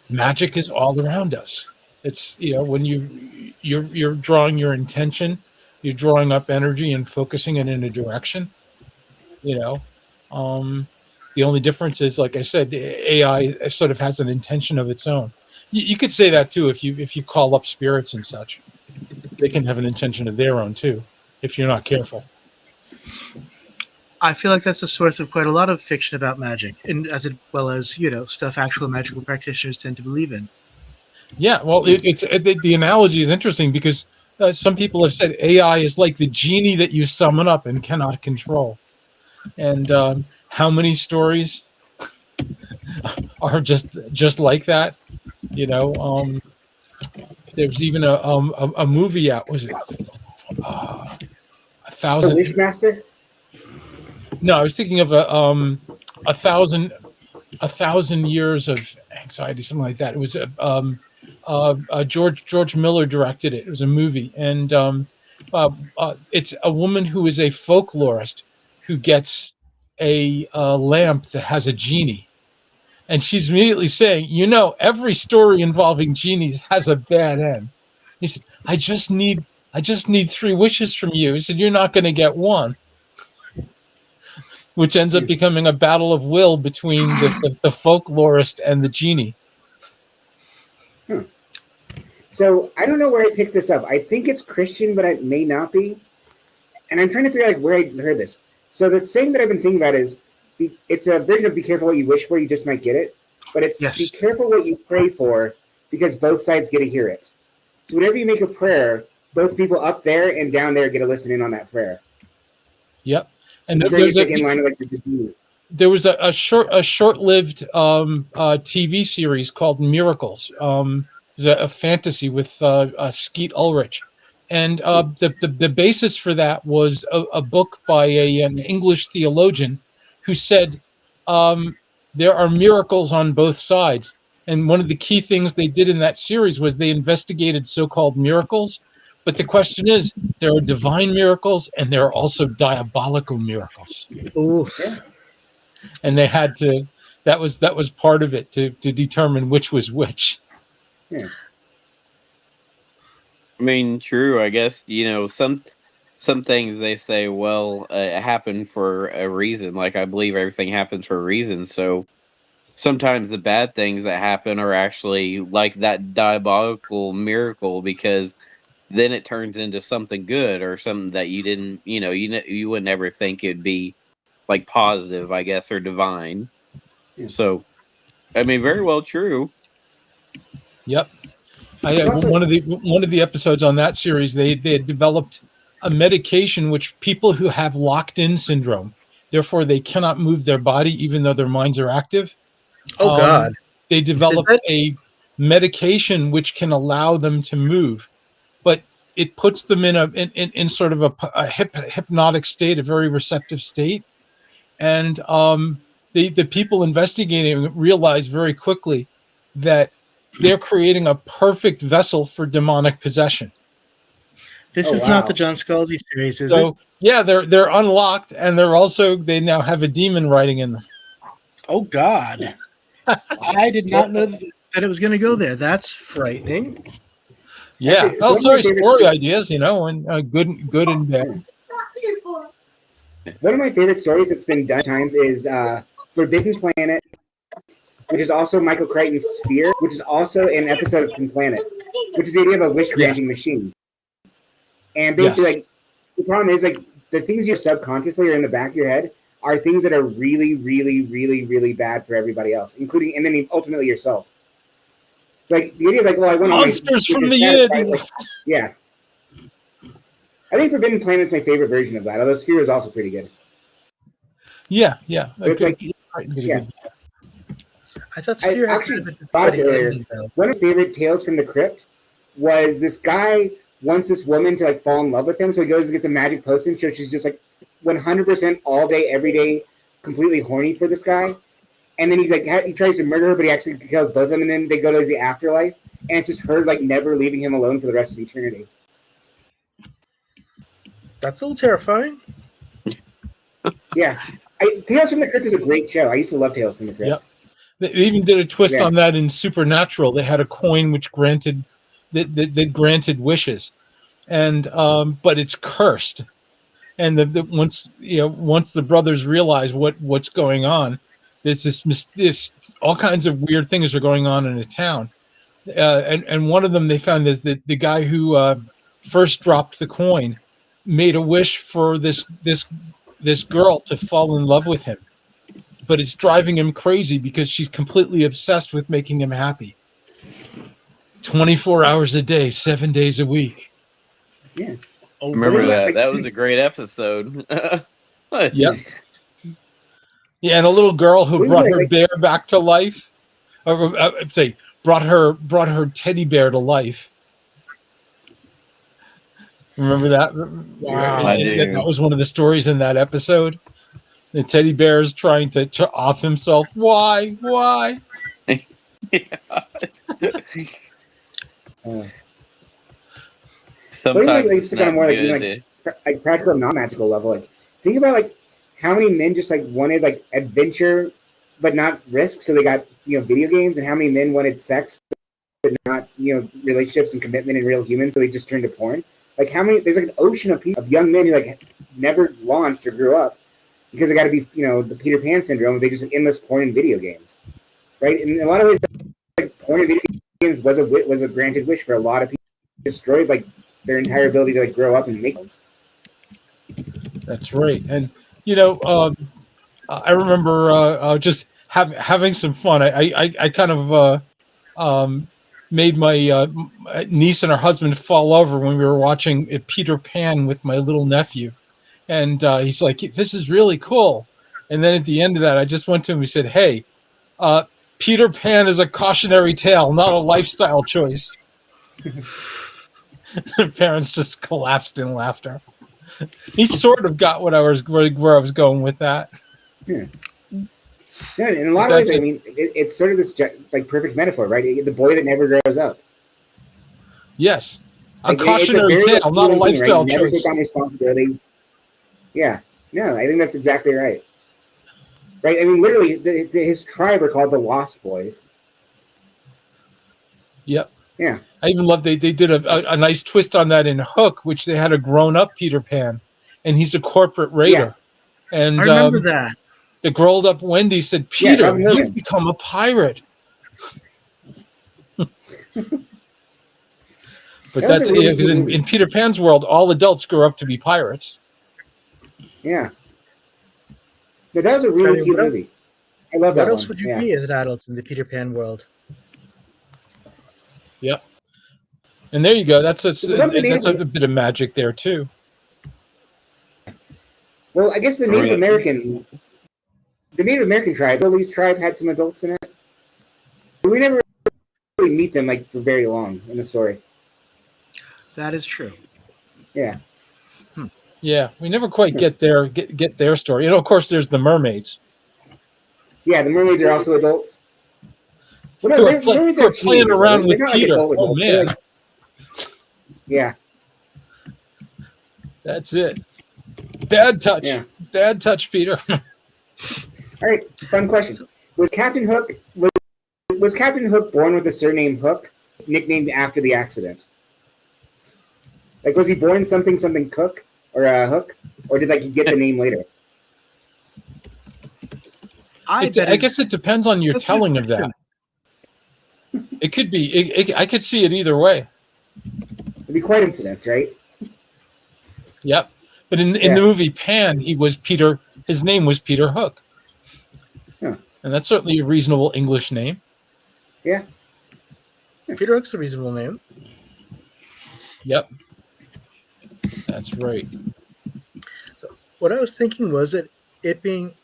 Magic is all around us. It's when you're drawing your intention, you're drawing up energy and focusing it in a direction. You know, um, the only difference is, like I said, AI sort of has an intention of its own. You could say that too if you call up spirits and such. They can have an intention of their own too, if you're not careful. I feel like that's the source of quite a lot of fiction about magic, and as well as stuff actual magical practitioners tend to believe in. Yeah, well, the analogy is interesting because some people have said AI is like the genie that you summon up and cannot control. And how many stories are just like that? There's even a movie out. Was it a The thousand? Wishmaster. No, I was thinking of a thousand years of anxiety, something like that. It was George Miller directed it. It was a movie, and it's a woman who is a folklorist who gets a lamp that has a genie, and she's immediately saying, every story involving genies has a bad end. He said, I just need 3 wishes from you. He said, you're not going to get one, which ends up becoming a battle of will between the folklorist and the genie. So I don't know where I picked this up. I think it's Christian, but it may not be. And I'm trying to figure out where I heard this. So the saying that I've been thinking about is, it's a version of "Be careful what you wish for; you just might get it." But it's Be careful what you pray for, because both sides get to hear it. So whenever you make a prayer, both people up there and down there get to listen in on that prayer. Yep. And there was a short-lived TV series called Miracles. It was a fantasy with Skeet Ulrich, and the basis for that was a book by an English theologian who said there are miracles on both sides. And one of the key things they did in that series was they investigated so-called miracles. But the question is, there are divine miracles and there are also diabolical miracles. Ooh. And they had to, that was part of it, to determine which was which. Yeah. I mean, true. I guess some things they say, well, it happened for a reason. Like, I believe everything happens for a reason. So sometimes the bad things that happen are actually like that diabolical miracle, because then it turns into something good or something that you didn't, you would never think it'd be like positive, I guess, or divine. Yeah. So, I mean, very well true. Yep. One of the episodes on that series, they had developed a medication which people who have locked-in syndrome, therefore they cannot move their body even though their minds are active. Oh God! They developed a medication which can allow them to move, but it puts them in sort of a hypnotic state, a very receptive state, and the people investigating realized very quickly that they're creating a perfect vessel for demonic possession. This is not the John Scalzi series, is it? Yeah, they're unlocked, and they now have a demon riding in them. Oh God! I did not know that it was going to go there. That's frightening. Yeah. Sorry, story ideas, and good and bad. One of my favorite stories that's been done times is Forbidden Planet, which is also Michael Crichton's Sphere, which is also an episode of King Planet, which is the idea of a wish-granting machine. And basically, the problem is, the things you subconsciously are in the back of your head are things that are really, really, really, really bad for everybody else, including, and then ultimately yourself. It's the idea of I want monsters from the id. Yeah. I think Forbidden Planet's my favorite version of that, although Sphere is also pretty good. Yeah. It's I thought Sphere actually thought of it earlier. One of my favorite tales from the crypt was this guy wants this woman to fall in love with him, so he goes and gets a magic potion, so she's just 100% all day, every day, completely horny for this guy. And then he tries to murder her, but he actually kills both of them, and then they go to the afterlife, and it's just her never leaving him alone for the rest of eternity. That's a little terrifying. Yeah. Tales from the Crypt is a great show. I used to love Tales from the Crypt. Yep. They even did a twist Yeah. on that in Supernatural. They had a coin which granted that granted wishes, and but it's cursed. And once the brothers realize what's going on, there's this all kinds of weird things are going on in the town. And one of them they found is that the guy who first dropped the coin made a wish for this girl to fall in love with him, but it's driving him crazy because she's completely obsessed with making him happy. 24 hours a day, 7 days a week. Yeah. Oh, Remember boy. that? That was a great episode. Yep. Yeah, and a little girl who Wasn't brought it her like- bear back to life, or say brought her teddy bear to life. Remember that? Wow. I do. That was one of the stories in that episode. The teddy bear is trying to off himself. Why? Why? Sometimes like, it's kind of not more like, good. even, like practical, non-magical level. Like, think about like how many men just like wanted like adventure, but not risk. So they got video games, and how many men wanted sex, but not relationships and commitment and real humans. So they just turned to porn. Like how many? There's like an ocean of people, of young men who like never launched or grew up because they got to be the Peter Pan syndrome. They just like, endless porn and video games, right? In a lot of ways, like porn and video games was a granted wish for a lot of people. Destroyed like their entire ability to like grow up and make things. That's right. And I remember just having some fun. I kind of made my niece and her husband fall over when we were watching Peter Pan with my little nephew, and he's like, "This is really cool." And then at the end of that, I just went to him and said, "Hey, Peter Pan is a cautionary tale, not a lifestyle choice." The parents just collapsed in laughter. He sort of got what where I was going with that. Yeah, in a lot of ways, I mean, it's sort of this like perfect metaphor, right? The boy that never grows up. Yes, a Like, cautionary tale, not a lifestyle thing, right? Never choice. take on responsibility. Yeah, no, I think that's exactly right. Right, I mean, literally, his tribe are called the Lost Boys. Yep. Yeah. I even love they did a nice twist on that in Hook, which they had a grown-up Peter Pan, and he's a corporate raider. Yeah. And I remember that. The grown-up Wendy said, "Peter, you've Mermans. become a pirate." But that's because in Peter Pan's world, all adults grow up to be pirates. Yeah. But that was a really cute movie. I love that one. What else would you be as an adult in the Peter Pan world? Yep. And there you go. That's a bit of magic there too. Well, I guess the Native American tribe, the Belize tribe, had some adults in it. But we never really meet them like for very long in the story. That is true. Yeah. Yeah, we never quite get their story. Of course, there's the mermaids. Yeah, the mermaids are also adults. Well, no, mermaids are playing around with Peter. Like oh man. Yeah. That's it. Bad touch. Yeah. Bad touch, Peter. All right, fun question. Was Captain Hook born with a surname Hook, nicknamed after the accident? Like, was he born something Cook or Hook, or did he get the name later? I guess it depends on your telling of that. It could be. I could see it either way. It'd be quite incidents, right? Yep. But in the movie Pan, he was Peter. His name was Peter Hook. Huh. And that's certainly a reasonable English name. Yeah. Peter Hook's a reasonable name. Yep. That's right. So what I was thinking was that it being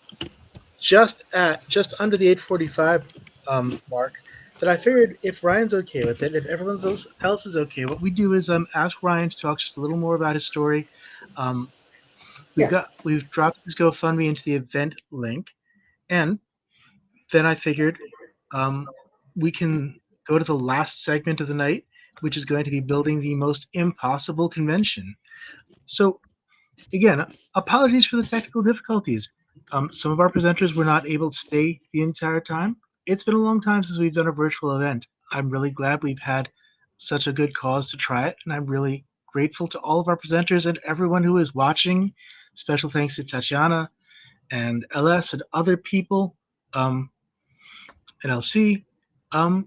just under the 8:45 mark, that I figured if Ryan's okay with it, if everyone else is okay, what we do is ask Ryan to talk just a little more about his story. We've dropped his GoFundMe into the event link, and then I figured we can go to the last segment of the night, which is going to be building the most impossible convention. So Again, apologies for the technical difficulties. Some of our presenters were not able to stay the entire time. It's been a long time since we've done a virtual event. I'm really glad we've had such a good cause to try it, and I'm really grateful to all of our presenters and everyone who is watching. Special thanks to Tatiana and LS and other people, um, and LC. Um,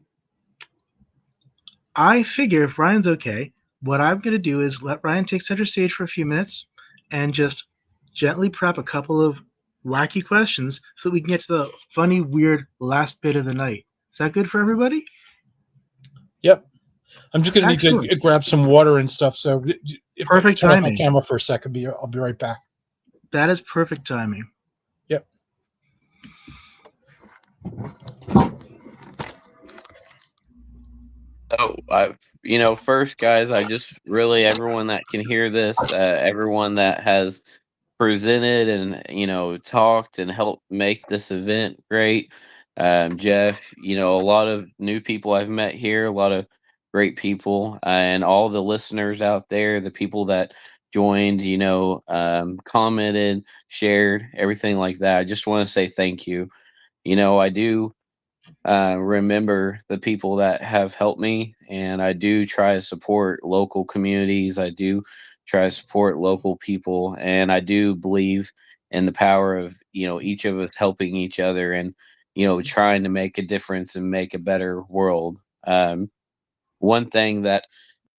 I figure if Ryan's okay, what I'm going to do is let Ryan take center stage for a few minutes and just gently prep a couple of wacky questions so that we can get to the funny, weird last bit of the night. Is that good for everybody? Yep. I'm just going to need Excellent. to grab some water and stuff. So if I Perfect turn off my timing. camera for a second, I'll be right back. That is perfect timing. Yep. Oh, first, guys, I just really everyone that can hear this, everyone that has presented and talked and helped make this event great. Jeff, a lot of new people I've met here, a lot of great people, and all the listeners out there, the people that joined, commented, shared, everything like that. I just want to say thank you. I do remember the people that have helped me, and I do try to support local communities. I do try to support local people, and I do believe in the power of each of us helping each other and trying to make a difference and make a better world. One thing that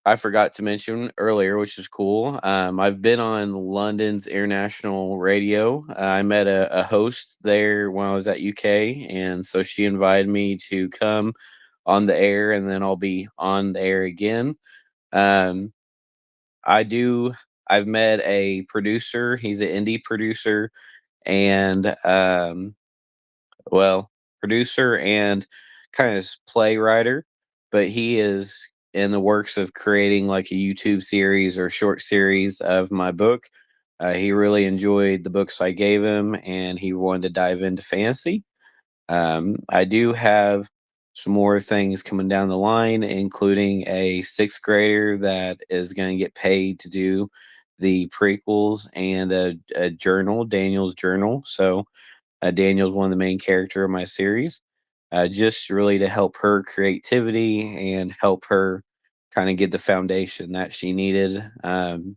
I forgot to mention earlier, which is cool. I've been on London's international radio. I met a host there when I was at UK, and so she invited me to come on the air, and then I'll be on the air again. Um, I do. I've met a producer. He's an indie producer, and well, producer and kind of playwriter, but he is in the works of creating like a YouTube series or short series of my book. He really enjoyed the books I gave him, and he wanted to dive into fantasy. I do have some more things coming down the line, including a sixth grader that is going to get paid to do the prequels and a journal, Daniel's journal. So Daniel's one of the main character of my series, just really to help her creativity and help her kind of get the foundation that she needed,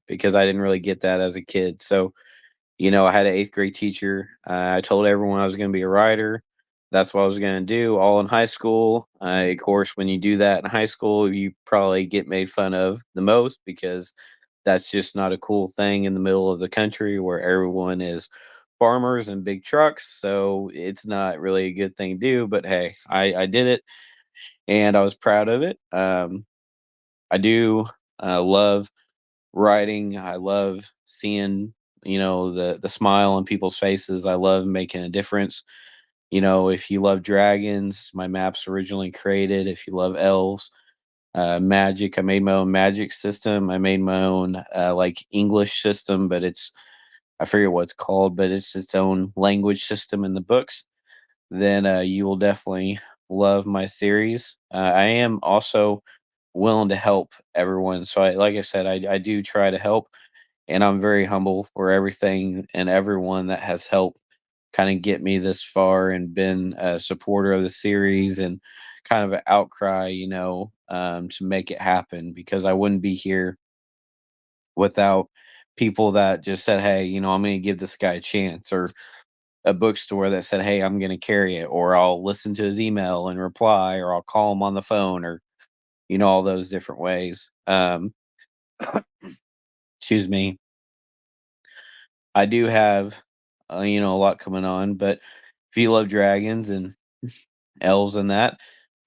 because I didn't really get that as a kid. So, I had an eighth grade teacher. I told everyone I was going to be a writer. That's what I was going to do all in high school. Of course, when you do that in high school, you probably get made fun of the most because that's just not a cool thing in the middle of the country where everyone is farmers and big trucks. So it's not really a good thing to do. But hey, I did it and I was proud of it. I do love writing. I love seeing, the smile on people's faces. I love making a difference. If you love dragons, my map's originally created. If you love elves, magic, I made my own magic system. I made my own like English system, but I forget what it's called, but it's its own language system in the books. Then you will definitely love my series. I am also willing to help everyone. So like I said, I do try to help, and I'm very humble for everything and everyone that has helped kind of get me this far and been a supporter of the series and kind of an outcry, to make it happen because I wouldn't be here without people that just said, "Hey, I'm going to give this guy a chance," or a bookstore that said, "Hey, I'm going to carry it," or I'll listen to his email and reply, or I'll call him on the phone, or all those different ways. Excuse me. I do have, a lot coming on, but if you love dragons and elves and that,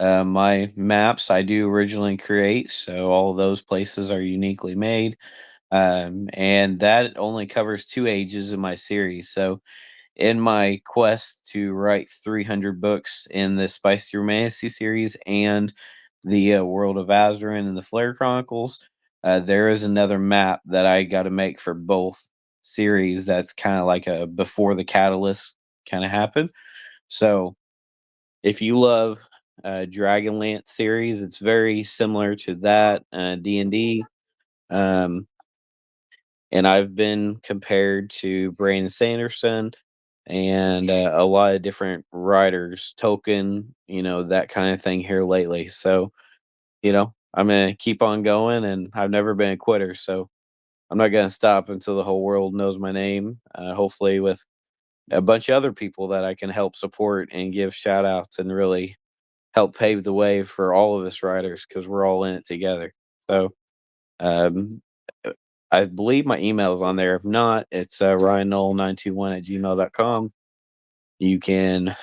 my maps I do originally create, so all of those places are uniquely made. And that only covers two ages in my series. So in my quest to write 300 books in the Spicy Romancy series and the World of Azerin and the Flare Chronicles, there is another map that I got to make for both series. That's kind of like a before the catalyst kind of happened. So if you love Dragonlance series, it's very similar to that D&D. Um, and I've been compared to Brandon Sanderson and a lot of different writers, Token, that kind of thing here lately. So, I'm gonna keep on going, and I've never been a quitter. So I'm not gonna stop until the whole world knows my name. Hopefully, with a bunch of other people that I can help support and give shout outs and really help pave the way for all of us writers because we're all in it together. So, um, I believe my email is on there. If not, it's ryannull921 at gmail.com. You can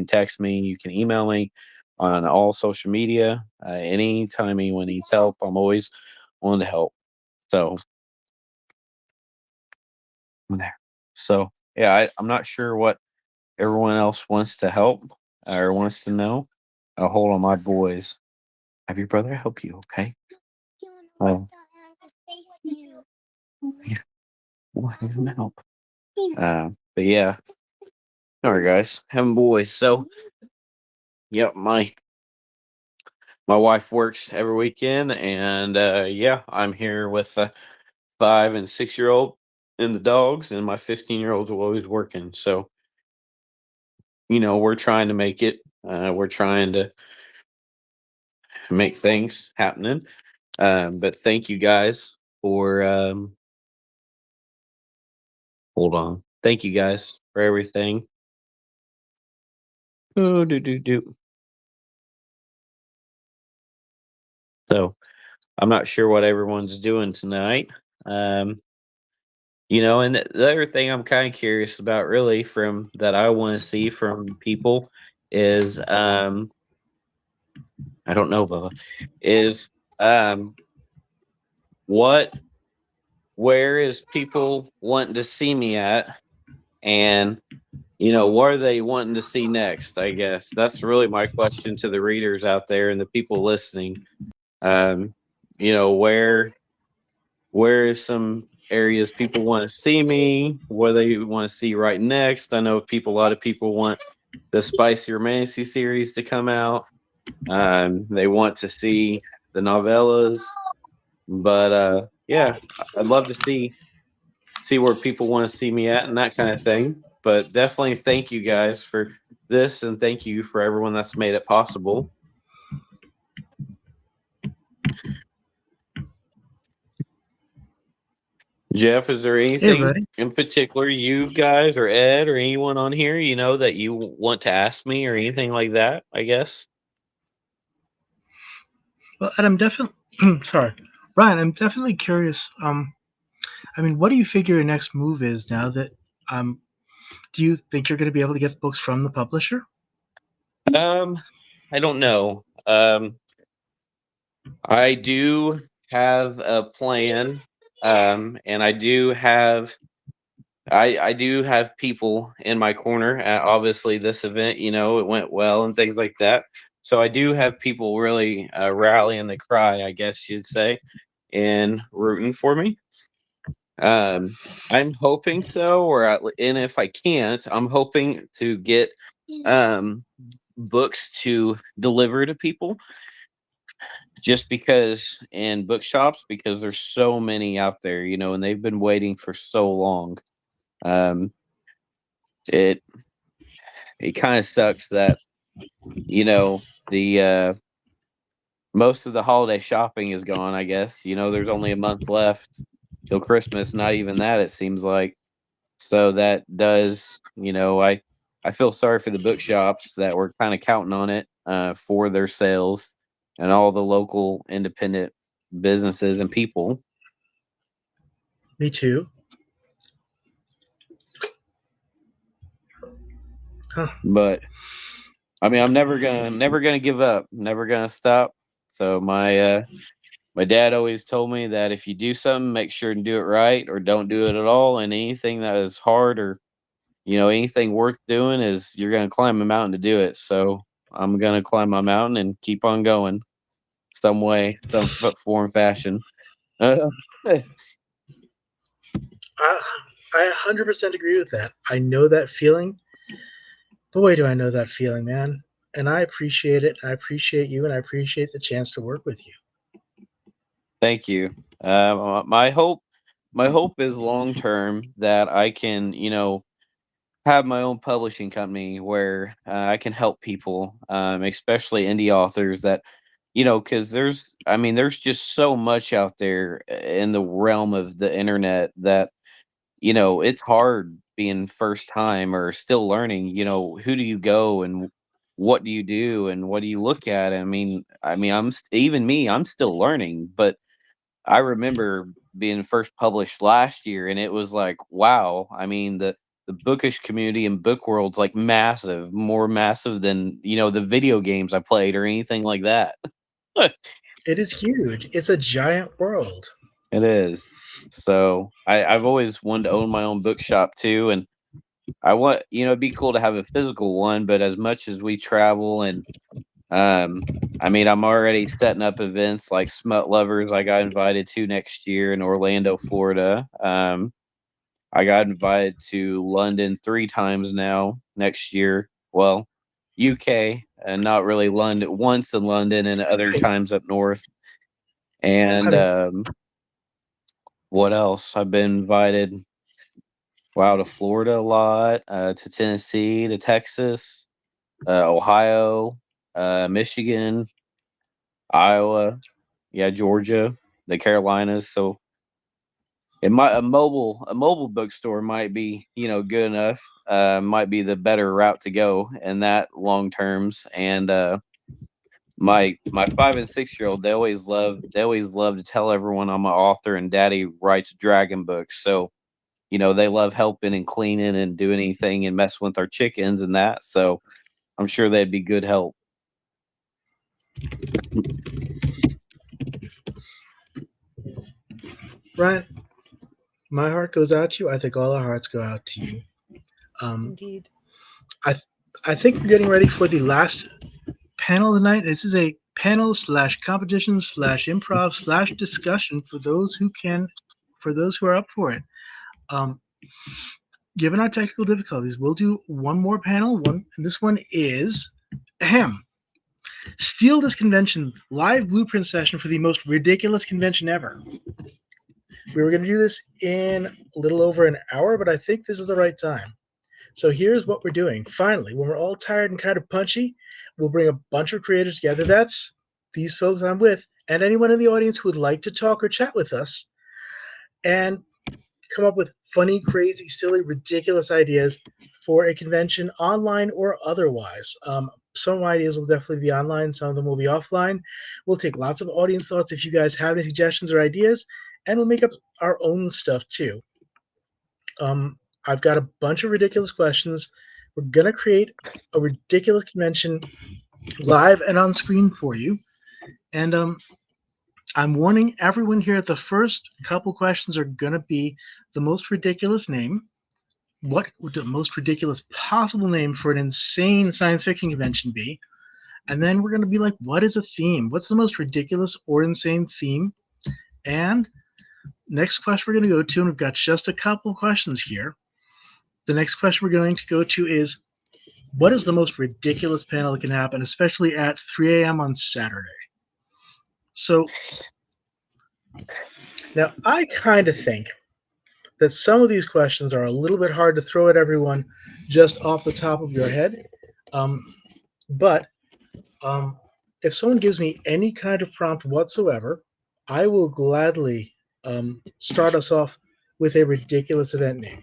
text me, you can email me on all social media. Anytime anyone needs help, I'm always willing to help. So, I'm there. So, yeah, I'm not sure what everyone else wants to help or wants to know. Hold on, my boys. Have your brother help you, okay? Oh, yeah, we'll have him help. But yeah, all right, guys, having boys. So, yep, my wife works every weekend, and yeah, I'm here with 5 and 6-year-old and the dogs, and my 15-year-old's always working. So, we're trying to make it. We're trying to make things happening. But thank you guys for hold on. Thank you guys for everything. Oh, do. So I'm not sure what everyone's doing tonight. Um, and the other thing I'm kind of curious about, really, from that I want to see from people is, I don't know, Bubba, is what, where is people wanting to see me at, and what are they wanting to see next? I guess that's really my question to the readers out there and the people listening. Um, where is some areas people want to see me? What they want to see right next? I know a lot of people want the Spicy Romancy series to come out. They want to see the novellas, but yeah, I'd love to see where people want to see me at and that kind of thing. But definitely thank you guys for this, and thank you for everyone that's made it possible. Jeff, is there anything buddy. in particular you guys or Ed or anyone on here that you want to ask me or anything like that? I guess. Well, and I'm definitely sorry, Ryan. I'm definitely curious. I mean, what do you figure your next move is now that do you think you're going to be able to get books from the publisher? Um, I don't know. I do have a plan, and I do have people in my corner. Obviously, this event, it went well and things like that. So I do have people really rallying the cry, I guess you'd say, and rooting for me. Um, I'm hoping so, and if I can't, I'm hoping to get um, books to deliver to people, just because in bookshops, because there's so many out there, and they've been waiting for so long. Um, it it kind of sucks that the most of the holiday shopping is gone. I guess there's only a month left till Christmas. Not even that, it seems like. So that does, I feel sorry for the bookshops that were kind of counting on it for their sales, and all the local independent businesses and people. Me too. Huh. But I mean, I'm never gonna give up, never gonna stop. So my dad always told me that if you do something, make sure and do it right, or don't do it at all. And anything that is hard, or anything worth doing, is you're gonna climb a mountain to do it. So I'm gonna climb my mountain and keep on going, some way, some form, fashion. Uh, I, I 100% agree with that. I know that feeling. Boy, do I know that feeling, man. And I appreciate it. I appreciate you, and I appreciate the chance to work with you. Thank you. My hope my hope is long term that I can, have my own publishing company where I can help people, especially indie authors that, because there's just so much out there in the realm of the internet that, it's hard being first time or still learning, who do you go and what do you do and what do you look at? Even me, I'm still learning, but I remember being first published last year, and it was like, wow. The bookish community and book world's like massive, more massive than the video games I played or anything like that. It It is huge. It's a giant world. is. So I've always wanted to own my own bookshop too, and I want it'd be cool to have a physical one. But as much as we travel and I'm already setting up events like Smut Lovers. I got invited to next year in Orlando, Florida. I got invited to London 3 times now next year. Well, UK and not really London. Once in London and other Nice. times up north. I And mean, what else? I've been invited. Wow, to Florida a lot, to Tennessee, to Texas, Ohio, Michigan, Iowa, yeah, Georgia, the Carolinas. So a mobile bookstore might be good enough. Might be the better route to go in that long terms. And my 5 and 6 year old they always love to tell everyone I'm an author and Daddy writes dragon books. So they love helping and cleaning and doing anything and messing with our chickens and that. So I'm sure they'd be good help. Ryan, my heart goes out to you. I think all our hearts go out to you. Um, Indeed. I I think we're getting ready for the last panel of the night. This is a panel slash competition slash improv slash discussion for those who are up for it. Um, Given our technical difficulties, we'll do one more panel. And this one is ahem. Steal this convention live blueprint session for the most ridiculous convention ever. We were going to do this in a little over an hour, but I think this is the right time. So here's what we're doing. Finally, when we're all tired and kind of punchy, we'll bring a bunch of creators together. That's these folks I'm with, and anyone in the audience who would like to talk or chat with us, and come up with funny, crazy, silly, ridiculous ideas for a convention, online or otherwise. Some ideas will definitely be online, some of them will be offline. We'll take lots of audience thoughts if you guys have any suggestions or ideas, and we'll make up our own stuff too. Um, I've got a bunch of ridiculous questions. We're gonna create a ridiculous convention live and on screen for you. And I'm warning everyone here, the first couple questions are gonna be the most ridiculous name. What would the most ridiculous possible name for an insane science fiction convention be? And then we're gonna be like, what is a theme? What's the most ridiculous or insane theme? And next question we're gonna go to, and we've got just a couple questions here. The next question we're going to go to is, what is the most ridiculous panel that can happen, especially at 3 a.m. on Saturday? So now I kind of think that some of these questions are a little bit hard to throw at everyone just off the top of your head. But if someone gives me any kind of prompt whatsoever, I will gladly start us off with a ridiculous event name.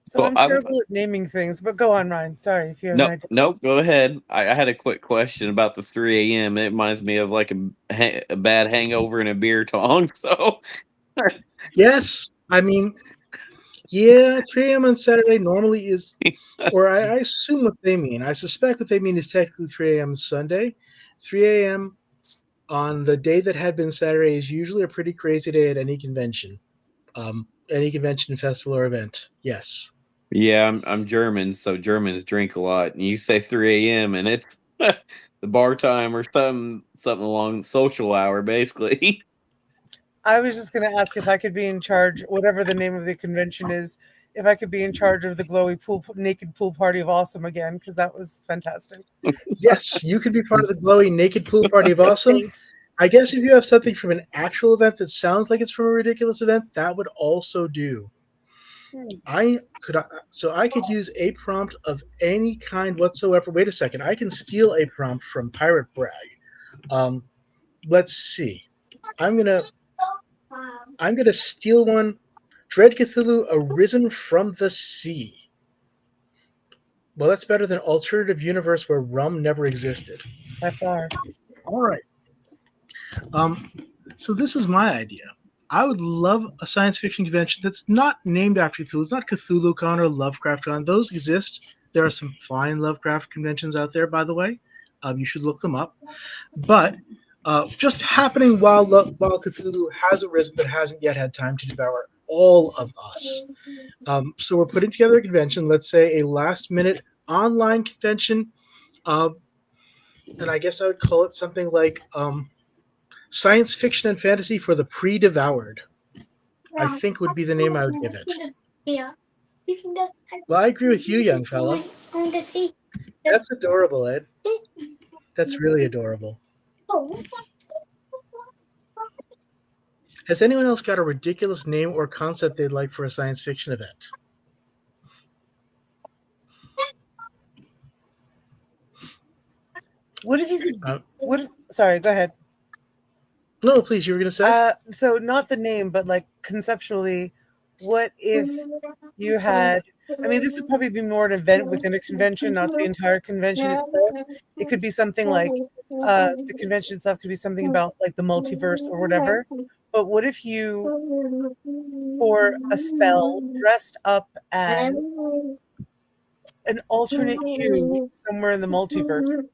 So Well, I'm terrible at naming things, but go on, Ryan. Sorry if you have an no, idea. no, go ahead. I had a quick question about the 3 a.m. It reminds me of like a bad hangover and a beer tong. So, Yes, I mean, yeah, 3 a.m. on Saturday normally is, or I assume what they mean. I suspect what they mean is technically 3 a.m. Sunday. 3 a.m. on the day that had been Saturday is usually a pretty crazy day at any convention, festival, or event. Yes. yeah, I'm German, so Germans drink a lot. And you say 3 a.m. and it's the bar time or something along social hour, basically. I was just going to ask if I could be in charge, whatever the name of the convention is, if I could be in charge of the glowy naked pool party of awesome again, because that was fantastic. Yes, you could be part of the glowy naked pool party of awesome. Thanks. I guess if you have something from an actual event that sounds like it's from a ridiculous event, that would also do. I could use a prompt of any kind whatsoever. Wait a second, I can steal a prompt from Pirate Brag. Um, let's see. I'm gonna steal one. Dread Cthulhu arisen from the sea. Well, that's better than alternative universe where rum never existed. By far. All right. So this is my idea. I would love a science fiction convention that's not named after Cthulhu. It's not CthulhuCon or LovecraftCon. Those exist. There are some fine Lovecraft conventions out there, by the way. You should look them up. But just happening while Cthulhu has arisen but hasn't yet had time to devour all of us. So we're putting together a convention, let's say a last-minute online convention, and I guess I would call it something like Science Fiction and Fantasy for the Pre-Devoured, I think would be the name I would give it. Yeah. Well, I agree with you, young fella. That's adorable, Ed. That's really adorable. Has anyone else got a ridiculous name or concept they'd like for a science fiction event? What if you could? Sorry, go ahead. No, please. You were going to say. So not the name, but like conceptually, what if you had? I mean, this would probably be more an event within a convention, not the entire convention itself. It could be something like the convention itself could be something about like the multiverse or whatever. But what if you, for a spell, dressed up as an alternate you somewhere in the multiverse?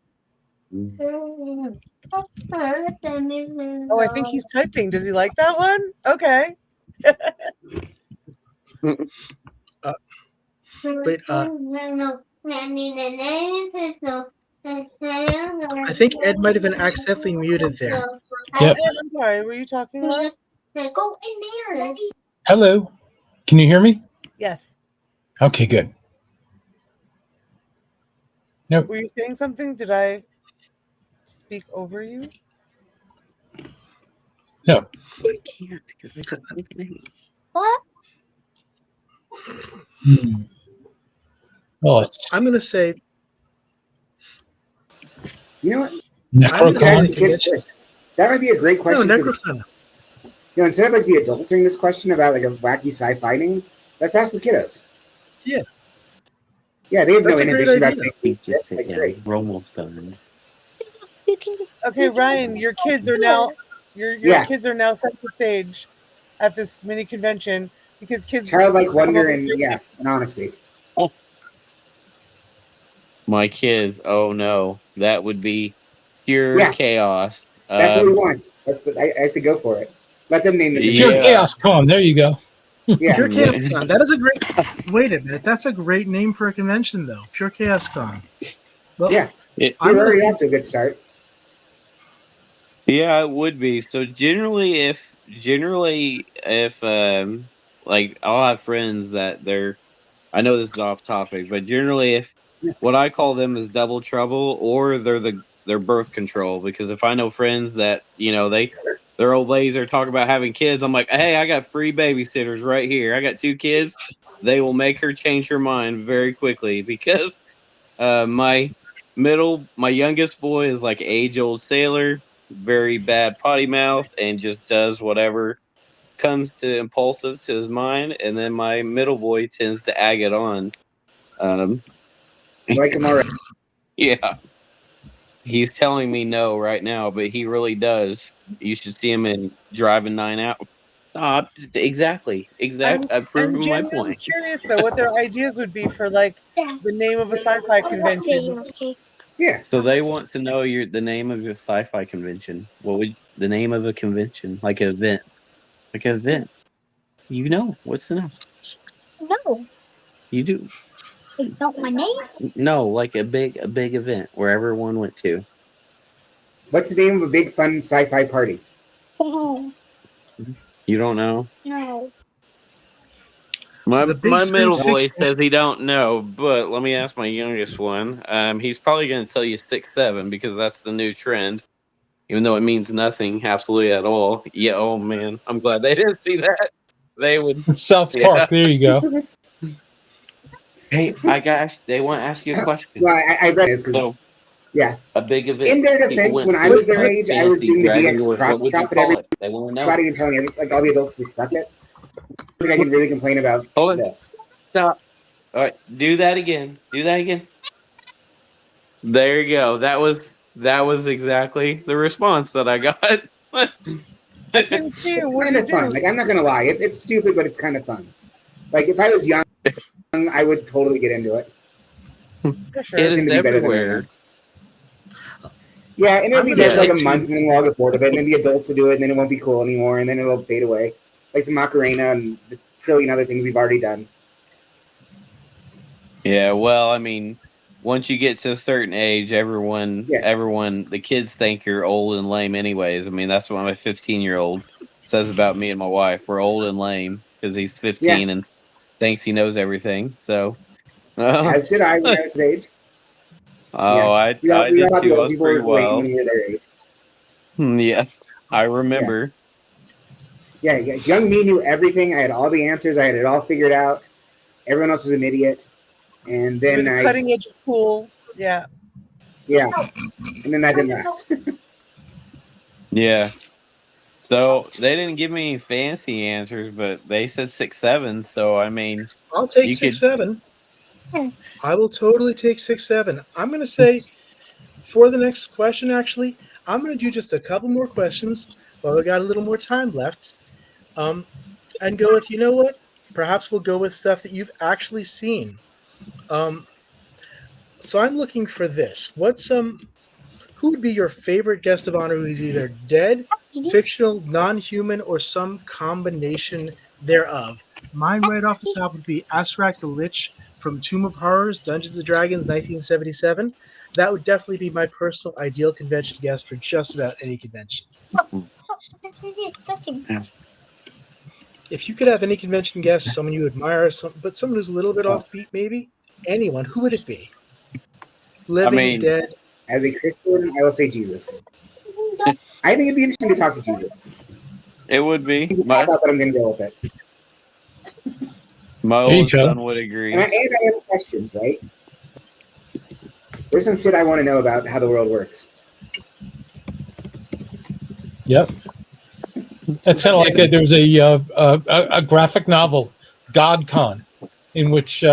Oh, I think he's typing. Does he like that one? Okay. Wait, I think Ed might have been accidentally muted there. Yep. Ed, I'm sorry. Were you talking, love? Go in there. Hello. Can you hear me? Yes. Okay, good. Nope. Were you saying something? Did I speak over you? No. What? Well, it's I'm going to say. You know what? I'm gonna say Necrocon. Kids first. That might be a great No, question. Necrofana. Instead of like the adults answering this question about like a wacky sci-fi names, let's ask the kiddos. Yeah. Yeah, they have That's no a great inhibition about idea. saying Please just like, sit great. down. We're almost done. Okay, Ryan, your kids are now Yeah. kids are now center stage at this mini convention because kids Childlike come up wonder with and great and honesty. My kids, oh no, that would be pure Yeah. chaos. That's what we want. I say go for it. Let them name the Pure Yeah. Chaos Con. There you go. Yeah. Pure Chaos Con. That is a great. Wait a minute. That's a great name for a convention, though. Pure Chaos Con. Well, Yeah. It, So we're already off to a good start. yeah, it would be. So generally, if like I'll have friends that I know this is off topic, but generally if what I call them is double trouble or they're birth control, because if I know friends that, their old ladies are talking about having kids, I'm like, hey, I got free babysitters right here. I got 2 kids. They will make her change her mind very quickly because my youngest boy is like age-old sailor, very bad potty mouth, and just does whatever comes to impulsive to his mind, and then my middle boy tends to egg it on. Like them already. Yeah, he's telling me no right now, but he really does. You should see him in Driving Nine Out. Exactly. I'm I've proven my genuinely point. curious though what their ideas would be for like the name of a sci-fi convention. Yeah. So they want to know the name of your sci-fi convention. What would the name of a convention, like an event, You know what's the name? No, You do. it's not my name. No, like a big event where everyone went to. What's the name of a big fun sci-fi party? Oh, You don't know? no. My The big middle science boy fiction- says he don't know, but let me ask my youngest one. He's probably going to tell you 6'7" because that's the new trend. even though it means nothing absolutely at all. Yeah. Oh man, I'm glad they didn't see that. They would. It's South Yeah. Park. There you go. Hey, I got. They want to ask you a question. Well, I read this because So yeah. a big event. In their People defense, went when I to was their What? age, I was fancy doing the dragon. DX What crotch would you chop, but call it? They want to know. everybody and telling like all the adults just suck it. I think I can really complain about Hold on. this. Stop. All right. Do that again. Do that again. There you go. That was exactly the response that I got. I can see it. It's What do kind you of fun. do? Like I'm not gonna lie, it's stupid, but it's kind of fun. Like if I was young, I would totally get into it. For sure. It Seem is to be better than I everywhere. am. Yeah, and it'll I'm be gonna there for like a let you- month, and then we'll all get bored of it, and then the adults will do it, and then it won't be cool anymore, and then it'll fade away, like the Macarena and the trillion other things we've already done. Yeah, well, I mean, once you get to a certain age, Yeah. everyone, the kids think you're old and lame anyways. I mean, that's what my 15-year-old says about me and my wife. We're old and lame because he's 15 and thinks he knows everything. So, As did I when I was his age. oh, Yeah. I We all did thought the too. I old was people pretty were lame when wild. we were their age. Yeah, I remember. Yeah, young me knew everything. I had all the answers. I had it all figured out. Everyone else was an idiot. And You were then the cutting edge of cool. Yeah. and then that didn't last. Yeah. So they didn't give me any fancy answers, but they said 6'7". So I mean, I'll take you could. 6'7". I will totally take 6'7". I'm going to say for the next question, actually, I'm going to do just a couple more questions while we got a little more time left. And go with, you know what? Perhaps we'll go with stuff that you've actually seen. So I'm looking for this. Who would be your favorite guest of honor who is either dead, fictional, non-human, or some combination thereof? Mine right off the top would be Asrak the Lich from Tomb of Horrors, Dungeons and Dragons, 1977. That would definitely be my personal ideal convention guest for just about any convention. If you could have any convention guest, someone you admire, but someone who's a little bit offbeat, maybe anyone, who would it be? Living, mean- dead. As a Christian, I will say Jesus. I think it'd be interesting to talk to Jesus. It would be. He's a cop out, but I'm going to go with it. My There you oldest go. son would agree. And I have questions, right? There's some shit I want to know about how the world works. Yep. That's kind of like there was a graphic novel, GodCon, in which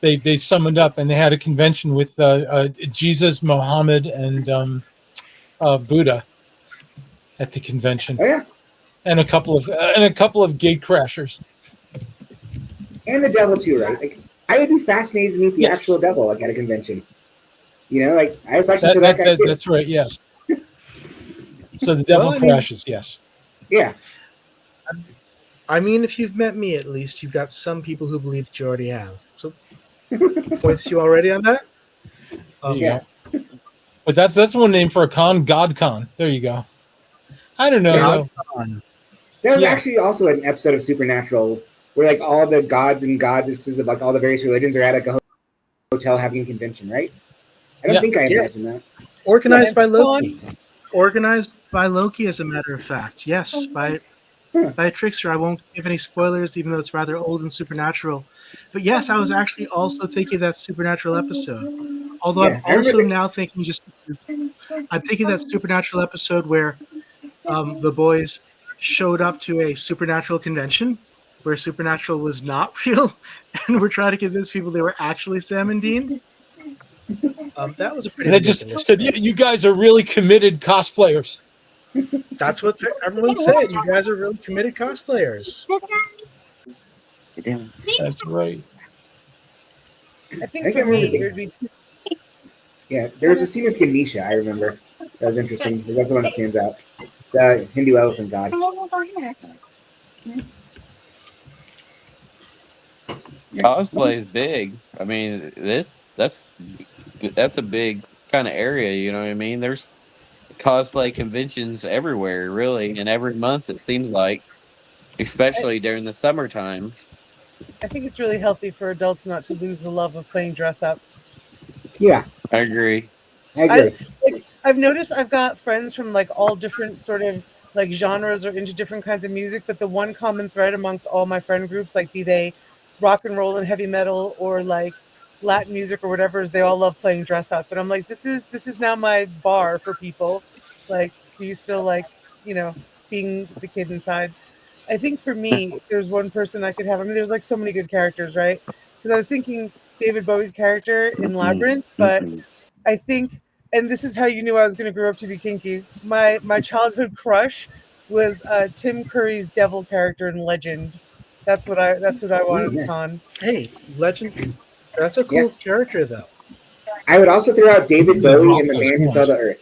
they summoned up and they had a convention with Jesus, Muhammad, and Buddha at the convention, Oh yeah, and a couple of gate crashers. and the devil too, right? Like, I would be fascinated to meet the Yes. actual devil like at a convention. You know, like I have questions for that guy too. That's right. Yes. So the devil Well, I mean- crashes. Yes. Yeah, I mean, if you've met me, at least you've got some people who believe that you already have. So, points to you already on that. There you yeah. go. But that's one name for a con, GodCon. There you go. I don't know. Yeah. though. There was Yeah. actually also an episode of Supernatural where like all the gods and goddesses of like all the various religions are at like a hotel having a convention, right? I don't Yeah. think I Yes. imagine that. Organized by It's Loki. Organized by Loki, as a matter of fact. Yes, by a trickster. I won't give any spoilers, even though it's rather old and supernatural. But yes, I was actually also thinking of that supernatural episode. Although Yeah, I I'm remember also the- now thinking I'm thinking that supernatural episode where the boys showed up to a supernatural convention where supernatural was not real, and were trying to convince people they were actually Sam and Dean. That was a pretty And it just ridiculous. said, you guys are really committed cosplayers. That's what everyone said. You guys are really committed cosplayers. That's right. I think I for remember me, the- it would be Yeah, there was a scene with Ganesha, I remember. That was interesting. That's the one that stands out. The Hindu elephant god. Cosplay is big. I mean, that's a big kind of area. You know what I mean? There's cosplay conventions everywhere, really, and every month it seems like, especially during the summertime. I think it's really healthy for adults not to lose the love of playing dress up. Yeah, I agree. I agree. I've noticed I've got friends from like all different sort of like genres or into different kinds of music, but the one common thread amongst all my friend groups, like be they rock and roll and heavy metal or like Latin music or whatever, is they all love playing dress up. And I'm like, this is now my bar for people. Like, do you still like, you know, being the kid inside? I think for me, if there's one person I could have. I mean, there's like so many good characters, right? Because I was thinking David Bowie's character in Labyrinth, but I think, and this is how you knew I was going to grow up to be kinky. My childhood crush was Tim Curry's devil character in Legend. That's what I Ooh, wanted to nice. con. Hey, Legend. That's a Yeah. cool character, though. I would also throw out David Really Bowie rock in The those Man Who Fell horns. to Earth,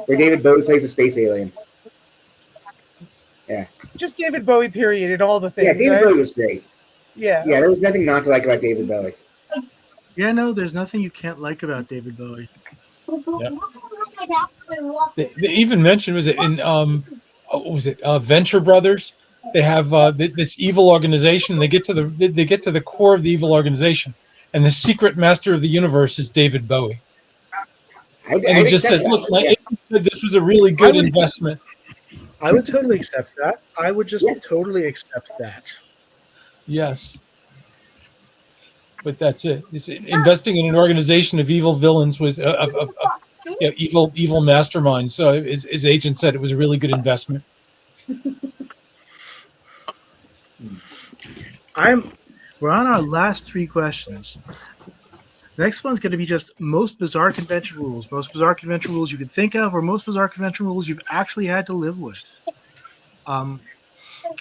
where David Bowie plays a space alien. Yeah. Just David Bowie, period, and all the Yeah, things, David right? Bowie was great. Yeah. Yeah, there was nothing not to like about David Bowie. Yeah, no, there's nothing you can't like about David Bowie. They even mentioned, was it in what was it Venture Brothers? They have this evil organization. They get to the core of the evil organization, and the secret master of the universe is David Bowie. And he I'd just accept says, that. "Look, my Yeah. agent said this was a really good investment." I would totally accept that. I would just Yeah. totally accept that. Yes, but that's it. Investing in an organization of evil villains was of evil masterminds. So his agent said it was a really good investment. We're on our last three questions. The next one's going to be just most bizarre convention rules. Most bizarre convention rules you could think of, or most bizarre convention rules you've actually had to live with.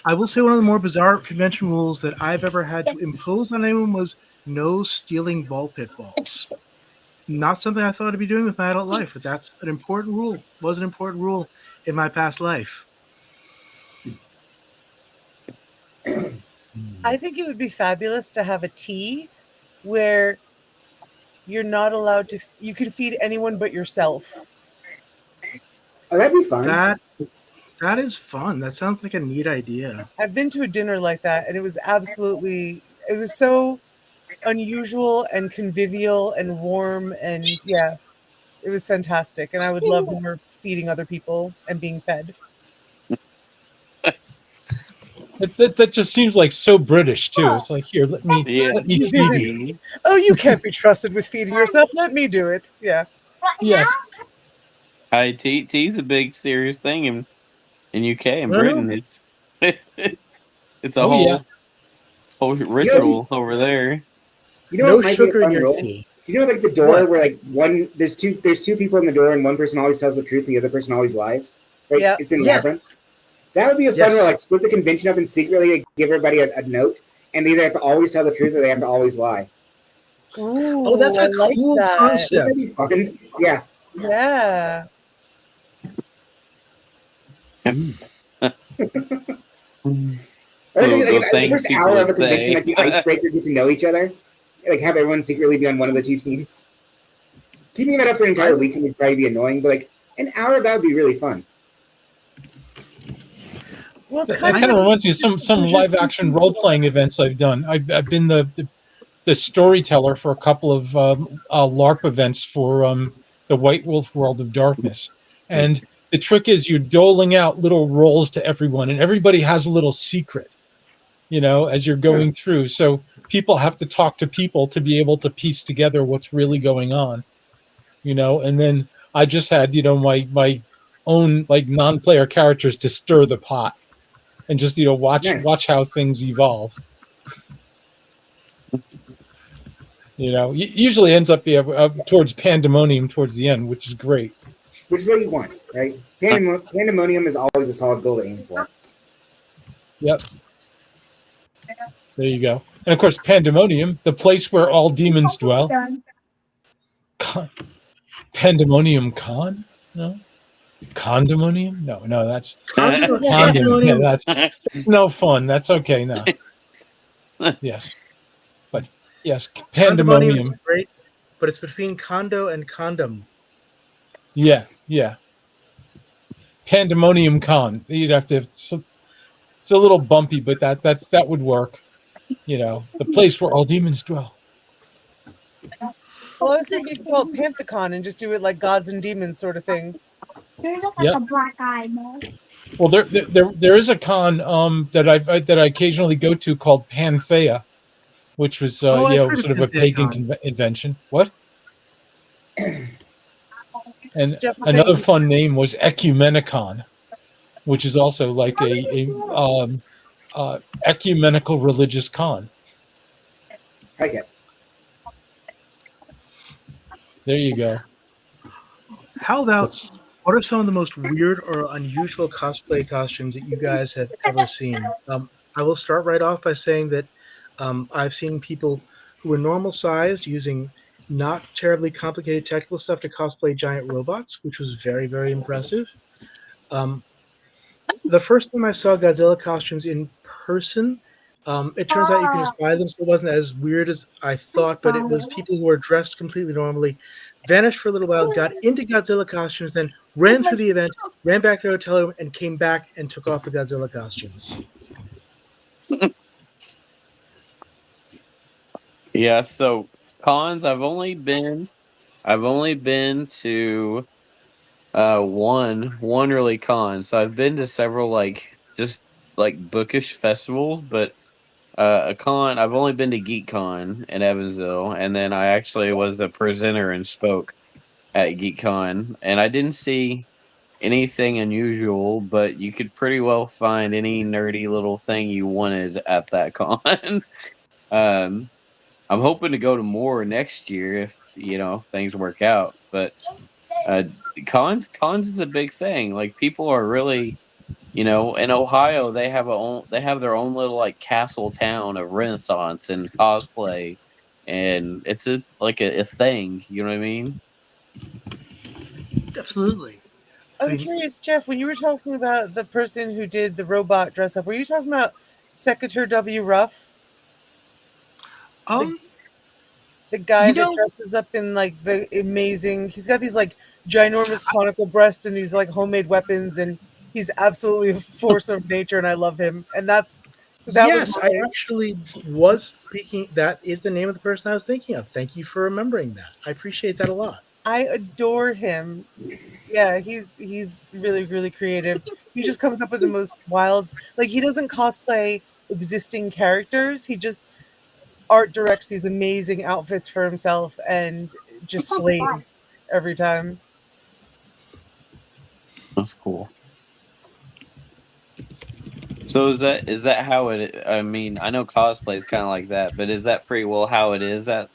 I will say one of the more bizarre convention rules that I've ever had to impose on anyone was no stealing ball pit balls. Not something I thought I'd be doing with my adult life, but that's an important rule. Was an important rule in my past life. I think it would be fabulous to have a tea where you're not allowed to. You can feed anyone but yourself. Oh, that'd be fun. That is fun. That sounds like a neat idea. I've been to a dinner like that, and it was so unusual and convivial and warm, and yeah, it was fantastic. And I would love more feeding other people and being fed. That just seems like so British too. It's like, here, let me feed you. Oh, you can't be trusted with feeding yourself. Let me do it. Yeah. Yes. Tea's a big serious thing in UK and Well, Britain. It's it's a Oh, yeah. whole ritual over there. You know No what might be a sugar in fun your rule? tea. You know, like the door What? where like there's two people in the door and one person always tells the truth and the other person always lies. Right? Yeah. It's in Yeah. Labyrinth. That would be a fun Yes. rule. Like split the convention up and secretly like, give everybody a note, and they either have to always tell the truth or they have to always lie. Ooh, Oh, that's I a like cool that. concept. That'd be fucking yeah. Yeah. Or like, The the things first people hour of a would convention, say. like the icebreaker, get to know each other. Like have everyone secretly be on one of the two teams. Keeping that up for an entire weekend would probably be annoying, but like an hour of that would be really fun. Well, it's That kind kind of of reminds me of some live action role playing events I've done. I've been the storyteller for a couple of LARP events for the White Wolf World of Darkness, and the trick is you're doling out little roles to everyone, and everybody has a little secret, as you're going through. So people have to talk to people to be able to piece together what's really going on, And then I just had my own like non-player characters to stir the pot and just Nice. watch how things evolve. Usually ends up towards pandemonium towards the end, which is great. Which is what you want, right? Pandemonium is always a solid goal to aim for. Yep. There you go. And of course, pandemonium, the place where all demons dwell. Pandemonium con? No. Condominium? No, that's condom. Yeah, that's no fun. That's okay now. Yes. But yes, Pandemonium is pandemonium. great, but it's between condo and condom. Yeah. Pandemonium con. You'd have to. It's a little bumpy, but that would work. The place where all demons dwell. Well, I was thinking you could call it Panthacon and just do it like gods and demons sort of thing. You look like Yep. a black eyeball. Well, there is a con that I occasionally go to called Panthea, which was Oh, I've heard of sort of a pagan PantheaCon. invention. What? And Jeff was saying another he's fun name was Ecumenicon, which is also like ecumenical religious con. I like it. There you go. How about That's what are some of the most weird or unusual cosplay costumes that you guys have ever seen? I will start right off by saying that I've seen people who are normal sized using not terribly complicated technical stuff to cosplay giant robots, which was very, very impressive. Um, the first time I saw Godzilla costumes in person, it turns out you can just buy them, so it wasn't as weird as I thought, but it was people who were dressed completely normally, vanished for a little while, got into Godzilla costumes, then ran through the event, ran back to the hotel room, and came back and took off the Godzilla costumes. Yeah, so cons I've only been to one really con. So I've been to several like just like bookish festivals, but a con I've only been to GeekCon in Evansville, and then I actually was a presenter and spoke at GeekCon, and I didn't see anything unusual, but you could pretty well find any nerdy little thing you wanted at that con. um I'm hoping to go to more next year if things work out. But uh, cons is a big thing. Like people are really, in Ohio they have their own little like castle town of Renaissance and cosplay, and it's a thing. You know what I mean? Absolutely. I I'm mean, curious, Jeff, when you were talking about the person who did the robot dress up, were you talking about Secretary W. Ruff? The um, the guy you that know, dresses up in like the amazing he's got these like ginormous conical breasts and these like homemade weapons and he's absolutely a force of nature and I love him. And that was yes, I my actually was speaking. That is the name of the person I was thinking of. Thank you for remembering that. I appreciate that a lot. I adore him. Yeah, he's really, really creative. He just comes up with the most wild like he doesn't cosplay existing characters. He just art directs these amazing outfits for himself and just slays every time. That's cool. So is that how it? I mean, I know cosplay is kind of like that, but is that pretty well how it is at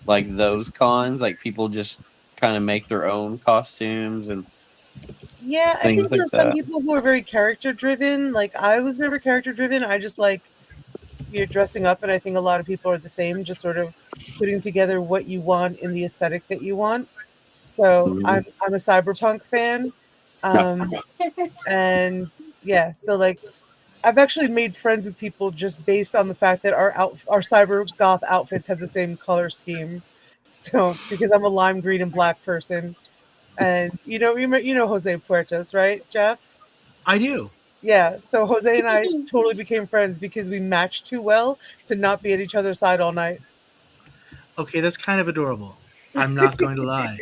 like those cons? Like people just kind of make their own costumes and Yeah, I things think like there's some that. people who are very character driven. Like I was never character driven. I just like dressing up, and I think a lot of people are the same, just sort of putting together what you want in the aesthetic that you want. So Mhm. I'm a cyberpunk fan, Yeah. um, and yeah, so like I've actually made friends with people just based on the fact that our cyber goth outfits have the same color scheme. So because I'm a lime green and black person, and you know Jose Puertas, right, Jeff? I do. Yeah, so Jose and I totally became friends because we matched too well to not be at each other's side all night. Okay, that's kind of adorable. I'm not going to lie.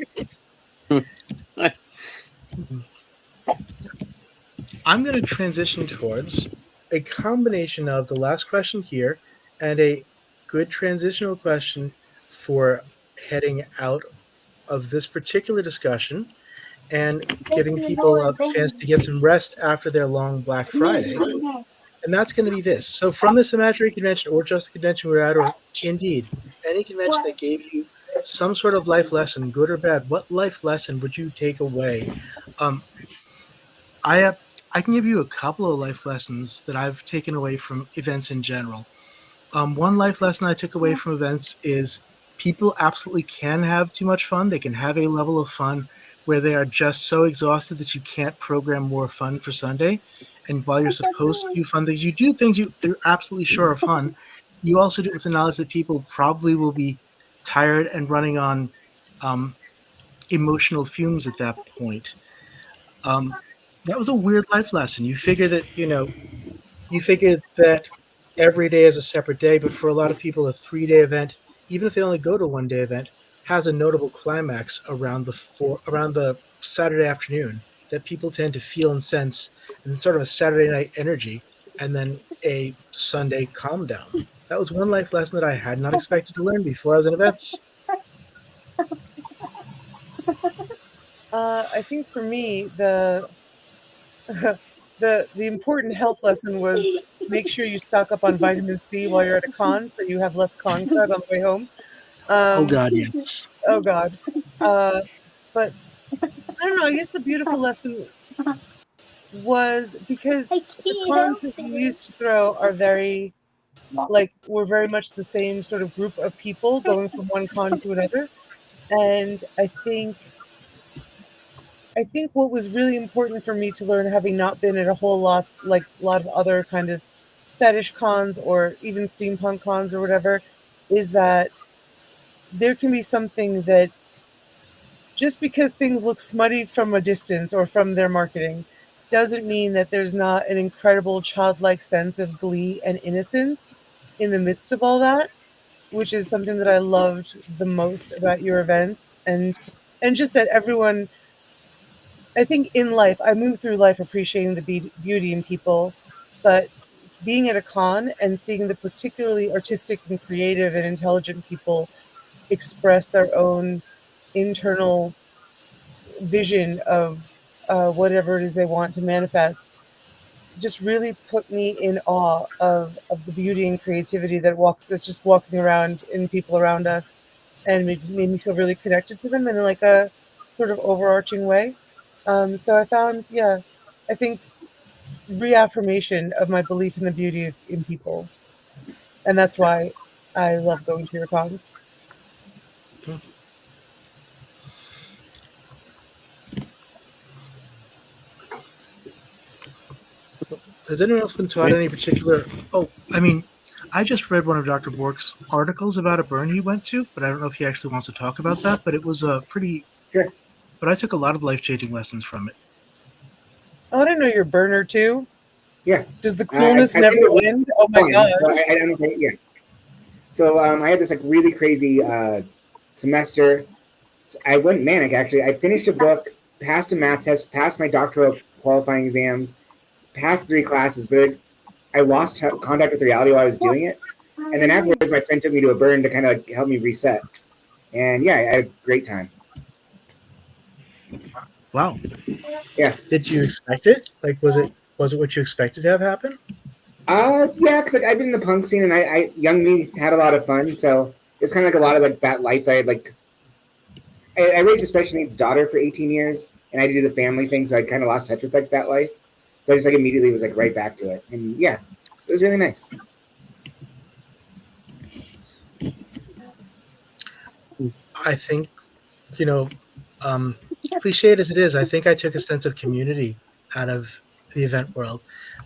I'm going to transition towards a combination of the last question here and a good transitional question for heading out of this particular discussion and giving people a chance to get some rest after their long Black Friday. And that's going to be this. So, from this imaginary convention or just the convention we're at, or indeed any convention that gave you some sort of life lesson, good or bad, what life lesson would you take away? Um, I have, I can give you a couple of life lessons that I've taken away from events in general. One life lesson I took away from events is people absolutely can have too much fun. They can have a level of fun where they are just so exhausted that you can't program more fun for Sunday. And while you're supposed to do fun things, you do things you're absolutely sure are fun. You also do it with the knowledge that people probably will be tired and running on um, emotional fumes at that point. Um, that was a weird life lesson. You figure that every day is a separate day, but for a lot of people, a 3-day event, even if they only go to a 1-day event, has a notable climax around the Saturday afternoon that people tend to feel and sense, and sort of a Saturday night energy, and then a Sunday calm down. That was one life lesson that I had not expected to learn before I was in events. I think for me, the the important health lesson was make sure you stock up on vitamin C while you're at a con, so you have less con crud on the way home. Oh Um, God, yes. oh God, uh, but I don't know. I guess the beautiful lesson was because I the can't cons help that you it. used to throw are very like we're very much the same sort of group of people going from one con to another, and I think what was really important for me to learn, having not been at a whole lot like a lot of other kind of fetish cons or even steampunk cons or whatever, is that there can be something that just because things look smutty from a distance or from their marketing doesn't mean that there's not an incredible childlike sense of glee and innocence in the midst of all that, which is something that I loved the most about your events. And just that everyone, I think in life, I move through life appreciating the beauty in people, but being at a con and seeing the particularly artistic and creative and intelligent people express their own internal vision of whatever it is they want to manifest just really put me in awe of the beauty and creativity that's just walking around in people around us, and made me feel really connected to them in like a sort of overarching way. So I found, yeah, I think reaffirmation of my belief in the beauty in people, and that's why I love going to your cons. Has anyone else been taught any particular? Oh, I mean, I just read one of Dr. Bork's articles about a burn he went to, but I don't know if he actually wants to talk about that. But it was a pretty. Sure. But I took a lot of life changing lessons from it. Oh, I didn't know you're a burner too. Yeah. Does the I've coolness never been to end? Oh my one, so gosh. I don't think, yeah. So I had this like really crazy semester. So I went manic actually. I finished a book, passed a math test, passed my doctoral qualifying exams, passed 3 classes, but I lost contact with reality while I was doing it. And then afterwards, my friend took me to a burn to kind of like help me reset. And yeah, I had a great time. Wow. Yeah. Did you expect it? Like, was it what you expected to have happen? Yeah, because like I've been in the punk scene, and young me had a lot of fun. So it's kind of like a lot of like that life that I had like. I raised a special needs daughter for 18 years, and I did the family thing, so I kind of lost touch with like that life. So I just like immediately was like right back to it, and yeah, it was really nice. I think, you know, um, cliched as it is, I think I took a sense of community out of the event world.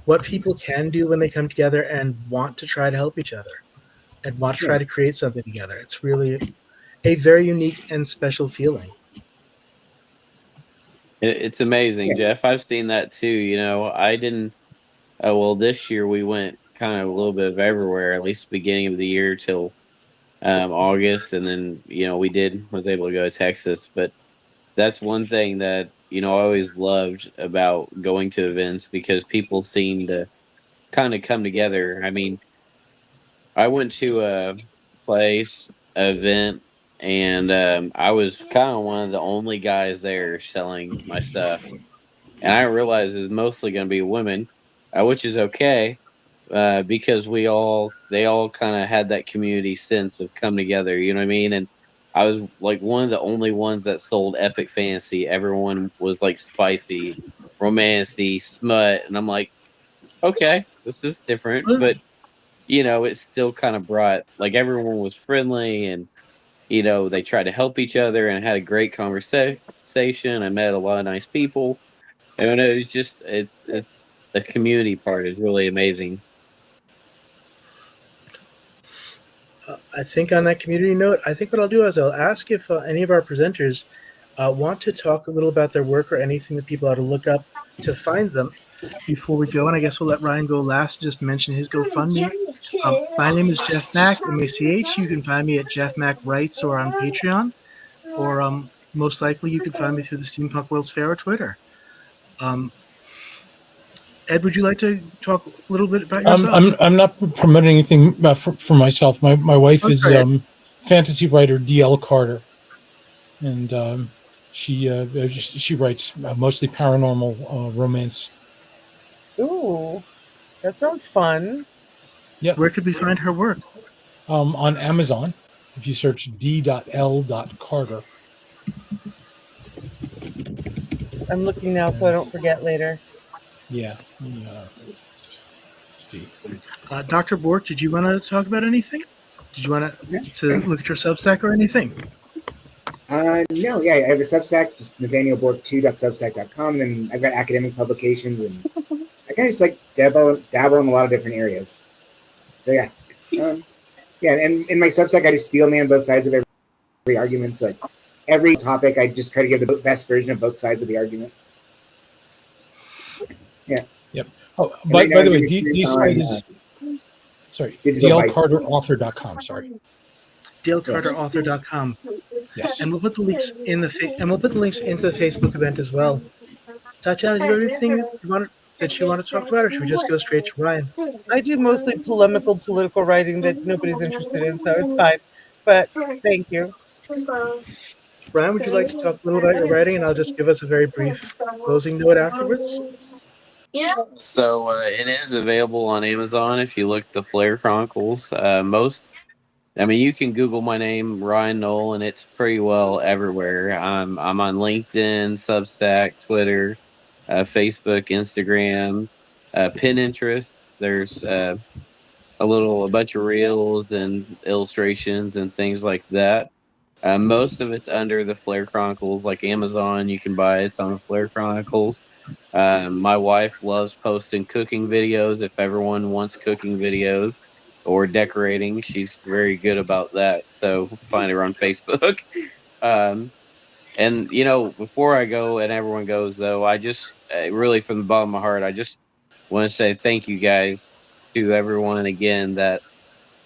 What people can do when they come together and want to try to help each other and want to try Yeah. to create something together. It's really a very unique and special feeling. It's amazing, Yeah. Jeff. I've seen that too. I didn't. Well, this year we went kind of a little bit of everywhere. At least beginning of the year till August, and then we did was able to go to Texas. But that's one thing that I always loved about going to events because people seem to kind of come together. I mean, I went to a place event, and I was kind of one of the only guys there selling my stuff, and I realized it's mostly going to be women, which is okay, because they all kind of had that community sense of come together. You know what I mean? And I was like one of the only ones that sold epic fantasy. Everyone was like spicy, romancy, smut, and I'm like, okay, this is different, Well, but it still kind of brought like everyone was friendly and they tried to help each other and had a great conversation. I met a lot of nice people, and it was just the community part is really amazing. I think on that community note, I think what I'll do is I'll ask if any of our presenters want to talk a little about their work or anything that people ought to look up to find them before we go. And I guess we'll let Ryan go last and just mention his GoFundMe. My name is Jeff Mack, MACH. You can find me at Jeff Mack Writes or on Patreon. or most likely you can find me through the Steampunk World's Fair or Twitter. Ed, would you like to talk a little bit about yourself? I'm not promoting anything for myself. My wife I'm is sorry, Ed. fantasy writer DL Carter, and she writes mostly paranormal romance. Ooh, that sounds fun. Yep. Where could we find her work? On Amazon, if you search D.L.Carter. I'm looking now so I don't forget later. Yeah. See. Dr. Bork, did you want to talk about anything? Did you want to look at your Substack or anything? No, yeah, I have a Substack, just nathanielbork2.substack.com, and I've got academic publications, and I kind of just like dabble in a lot of different areas. So yeah, and in my Substack, I just steel man both sides of every argument. So like every topic, I just try to give the best version of both sides of the argument. Yeah. Yep. Oh, And by right now, the I'm way, doing a series site on is sorry, digital bicycles. dlcarterauthor.com. Sorry. DaleCarterAuthor.com. Yes. And we'll put the links in the into the Facebook event as well. Tatiana, do you have anything that you want to talk about, or should we just go straight to Ryan? I do mostly polemical political writing that nobody's interested in, so it's fine. But thank you. Ryan, would you like to talk a little about your writing, and I'll just give us a very brief closing note afterwards? So it is available on Amazon if you look the Flare Chronicles. You can Google my name, Ryan Knoll, and it's pretty well everywhere. I'm on LinkedIn, Substack, Twitter, Facebook, Instagram, Pinterest. There's a bunch of reels and illustrations and things like that. Most of it's under the Flare Chronicles, like Amazon. You can buy it's on the Flare Chronicles. My wife loves posting cooking videos. If everyone wants cooking videos or decorating, she's very good about that. So find her on Facebook. Um, and before I go and everyone goes, though, I just really from the bottom of my heart, I just want to say thank you guys to everyone again that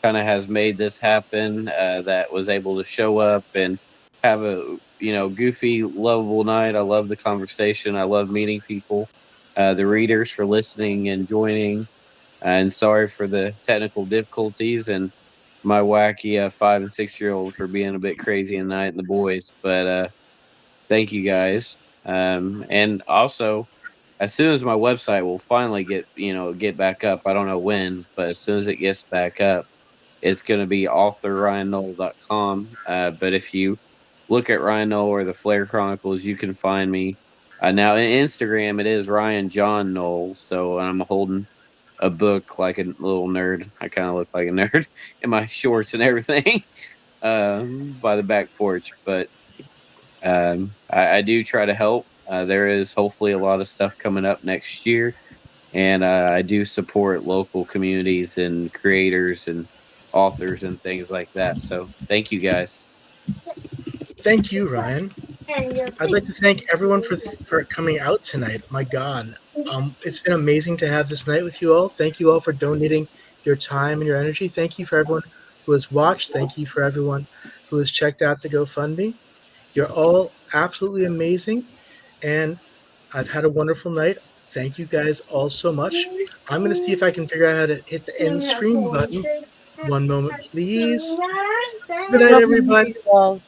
kind of has made this happen. That was able to show up and have a goofy, lovable night. I love the conversation. I love meeting people. The readers for listening and joining. And sorry for the technical difficulties and my wacky 5 and 6 year olds for being a bit crazy at night and the boys. But thank you guys. And also, as soon as my website will finally get back up, I don't know when, but as soon as it gets back up, it's going to be authorryannoll.com. But if you look at Ryan Knoll or the Flare Chronicles, you can find me. Now, in Instagram, it is Ryan John Knoll. So I'm holding a book like a little nerd. I kind of look like a nerd in my shorts and everything by the back porch. But I do try to help. There is hopefully a lot of stuff coming up next year, and I do support local communities and creators and authors and things like that. So thank you guys. Thank you, Ryan. I'd like to thank everyone for coming out tonight. My God, it's been amazing to have this night with you all. Thank you all for donating your time and your energy. Thank you for everyone who has watched. Thank you for everyone who has checked out the GoFundMe. You're all absolutely amazing, and I've had a wonderful night. Thank you guys all so much. I'm going to see if I can figure out how to hit the end stream button. One moment, please. Good Been night, lovely everybody. meeting you all.